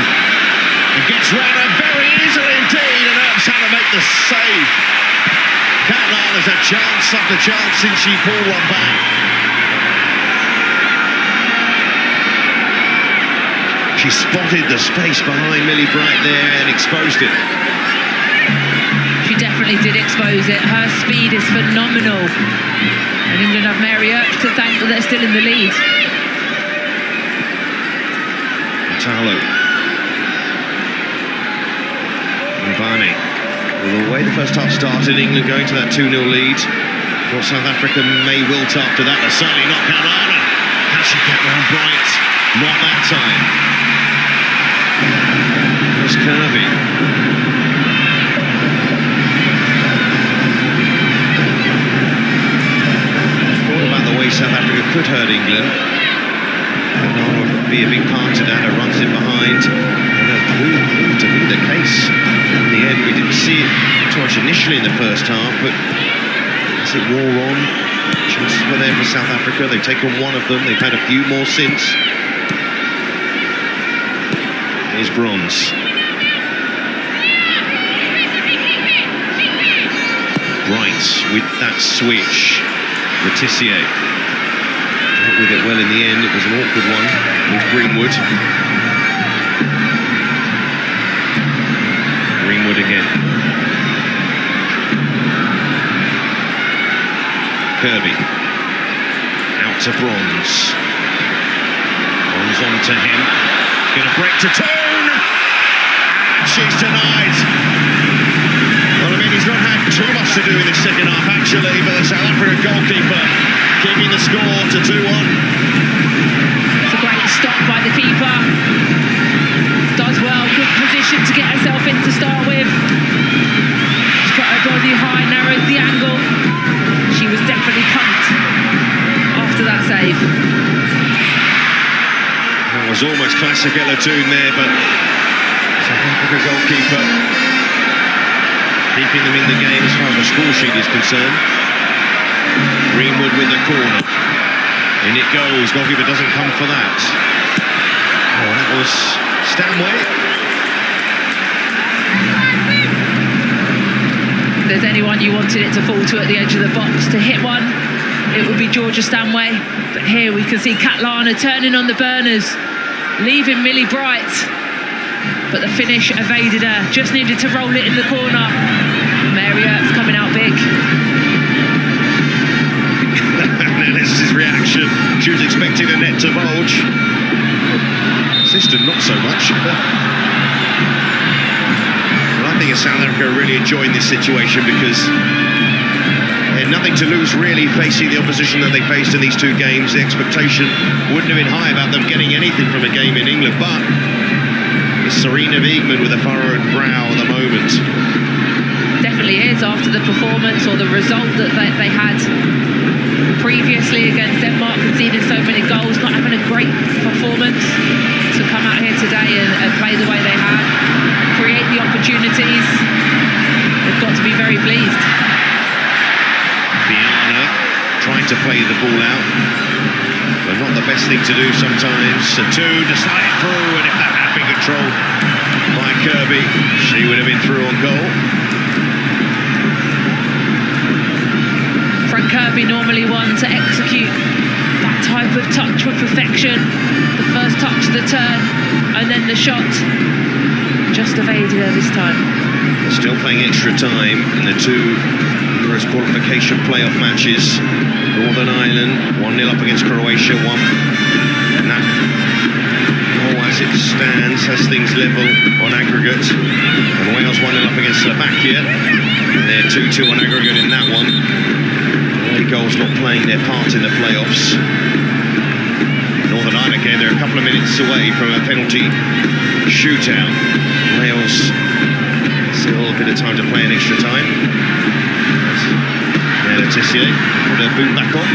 and gets round her very easily indeed, and Earps had to make the save. Kelana's had chance after chance since she pulled one back. She spotted the space behind Millie Bright there and exposed it. She definitely did expose it. Her speed is phenomenal. And England have Mary Earps to thank that they're still in the lead. Matalo. Mbane. Well, the way the first half started, England going to that 2-0 lead. Thought South Africa may wilt after that, but certainly not Kelana. Can she get round Bright? Not that time. There's Kirby. South Africa could hurt England. Kelana would be a big part of that. It runs in behind, and that proved to be the case. In the end, we didn't see it too much initially in the first half, but as it wore on, chances were there for South Africa. They've taken one of them. They've had a few more since. Here's Bronze. Bright with that switch. Leticia. With it well in the end. It was an awkward one with Greenwood. Greenwood again. Kirby. Out to Bronze. Bronze on to him. Gonna break to Toon. And she's denied. Well, I mean, he's not had too much to do in this second half, actually, but the South African goalkeeper keeping the score to 2-1. It's a great stop by the keeper. Does well, good position to get herself in to start with. She's got her body high. classic Ella-tune there, but South Africa goalkeeper keeping them in the game as far as the score sheet is concerned. Greenwood with the corner. In it goes. Goalkeeper doesn't come for that. Oh, that was Stanway. If there's anyone you wanted it to fall to at the edge of the box to hit one, it would be Georgia Stanway. But here we can see Catlana turning on the burners, leaving Millie Bright. But the finish evaded her. Just needed to roll it in the corner. Mary Earps coming out big. Ellis's reaction. She was expecting the net to bulge. Assistant, not so much. Well, I think South Africa are really enjoying this situation because they had nothing to lose really facing the opposition that they faced in these two games. The expectation wouldn't have been high about them getting anything from a game in England, but it's Serena Wiegman with a furrowed brow at the moment. Definitely is, after the performance or the result that they had previously against Denmark, conceding so many goals, not having a great performance, to come out here today and play the way they have, create the opportunities. They've got to be very pleased. Biana trying to play the ball out, but not the best thing to do sometimes. Satu decided through, and if that had been controlled by Kirby, she would have been through on goal. Frank Kirby normally one to execute that type of touch with perfection. The first touch, the turn, and then the shot. Just evaded her this time. They're still playing extra time in the two Euros qualification playoff matches. Northern Ireland 1-0 up against Croatia, 1. And that goal as it stands has things level on aggregate. And Wales 1-0 up against Slovakia. And they're 2-2 on aggregate in that one. Goals not playing their part in the playoffs. Northern Ireland game, they're a couple of minutes away from a penalty shootout. Wales still a bit of time to play in extra time. Laetitia put her boot back on.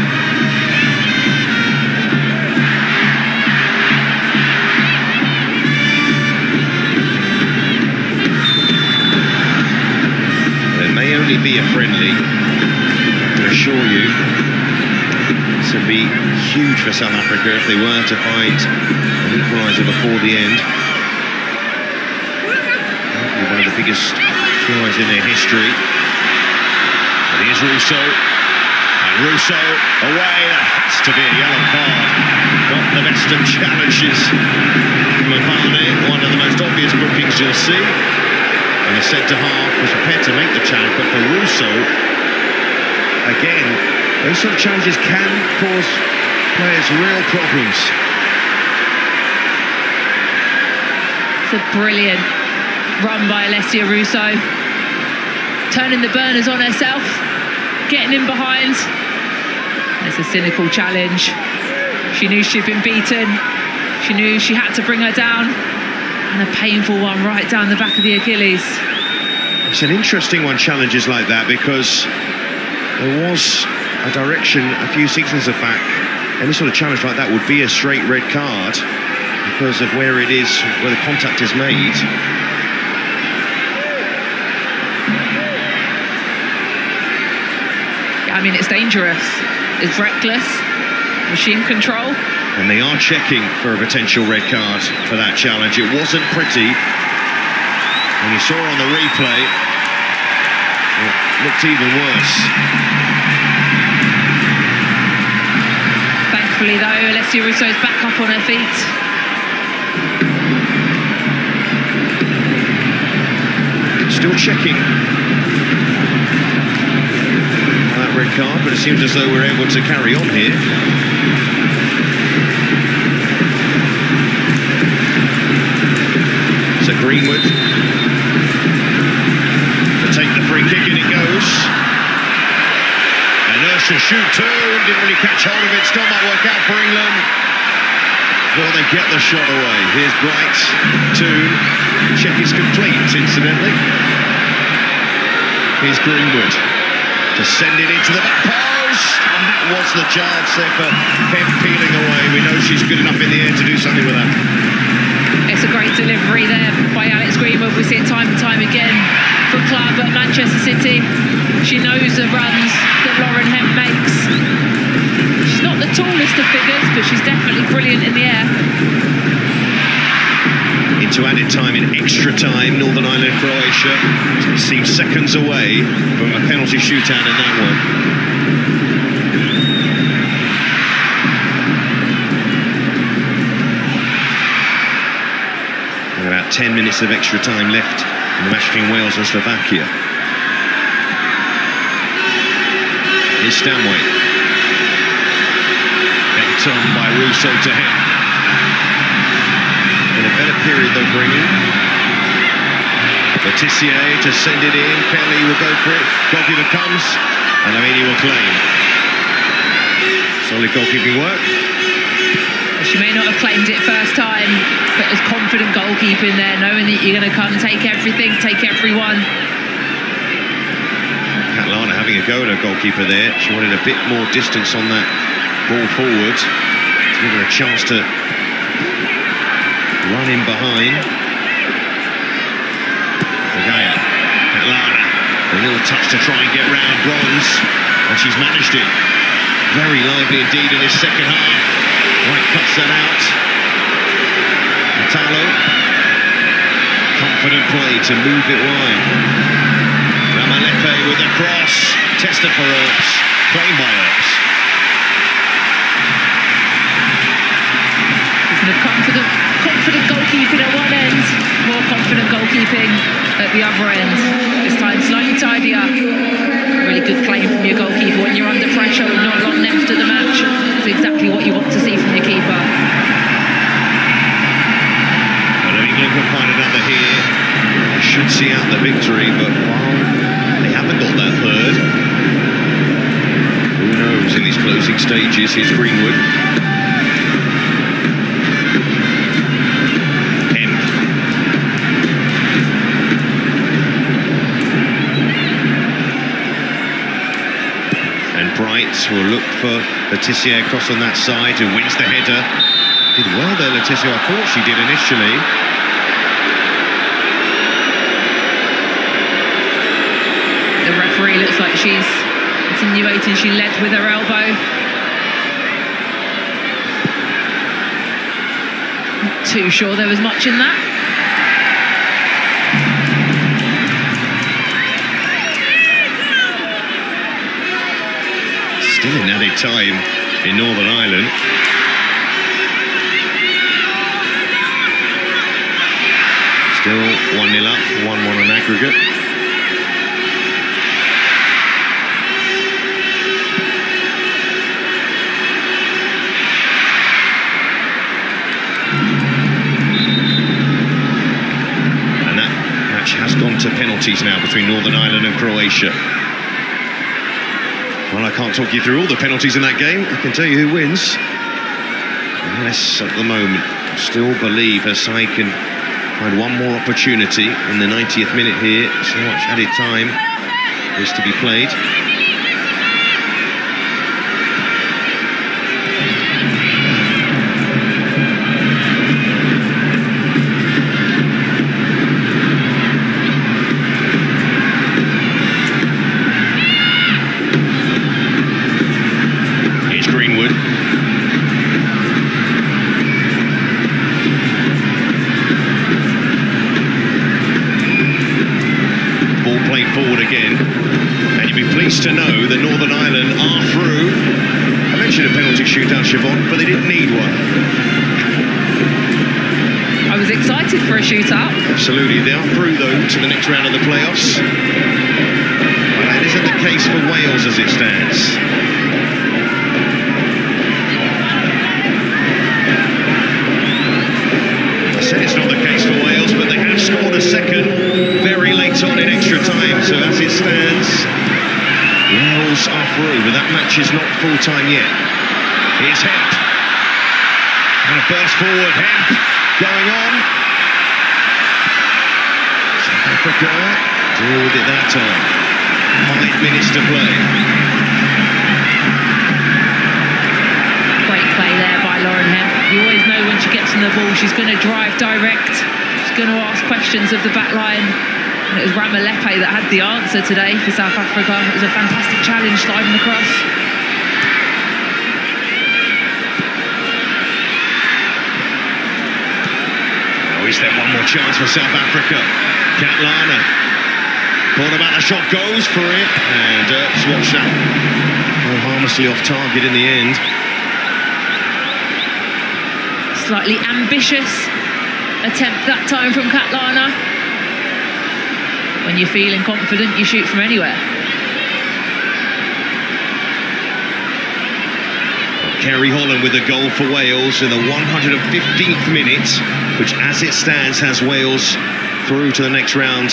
There may only be a friendly. Assure you, this would be huge for South Africa if they were to find an equaliser before the end. One of the biggest tries in their history. But here's Russo, and Russo away. That has to be a yellow card. Not the best of challenges. Mabane, one of the most obvious bookings you'll see. And the centre half was prepared to make the challenge, but for Russo, again, those sort of challenges can cause players real problems. It's a brilliant run by Alessia Russo. Turning the burners on herself, getting in behind. It's a cynical challenge. She knew she'd been beaten. She knew she had to bring her down. And a painful one right down the back of the Achilles. It's an interesting one, challenges like that, because there was a direction a few seasons back. Any sort of challenge like that would be a straight red card because of where it is, where the contact is made. I mean, it's dangerous. It's reckless. Machine control. And they are checking for a potential red card for that challenge. It wasn't pretty. And you saw on the replay, it looked even worse. Thankfully, though, Alessia Russo's back up on her feet. Still checking that red card, but it seems as though we're able to carry on here. So Greenwood to take the free kick, and it goes. And Ursula shoot too, didn't really catch hold of it. Still might work out for England. Will they get the shot away? Here's Bright, Toon. Check is complete, incidentally. Here's Greenwood to send it into the back post, and that was the chance there for Kemp peeling away. We know she's good enough in the air to do something with that. It's a great delivery there by Alex Greenwood. We see it time and time again for club at Manchester City. She knows the runs that Lauren Hemp makes. She's not the tallest of figures, but she's definitely brilliant in the air. Into added time, in extra time, Northern Ireland, Croatia. It seems seconds away from a penalty shootout in that one. And about 10 minutes of extra time left in the match between Wales and Slovakia. Here's Stanway. Kept on by Russo to Hemp. In a better period though for England. Letitia to send it in. Kelly will go for it. Goalkeeper comes, and Amini will claim. Solid goalkeeping work. She may not have claimed it first time, but there's confident goalkeeping there, knowing that you're going to come take everything, take everyone. Catlana having a go at her goalkeeper there. She wanted a bit more distance on that ball forward to give her a chance to run in behind. Magaya, Catlana, a little touch to try and get round Bronze, and she's managed it. Very lively indeed in this second half. White cuts that out. Matalo, confident play to move it wide. Ramalepe with a cross, tested for Earps, claimed by Earps. Confident goalkeeping at one end, more confident goalkeeping at the other end. This time slightly tidier. Really good claim from your goalkeeper when you're under pressure and not long left of the match. It's exactly what you want to see from your keeper. Well, England can find another here. They should see out the victory, but they haven't got that third. Who knows in these closing stages? Here's Greenwood. Will look for Letitia across on that side, who wins the header. Did well there, Letitia. I thought she did initially. The referee looks like she's insinuating she led with her elbow. Not too sure there was much in that. Still in added time in Northern Ireland. Still 1-0 up, 1-1 on aggregate. And that match has gone to penalties now between Northern Ireland and Croatia. Well, I can't talk you through all the penalties in that game. I can tell you who wins. Unless at the moment, I still believe her side can find one more opportunity in the 90th minute here. So much added time is to be played. To know that Northern Ireland are through. I mentioned a penalty shootout, Siobhan, but they didn't need one. I was excited for a shootout. Absolutely, they are through though to the next round of the playoffs. Well, that isn't the case for Wales as it stands. I said it's not the case for Wales, but they have scored a second very late on in extra time, so as it stands, Wales are through, but that match is not full-time yet. Here's Hemp. And a burst forward, Hemp going on. South Africa deal with it that time. 5 minutes to play. when she gets on the ball, she's going to drive direct. She's going to ask questions of the back line. And it was Ramalepe that had the answer today for South Africa. It was a fantastic challenge sliding across. Oh, is there one more chance for South Africa? Katlana thought about the shot, goes for it, and Earps watched that go harmlessly off target in the end. Slightly ambitious attempt that time from Katlana. When you're feeling confident, you shoot from anywhere. Kerry Holland with a goal for Wales in the 115th minute, which as it stands has Wales through to the next round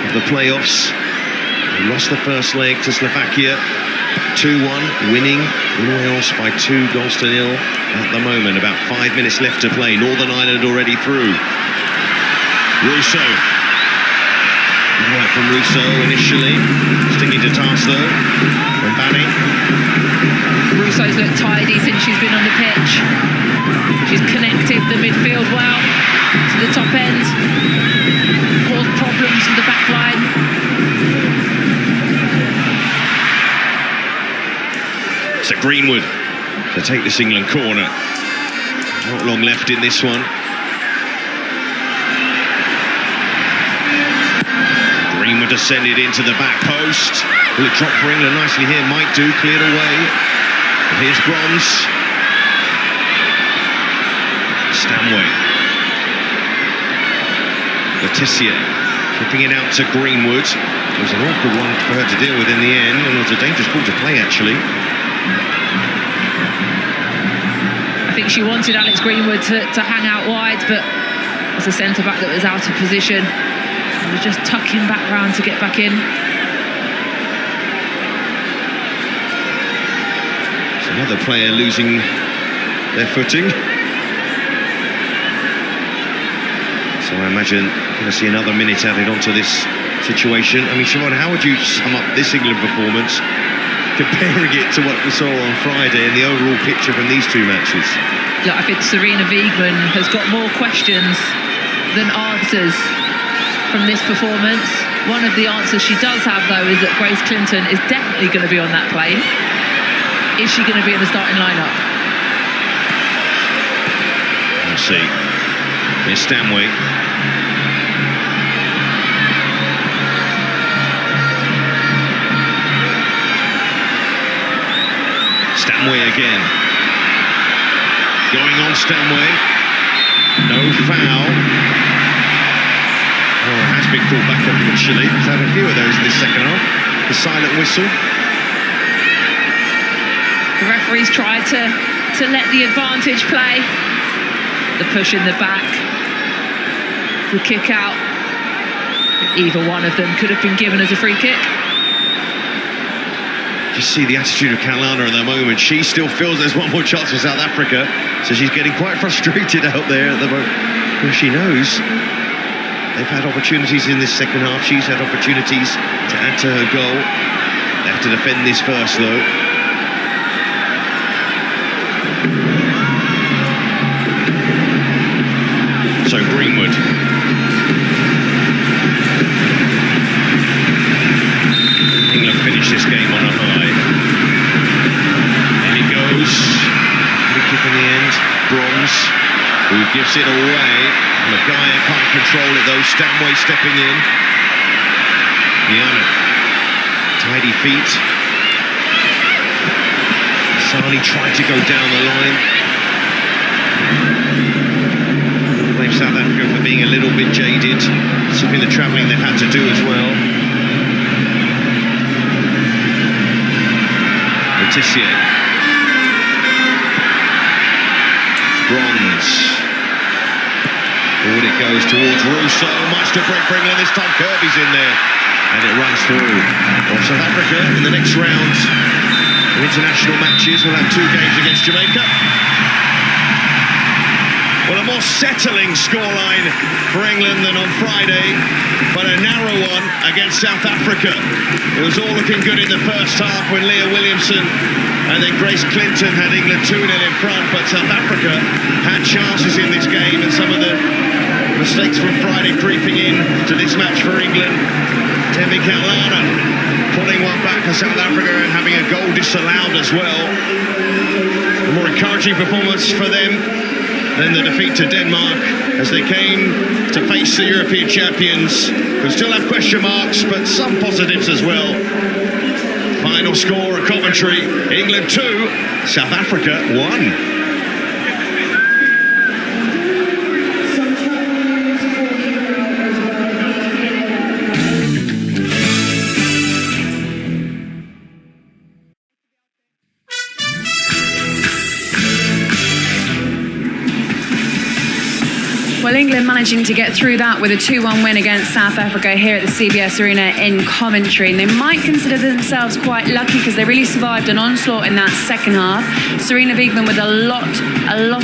of the playoffs. They lost the first leg to Slovakia 2-1, winning in Wales by 2-0 at the moment. About 5 minutes left to play. Northern Ireland already through. Russo. Right from Russo initially. Stinging to Tarso. From Banning. Russo's looked tidy since she's been on the pitch. She's connected the midfield well to the top end. Caused problems for the back line. So Greenwood to take this England corner. Not long left in this one. Greenwood descended into the back post. Will it drop for England nicely here? Might do, cleared away. And here's Bronze. Stanway. Laetitia flipping it out to Greenwood. It was an awkward one for her to deal with in the end, and it was a dangerous ball to play actually. I think she wanted Alex Greenwood to hang out wide, but as a centre-back that was out of position, she was just tucking back round to get back in. It's another player losing their footing. So I imagine we're going to see another minute added onto this situation. I mean, Siobhan, how would you sum up this England performance, comparing it to what we saw on Friday and the overall picture from these two matches? Look, I think Serena Wiegman has got more questions than answers from this performance. One of the answers she does have, though, is that Grace Clinton is definitely going to be on that plane. Is she going to be in the starting lineup? We'll see. Here's Stanway. Stanway again. Going on Stanway. No foul. Oh, it has been called back eventually. We've had a few of those in this second half. The silent whistle. The referees tried to let the advantage play. The push in the back. The kick out. Either one of them could have been given as a free kick. Just see the attitude of Katlana at the moment. She still feels there's one more chance for South Africa, so she's getting quite frustrated out there at the moment. Well, she knows they've had opportunities in this second half. She's had opportunities to add to her goal. They have to defend this first, though. So Greenwood. England finish this game on a high. And it goes. Free kick in the end. Bronze, who gives it away. Maguire can't control it though. Stanway stepping in. Liana. Tidy feet. Sani tried to go down the line. Blame South Africa for being a little bit jaded, simply the travelling they've had to do as well. Laetitia. Bronze. Forward it goes towards Russo. Much to break for England this time. Kirby's in there. And it runs through. Well, South Africa in the next round of international matches will have 2 games against Jamaica. Well, a more settling scoreline for England than on Friday, but a narrow one against South Africa. It was all looking good in the first half when Leah Williamson and then Grace Clinton had England 2-0 in front, but South Africa had chances in this game, and some of the mistakes from Friday creeping in to this match for England. Temi Catlana pulling one back for South Africa and having a goal disallowed as well. A more encouraging performance for them than the defeat to Denmark as they came to face the European champions, who still have question marks but some positives as well. Final score at Coventry, England 2, South Africa 1. Well, England managing to get through that with a 2-1 win against South Africa here at the CBS Arena in Coventry. And they might consider themselves quite lucky because they really survived an onslaught in that second half. Sarina Wiegman with a lot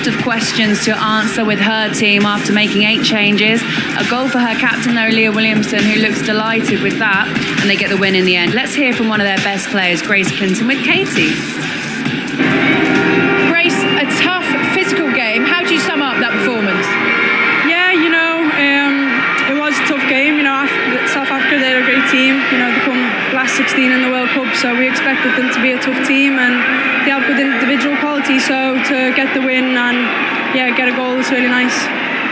of questions to answer with her team after making 8 changes. A goal for her captain though, Leah Williamson, who looks delighted with that. And they get the win in the end. Let's hear from one of their best players, Grace Clinton, with Katie. Grace, a tough physical game. How do you sum up that performance? It was a tough game. South Africa, they're a great team. They come last 16 in the World Cup, so we expected them to be a tough team, and they have good individual quality. So to get the win and get a goal is really nice.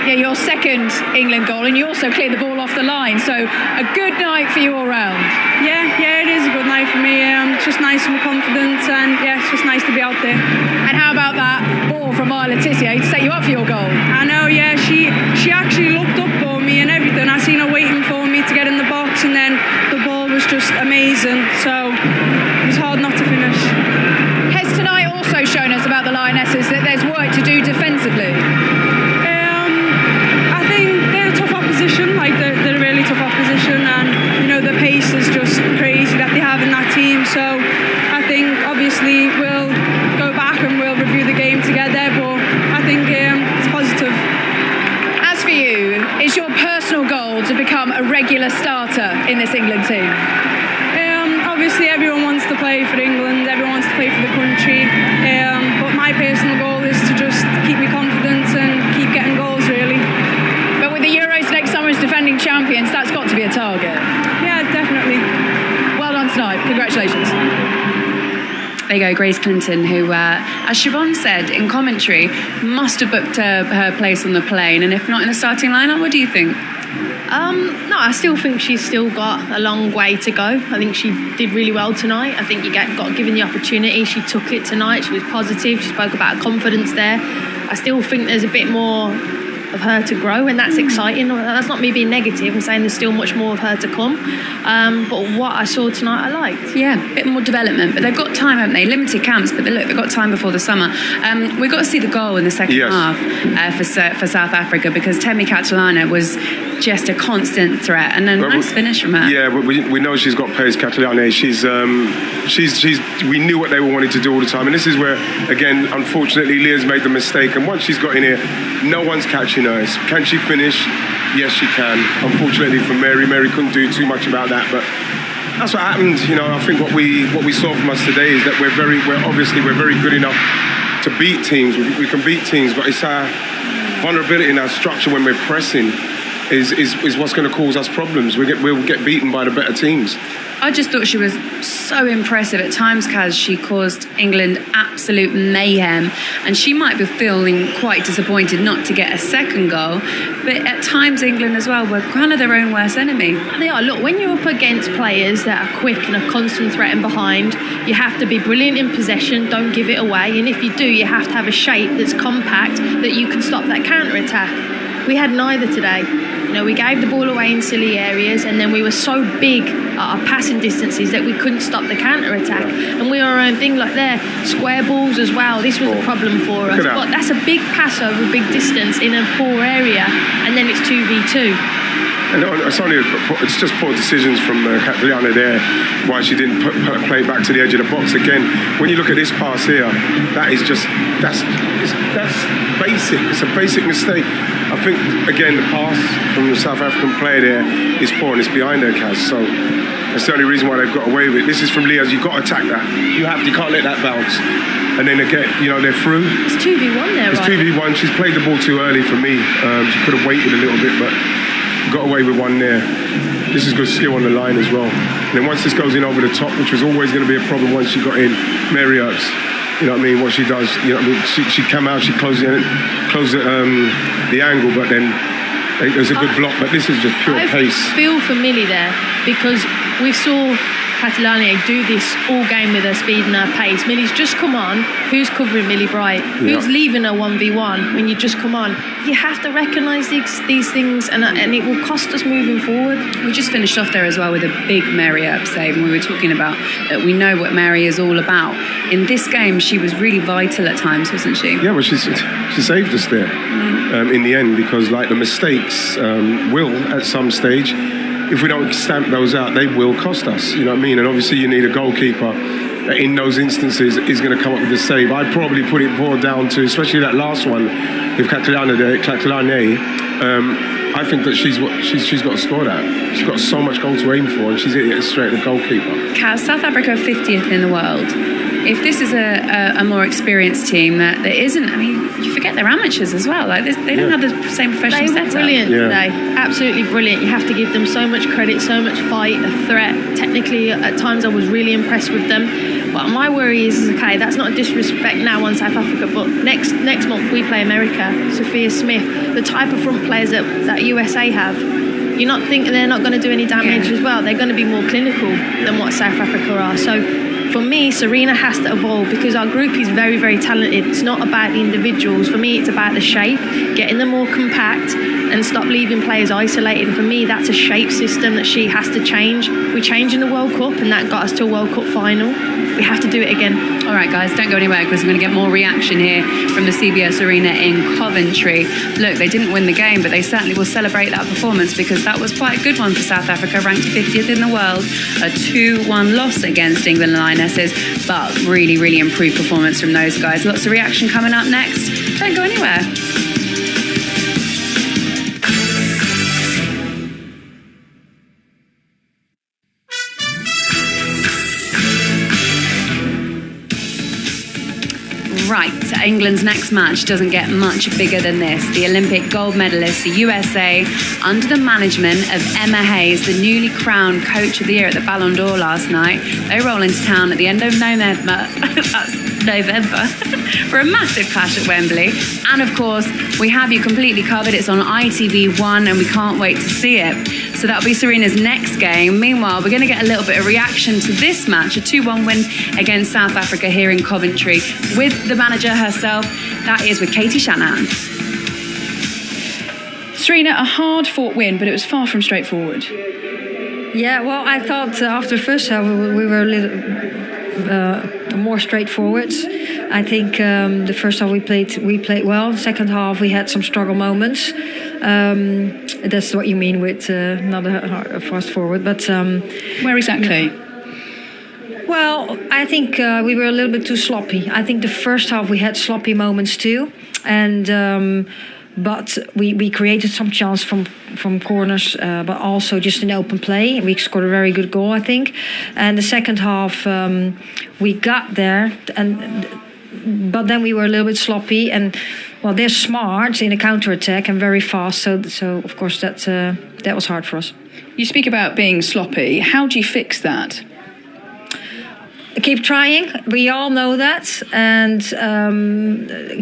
Yeah, your second England goal, and you also cleared the ball off the line. So a good night for you all round. Yeah, it is a good night for me. It's just nice and confident, and it's just nice to be out there. And how about that ball from Maya Letitia to set you up for your goal? I know, she actually looked up for me and everything. I seen her waiting for me to get in the box, and then the ball was just amazing. So it was hard not to finish. Has tonight also shown us about the Lionesses that there's work to do defensively? I think they're a tough opposition. They're a really tough opposition, and the pace is just crazy that they have in that team. So I think obviously we'll go back and we'll review the game together, but I think it's positive. As for you, is your personal goal to become a regular starter in this England team? Obviously everyone wants to play for England, everyone wants to play for the country, but my personal goal is to just keep me confident and keep getting goals, really. But with the Euros next summer as defending champions, that's got to be a target. Yeah, definitely. Well done tonight. Congratulations. There you go, Grace Clinton, who, as Siobhan said in commentary, must have booked her place on the plane, and if not in the starting lineup, what do you think? No, I still think she's still got a long way to go. I think she did really well tonight. I think you got given the opportunity. She took it tonight. She was positive. She spoke about her confidence there. I still think there's a bit more of her to grow, and that's exciting. That's not me being negative. I'm saying there's still much more of her to come. But what I saw tonight, I liked. Yeah, a bit more development, but they've got time, haven't they? Limited camps, but they've got time before the summer. We've got to see the goal in the second half for South Africa, because Temi Catlana was just a constant threat, and a nice finish from her. Yeah, we know she's got pace, Catlana. We knew what they were wanting to do all the time, and this is where, again, unfortunately, Leah's made the mistake, and once she's got in here, no one's catching her. Can she finish? Yes, she can. Unfortunately for Mary couldn't do too much about that, but that's what happened. I think what we saw from us today is that we're very good enough to beat teams. We can beat teams, but it's our vulnerability in our structure when we're pressing is what's going to cause us problems. We'll get beaten by the better teams. I just thought she was so impressive. At times, Kaz, she caused England absolute mayhem, and she might be feeling quite disappointed not to get a second goal. But at times, England as well were kind of their own worst enemy. They are. Look, when you're up against players that are quick and a constant threat and behind, you have to be brilliant in possession, don't give it away, and if you do, you have to have a shape that's compact that you can stop that counter-attack. We had neither today. We gave the ball away in silly areas, and then we were so big at our passing distances that we couldn't stop the counter-attack. And we were our own thing, like there, square balls as well. This was a problem for us. But that's a big pass over a big distance in a poor area, and then it's 2v2. And it's just poor decisions from Castellana there, why she didn't play it back to the edge of the box again. When you look at this pass here, that's basic. It's a basic mistake. I think again the pass from the South African player there is poor and it's behind her, Kaz. So that's the only reason why they've got away with it. This is from Leah's. You've got to attack that. You can't let that bounce. And then again, they're through. It's 2v1 there, right? It's 2v1. She's played the ball too early for me. She could have waited a little bit, but got away with one there. This is good skill on the line as well. And then once this goes in over the top, which was always going to be a problem once she got in, Mary Earps, what she does, she come out, she closed the angle, but then there's a good block, but this is just pure pace. I feel for Millie there, because we saw Catalani do this all game with her speed and her pace. Millie's just come on. Who's covering Millie Bright? Who's leaving her 1v1 when you just come on? You have to recognise these things, and it will cost us moving forward. We just finished off there as well with a big Mary Earp save, and we were talking about that we know what Mary is all about. In this game, she was really vital at times, wasn't she? Yeah, well, she saved us there in the end, because like the mistakes will at some stage, if we don't stamp those out, they will cost us. You know what I mean? And obviously you need a goalkeeper that in those instances is going to come up with the save. I'd probably put it more down to, especially that last one with Catalane. I think that she's got to score that. She's got so much goal to aim for, and she's hit it straight at the goalkeeper. Kaz, South Africa 50th in the world. If this is a more experienced team that isn't, you forget they're amateurs as well. Like they don't have the same professional setup. They were brilliant today. Absolutely brilliant. You have to give them so much credit, so much fight, a threat. Technically, at times I was really impressed with them. But my worry is, okay, that's not a disrespect now on South Africa, but next month we play America. Sophia Smith, the type of front players that USA have. You're not thinking they're not going to do any damage as well. They're going to be more clinical than what South Africa are. So for me, Sarina has to evolve, because our group is very, very talented. It's not about the individuals. For me, it's about the shape, getting them more compact and stop leaving players isolated. For me, that's a shape system that she has to change. We changed in the World Cup, and that got us to a World Cup final. We have to do it again. All right, guys, don't go anywhere, because we're going to get more reaction here from the CBS Arena in Coventry. Look, they didn't win the game, but they certainly will celebrate that performance, because that was quite a good one for South Africa, ranked 50th in the world. A 2-1 loss against England Lionesses, but really, really improved performance from those guys. Lots of reaction coming up next. Don't go anywhere. Right, England's next match doesn't get much bigger than this. The Olympic gold medalists, the USA, under the management of Emma Hayes, the newly crowned Coach of the Year at the Ballon d'Or last night. They roll into town at the end of November. That's November. For a massive clash at Wembley. And of course, we have you completely covered. It's on ITV1 and we can't wait to see it. So that'll be Serena's next game. Meanwhile, we're going to get a little bit of reaction to this match, a 2-1 win against South Africa here in Coventry, with the manager herself. That is with Katie Shanahan. Serena, a hard-fought win, but it was far from straightforward. Yeah, well, I thought after the first half we were a little more straightforward. I think the first half we played well. Second half we had some struggle moments. That's what you mean with not a fast forward, but where exactly? Well, I think we were a little bit too sloppy. I think the first half we had sloppy moments too, and but we created some chance from corners, but also just in open play. We scored a very good goal, I think. And the second half we got there, but then we were a little bit sloppy. And well, they're smart in a counter-attack and very fast. So of course that was hard for us. You speak about being sloppy. How do you fix that? Keep trying. We all know that, and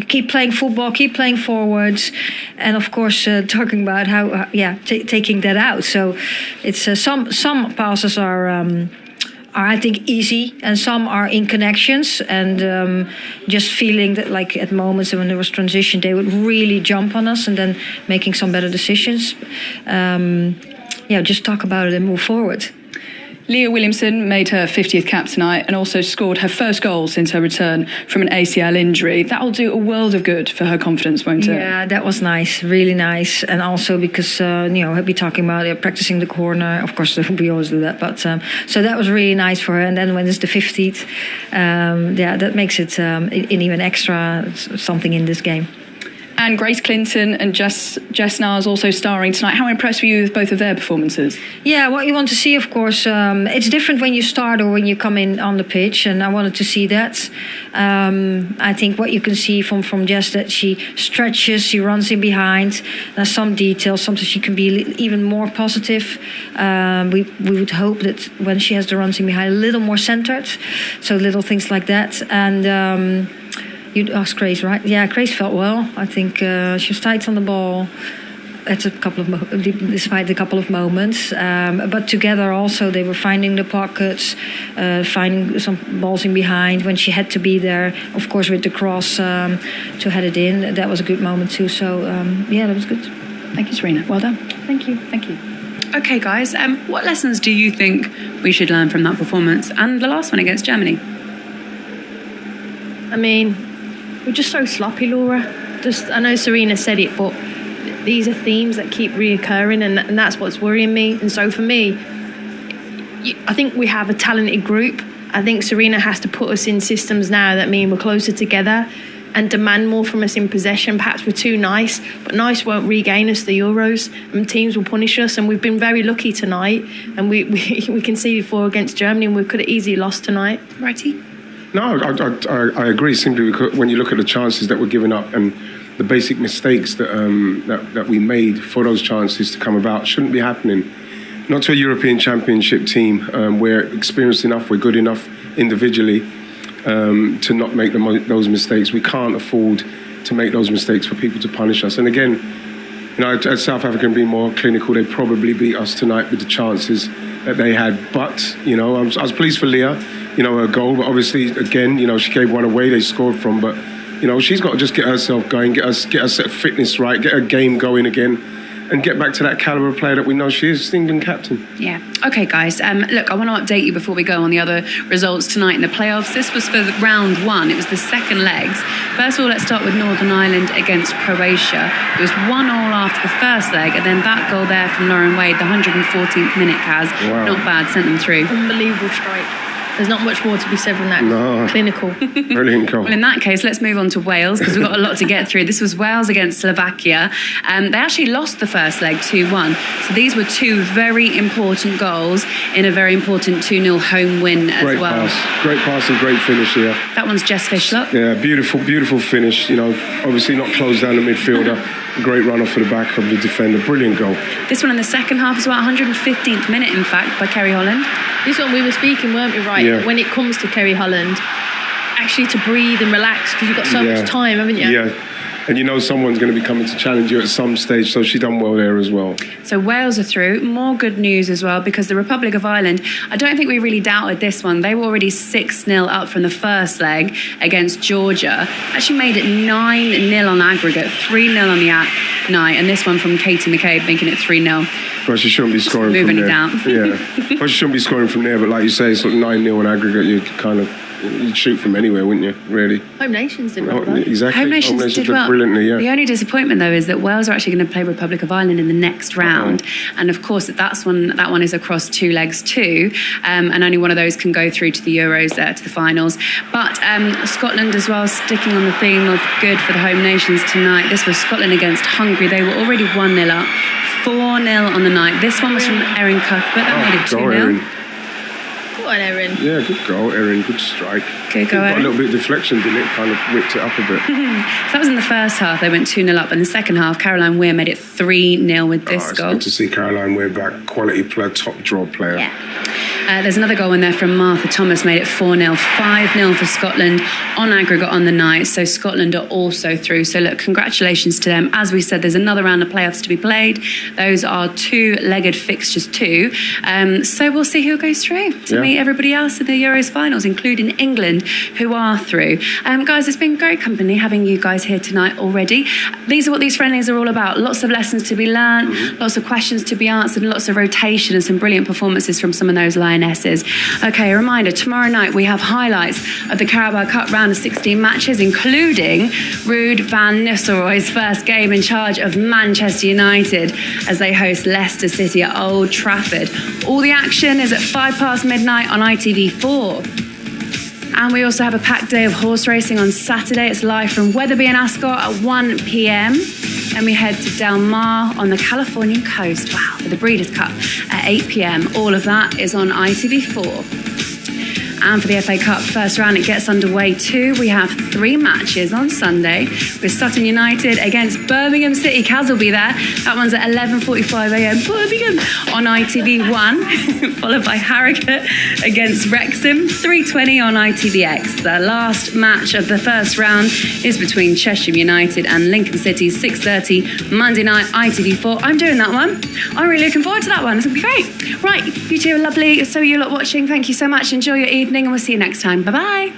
keep playing football. Keep playing forwards, and of course talking about how taking that out. So it's some passes are I think easy, and some are in connections, and just feeling that like at moments when there was transition, they would really jump on us, and then making some better decisions. Just talk about it and move forward. Leah Williamson made her 50th cap tonight and also scored her first goal since her return from an ACL injury. That'll do a world of good for her confidence, won't it? Yeah, that was nice, really nice. And also because, he'll be talking about practicing the corner. Of course, we always do that. But so that was really nice for her. And then when it's the 50th, that makes it even extra something in this game. And Grace Clinton and Jess Nars also starring tonight. How impressed were you with both of their performances? Yeah, what you want to see, of course, it's different when you start or when you come in on the pitch, and I wanted to see that. I think what you can see from Jess, that she stretches, she runs in behind. There's some details, sometimes she can be even more positive. We would hope that when she has the runs in behind, a little more centered, so little things like that. And you'd ask Grace, right? Yeah, Grace felt well. I think she was tight on the ball despite a couple of moments. But together also, they were finding the pockets, finding some balls in behind when she had to be there. Of course, with the cross to head it in. That was a good moment too. So, that was good. Thank you, Serena. Well done. Thank you. Thank you. Okay, guys, what lessons do you think we should learn from that performance and the last one against Germany? I mean, we're just so sloppy, Laura. I know Serena said it, but these are themes that keep reoccurring, and that's what's worrying me. And so for me, I think we have a talented group. I think Serena has to put us in systems now that mean we're closer together and demand more from us in possession. Perhaps we're too nice, but nice won't regain us the Euros, and teams will punish us. And we've been very lucky tonight, and we conceded 4 against Germany, and we could have easily lost tonight. Righty? No, I agree. Simply because when you look at the chances that were given up and the basic mistakes that we made for those chances to come about, shouldn't be happening. Not to a European Championship team. We're experienced enough, we're good enough individually to not make those mistakes. We can't afford to make those mistakes for people to punish us. And again, had South Africa been more clinical, they'd probably beat us tonight with the chances that they had. But, I was pleased for Leah, her goal. But obviously, again, she gave one away they scored from. But, she's got to just get herself going, get her set of fitness right, get her game going again, and get back to that calibre of player that we know she is, England captain. Yeah. Okay, guys. Look, I want to update you before we go on the other results tonight in the playoffs. This was for round 1. It was the second legs. First of all, let's start with Northern Ireland against Croatia. It was 1-1 after the first leg, and then that goal there from Lauren Wade, the 114th minute, Kaz. Wow. Not bad, sent them through. Unbelievable strike. There's not much more to be said from that. No. Clinical. Brilliant goal. Well, in that case, let's move on to Wales, because we've got a lot to get through. This was Wales against Slovakia. They actually lost the first leg 2-1. So these were 2 very important goals in a very important 2-0 home win as well. Great pass and great finish here. That one's Jess Fishlock. Yeah, beautiful finish. Obviously not closed down the midfielder. Great run off for the back of the defender. Brilliant goal. This one in the second half as well, 115th minute, in fact, by Kerry Holland. This one we were speaking, weren't we, right? Yeah. When it comes to Kerry Holland, actually to breathe and relax, because you've got so much time, haven't you? Yeah. And someone's going to be coming to challenge you at some stage, so she done well there as well. So Wales are through. More good news as well, because the Republic of Ireland, I don't think we really doubted this one. They were already 6-0 up from the first leg against Georgia. Actually made it 9-0 on aggregate, 3-0 on the night, and this one from Katie McCabe making it 3-0. Well, she shouldn't be scoring from there. Moving it down. Yeah. Well, she shouldn't be scoring from there, but like you say, it's 9-0 on aggregate. You'd shoot from anywhere, wouldn't you, really? Home Nations did well, though. Exactly. Home Nations did well. Brilliantly, yeah. The only disappointment, though, is that Wales are actually going to play Republic of Ireland in the next round. And, of course, that one is across 2 legs too. And only one of those can go through to the Euros, to the finals. But Scotland as well, sticking on the theme of good for the Home Nations tonight. This was Scotland against Hungary. They were already 1-0 up, 4-0 on the night. This one was from Erin Cuthbert. That made it 2-0. Go on, Erin. Yeah, good goal, Erin. Good strike. Good go, Erin. A little bit of deflection, didn't it? Kind of whipped it up a bit. So that was in the first half. They went 2-0 up. In the second half, Caroline Weir made it 3-0 with this goal. It's good to see Caroline Weir back. Quality player, top draw player. Yeah. There's another goal in there from Martha Thomas, made it 4-0. 5-0 for Scotland on aggregate on the night. So Scotland are also through. So look, congratulations to them. As we said, there's another round of playoffs to be played. Those are 2-legged fixtures too. So we'll see who goes through to meet everybody else in the Euros finals, including England, who are through. Guys, it's been great company having you guys here tonight already. These are what these friendlies are all about. Lots of lessons to be learned, lots of questions to be answered, and lots of rotation and some brilliant performances from some of those lines. Lionesses. Okay, a reminder, tomorrow night we have highlights of the Carabao Cup round of 16 matches, including Ruud van Nistelrooy's first game in charge of Manchester United as they host Leicester City at Old Trafford. All the action is at midnight on ITV4. And we also have a packed day of horse racing on Saturday. It's live from Wetherby and Ascot at 1 p.m. And we head to Del Mar on the Californian coast, wow, for the Breeders' Cup at 8 p.m. All of that is on ITV4. And for the FA Cup first round, it gets underway too. We have 3 matches on Sunday with Sutton United against Birmingham City. Kaz will be there. That one's at 11:45 a.m. Birmingham on ITV1, followed by Harrogate against Wrexham, 3:20 on ITVX. The last match of the first round is between Cheshire United and Lincoln City, 6:30 Monday night, ITV4. I'm doing that one. I'm really looking forward to that one. It's going to be great. Right, you two are lovely. So you lot watching, thank you so much. Enjoy your evening and we'll see you next time. Bye-bye.